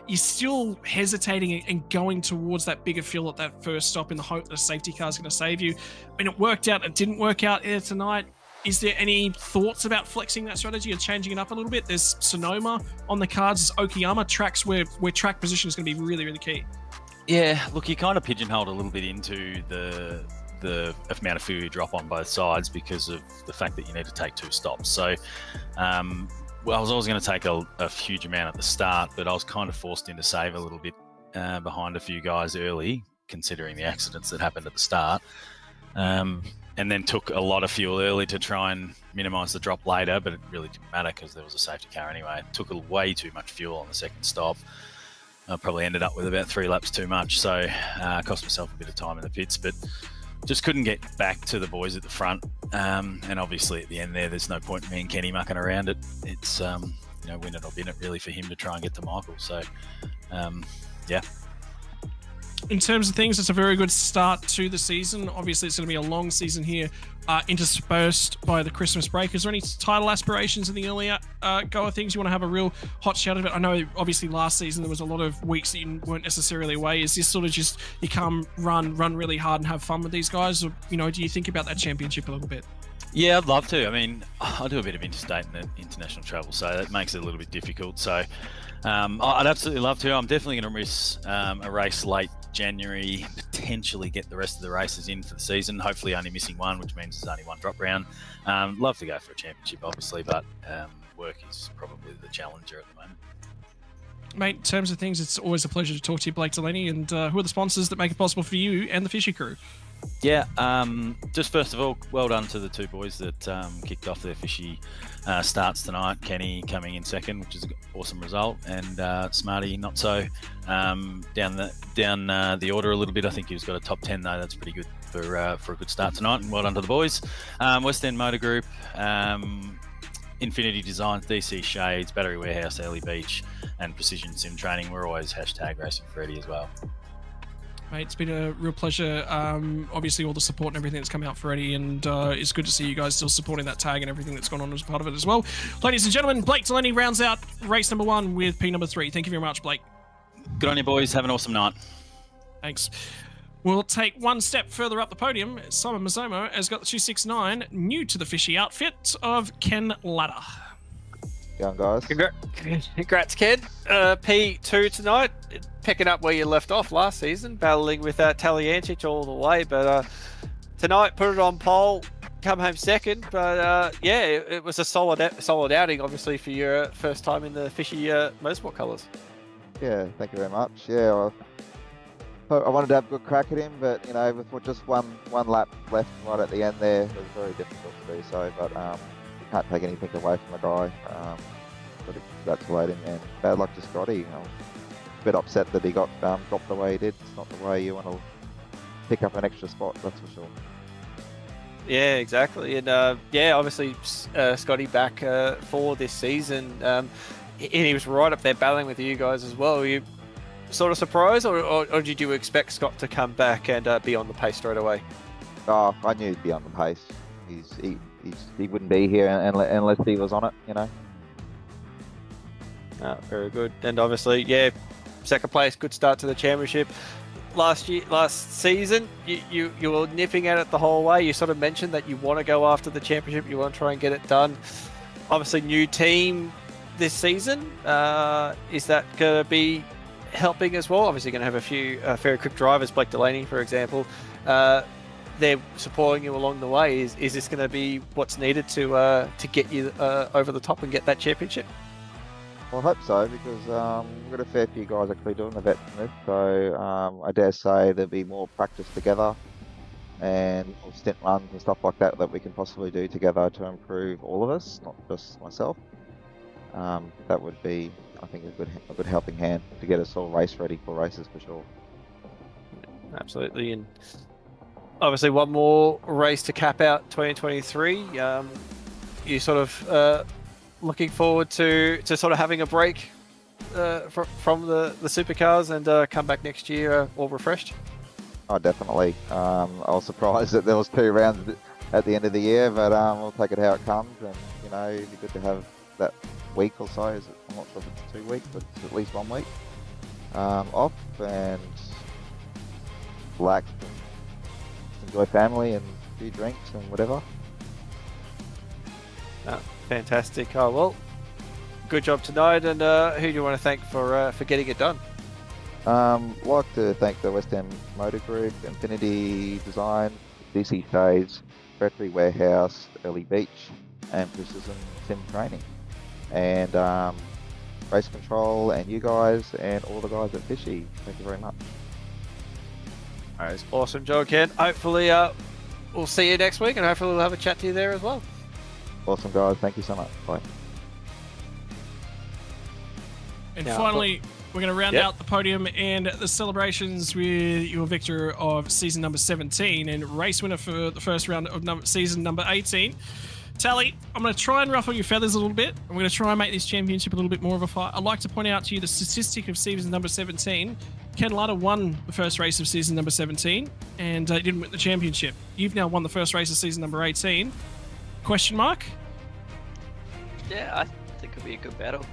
You're still hesitating and going towards that bigger fuel at that first stop in the hope that a safety car is going to save you. I mean, it worked out. It didn't work out here tonight. Is there any thoughts about flexing that strategy or changing it up a little bit? There's Sonoma on the cards. There's Okayama tracks where track position is going to be really, really key. Yeah, look, you kind of pigeonholed a little bit into the amount of fuel you drop on both sides because of the fact that you need to take 2 stops. So, well, I was always going to take a huge amount at the start, but I was kind of forced into save a little bit behind a few guys early, considering the accidents that happened at the start. And then took a lot of fuel early to try and minimise the drop later, but it really didn't matter because there was a safety car anyway. It took way too much fuel on the second stop. I probably ended up with about 3 laps too much, so cost myself a bit of time in the pits, but just couldn't get back to the boys at the front. And obviously at the end there's no point in me and Kenny mucking around it. It's win it or bin it really for him to try and get to Michael. So yeah. In terms of things, it's a very good start to the season. Obviously, it's going to be a long season here, interspersed by the Christmas break. Is there any title aspirations in the earlier go of things? You want to have a real hot shout of it? I know, obviously, last season there was a lot of weeks that you weren't necessarily away. Is this sort of just you come run really hard and have fun with these guys? Or, do you think about that championship a little bit? Yeah, I'd love to. I mean, I do a bit of interstate and international travel, so that makes it a little bit difficult. So I'd absolutely love to. I'm definitely going to miss a race late January, potentially get the rest of the races in for the season, hopefully only missing one, which means there's only one drop round. Love to go for a championship, obviously, but work is probably the challenger at the moment. Mate, in terms of things, it's always a pleasure to talk to you, Blake Delaney. And who are the sponsors that make it possible for you and the Fishy crew? Yeah, just first of all, well done to the 2 boys that kicked off their Fishy starts tonight. Kenny coming in second, which is an awesome result, and Smarty not so. Down the order a little bit. I think he's got a top 10 though. That's pretty good for a good start tonight. And well done to the boys. West End Motor Group, Infinity Designs, DC Shades, Battery Warehouse, Early Beach, and Precision Sim Training. We're always #Racing for Eddie as well. Mate, it's been a real pleasure. Obviously, all the support and everything that's come out for Eddie, and it's good to see you guys still supporting that tag and everything that's gone on as part of it as well. Ladies and gentlemen, Blake Delaney rounds out race number 1 with P number 3. Thank you very much, Blake. Good on you, boys. Have an awesome night. Thanks. We'll take one step further up the podium. Simon Mazzomo has got the 269, new to the Fishy outfit of Ken Ladder. Young guys. Congrats, Ken. P2 tonight, picking up where you left off last season, battling with Taliancic all the way, but tonight put it on pole, come home second. But yeah, it was a solid outing, obviously, for your first time in the Fishy motorsport colours. Yeah, thank you very much. Yeah, I wanted to have a good crack at him, but with just one lap left right at the end there, it was very difficult to do so. But you can't take anything away from the guy. Got to congratulate him, and bad luck to Scotty. A bit upset that he got dropped the way he did. It's not the way you want to pick up an extra spot, that's for sure. Yeah, exactly. And yeah, obviously Scotty back for this season. And he was right up there battling with you guys as well. Were you sort of surprised, or did you expect Scott to come back and be on the pace straight away? Oh, I knew he'd be on the pace. He wouldn't be here unless he was on it, Very good. And obviously, yeah, second place, good start to the championship. Last season, you were nipping at it the whole way. You sort of mentioned that you want to go after the championship, you want to try and get it done. Obviously, new team this season. Is that going to be helping as well? Obviously, going to have a few very quick drivers, Blake Delaney, for example. They're supporting you along the way. Is this going to be what's needed to get you over the top and get that championship? Well, I hope so, because we've got a fair few guys actually doing the vet Smith, so I dare say there'll be more practice together and stint runs and stuff like that we can possibly do together to improve all of us, not just myself. That would be, I think, a good helping hand to get us all race ready for races for sure. Absolutely, and obviously one more race to cap out 2023. You sort of looking forward to sort of having a break from the supercars and come back next year all refreshed? Oh, definitely. I was surprised that there was 2 rounds at the end of the year, but we'll take it how it comes, and you know, it'd be good to have that week or so. I'm not sure if it's 2 weeks, but it's at least 1 week off and relax and enjoy family and a few drinks and whatever. Fantastic. Oh well, good job tonight. And who do you want to thank for getting it done? Like to thank the West End Motor Group, Infinity Design, DC Shades, Factory Warehouse, Early Beach, and Precision Sim Training, and Race Control, and you guys, and all the guys at Fishy. Thank you very much. All right, awesome, Joe. Ken. Hopefully, we'll see you next week, and hopefully we'll have a chat to you there as well. Awesome, guys. Thank you so much. Bye. And Yeah, finally, we're going to round Yep. out the podium and the celebrations with your victor of season number 17 and race winner for the first round of season number 18. Tally, I'm going to try and ruffle your feathers a little bit. I'm going to try and make this championship a little bit more of a fight. I'd like to point out to you the statistic of season number 17. Ken Lutter won the first race of season number 17 and didn't win the championship. You've now won the first race of season number 18. Question mark? Yeah, I think it'll be a good battle.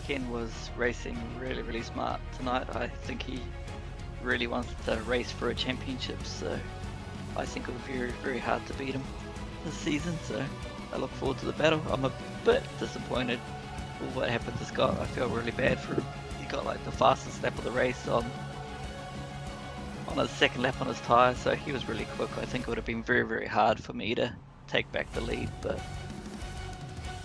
Ken was racing really, really smart tonight. I think he really wants to race for a championship, so I think it'll be very, very hard to beat him this season, so I look forward to the battle. I'm a bit disappointed with what happened to Scott. I feel really bad for him. He got like the fastest lap of the race on his second lap on his tyre, so he was really quick. I think it would have been very, very hard for me to take back the lead, but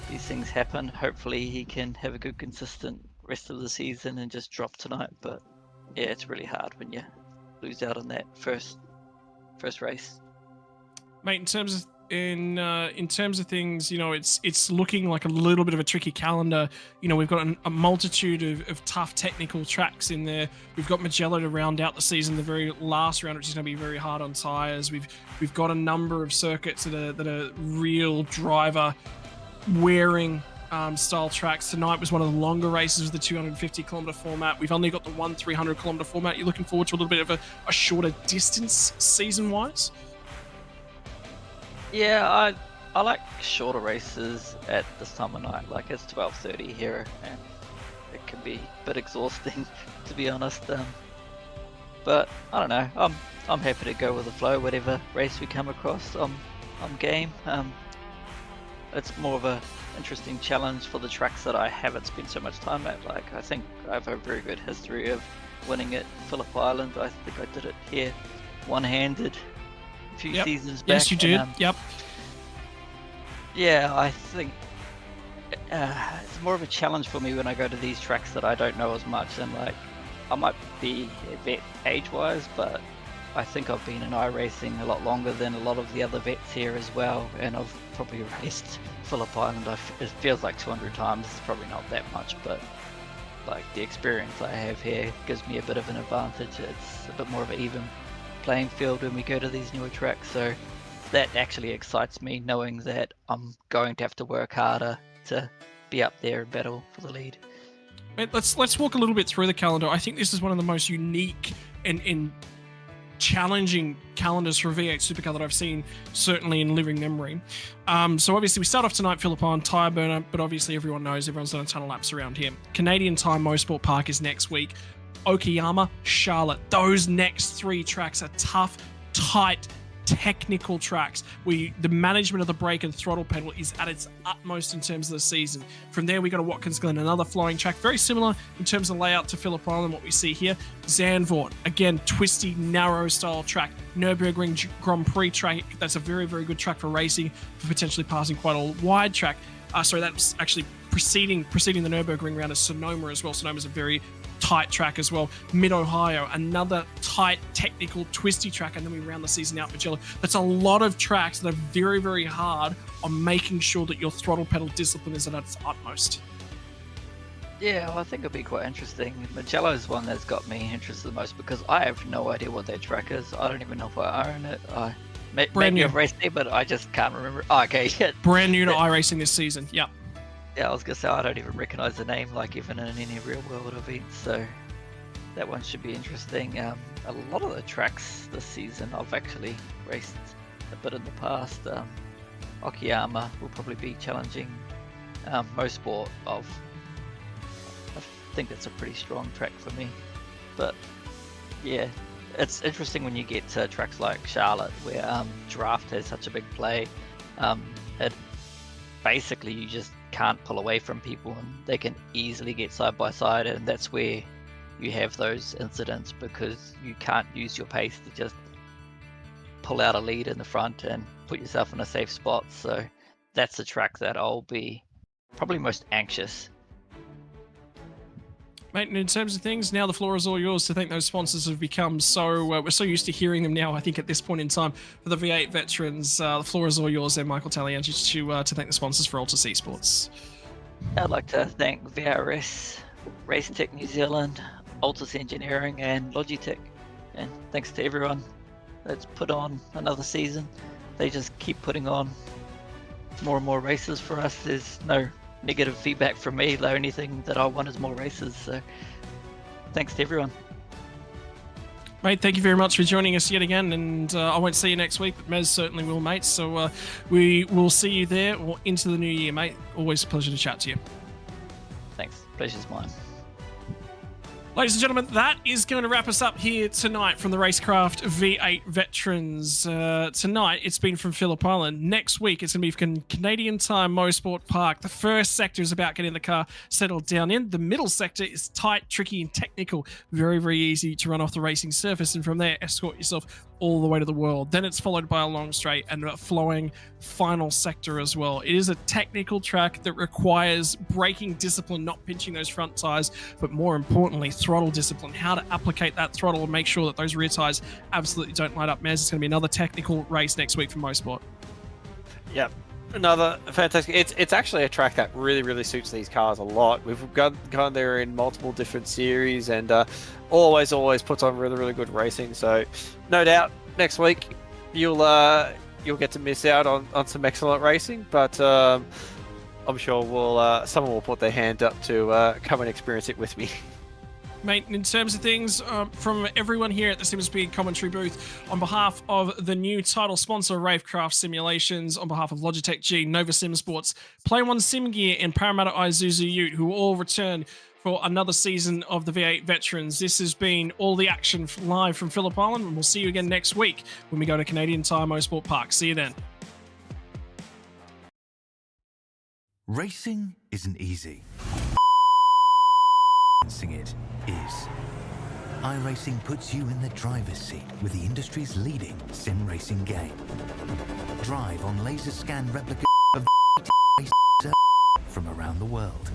these things happen. Hopefully he can have a good consistent rest of the season and just drop tonight, but yeah, it's really hard when you lose out on that first race. Mate, in terms of things, you know, it's looking like a little bit of a tricky calendar. You know, we've got a multitude of tough technical tracks in there. We've got Magello to round out the season, the very last round, which is going to be very hard on tyres. We've got a number of circuits that are real driver wearing style tracks. Tonight was one of the longer races with the 250 kilometer format. We've only got the 300 kilometer format. You're looking forward to a little bit of a shorter distance season wise? Yeah, I like shorter races at this time of night. Like it's 12:30 here, and it can be a bit exhausting, to be honest. But I don't know. I'm happy to go with the flow. Whatever race we come across, I'm game. It's more of a interesting challenge for the tracks that I haven't spent so much time at. Like I think I have a very good history of winning at Phillip Island. I think I did it here one-handed a few seasons back. Yes, you did. Yep. Yeah, I think it's more of a challenge for me when I go to these tracks that I don't know as much. And like, I might be a vet age-wise, but I think I've been in iRacing a lot longer than a lot of the other vets here as well. And I've probably raced Phillip Island, it feels like 200 times. It's probably not that much, but like the experience I have here gives me a bit of an advantage. It's a bit more of an even playing field when we go to these newer tracks. So that actually excites me, knowing that I'm going to have to work harder to be up there and battle for the lead. Let's walk a little bit through the calendar. I think this is one of the most unique and challenging calendars for a V8 supercar that I've seen, certainly in living memory. So obviously we start off tonight, Phillip Island, tyre burner, but obviously everyone knows everyone's done a ton of laps around here. Canadian Time Motorsport Park is next week. Okayama, Charlotte. Those next 3 tracks are tough, tight, technical tracks where the management of the brake and throttle pedal is at its utmost in terms of the season. From there, we go to Watkins Glen, another flowing track, very similar in terms of layout to Phillip Island, what we see here. Zandvoort, again, twisty, narrow style track. Nürburgring Grand Prix track, that's a very, very good track for racing, for potentially passing quite a wide track. That's actually preceding the Nürburgring round is Sonoma as well. Sonoma's a very tight track as well. Mid-Ohio, another tight, technical, twisty track, and then we round the season out with Magello. That's a lot of tracks that are very, very hard on making sure that your throttle pedal discipline is at its utmost. Yeah, well, I think it'll be quite interesting. Magello's one that's got me interested the most because I have no idea what that track is. I don't even know if I own it. Maybe I've raced it, but I just can't remember. Oh, okay, yeah. Brand new to iRacing this season, yep. Yeah, I was gonna say I don't even recognize the name, like even in any real world event. So that one should be interesting. A lot of the tracks this season I've actually raced a bit in the past. Okayama will probably be challenging Mosport. I think it's a pretty strong track for me. But yeah, it's interesting when you get to tracks like Charlotte, where draft has such a big play. It basically, you just can't pull away from people, and they can easily get side by side, and that's where you have those incidents, because you can't use your pace to just pull out a lead in the front and put yourself in a safe spot. So that's the track that I'll be probably most anxious. Mate, and in terms of things, now the floor is all yours to thank those sponsors who've become so, we're so used to hearing them now, I think, at this point in time. For the V8 veterans, the floor is all yours there, Michael Talianchi, to thank the sponsors for Altus Esports. I'd like to thank VRS, RaceTech New Zealand, Altus Engineering, and Logitech. And thanks to everyone that's put on another season. They just keep putting on more and more races for us. There's no negative feedback from me. The only thing that I want is more races. So thanks to everyone. Mate, thank you very much for joining us yet again, and I won't see you next week, but Mez certainly will, mate. So we will see you there or into the new year, mate. Always a pleasure to chat to you. Thanks. Pleasure's mine. Ladies and gentlemen, that is going to wrap us up here tonight from the RaceKraft V8 Veterans. Tonight, it's been from Phillip Island. Next week, it's going to be from Canadian Tire Mosport Park. The first sector is about getting the car settled down in. The middle sector is tight, tricky, and technical. Very, very easy to run off the racing surface, and from there, escort yourself all the way to the world. Then it's followed by a long straight and a flowing final sector as well. It is a technical track that requires braking discipline, not pinching those front tires, but more importantly, throttle discipline, how to applicate that throttle and make sure that those rear tires absolutely don't light up. Mez, it's going to be another technical race next week for Mosport. Yep. Another fantastic. It's actually a track that really suits these cars a lot. We've gone there in multiple different series, and always puts on really good racing. So no doubt next week you'll get to miss out on some excellent racing, but I'm sure someone will put their hand up to come and experience it with me. Mate, in terms of things, from everyone here at the SimSpeed commentary booth, on behalf of the new title sponsor, RaceKraft Simulations, on behalf of Logitech G, Nova Sim Sports, Play One Sim Gear, and Parramatta Isuzu Ute, who all return for another season of the V8 Veterans. This has been all the action live from Phillip Island, and we'll see you again next week when we go to Canadian Tire Mosport Park. See you then. Racing isn't easy. It is. iRacing puts you in the driver's seat with the industry's leading sim racing game. Drive on laser scan replicas of from around the world.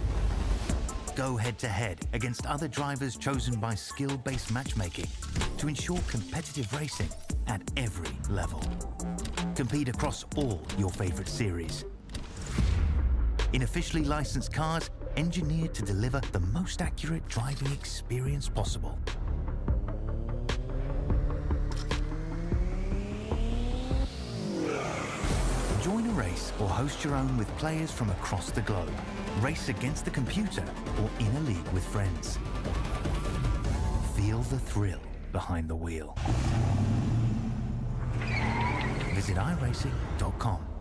Go head to head against other drivers chosen by skill-based matchmaking to ensure competitive racing at every level. Compete across all your favorite series. In officially licensed cars, engineered to deliver the most accurate driving experience possible. Join a race or host your own with players from across the globe. Race against the computer or in a league with friends. Feel the thrill behind the wheel. Visit iRacing.com.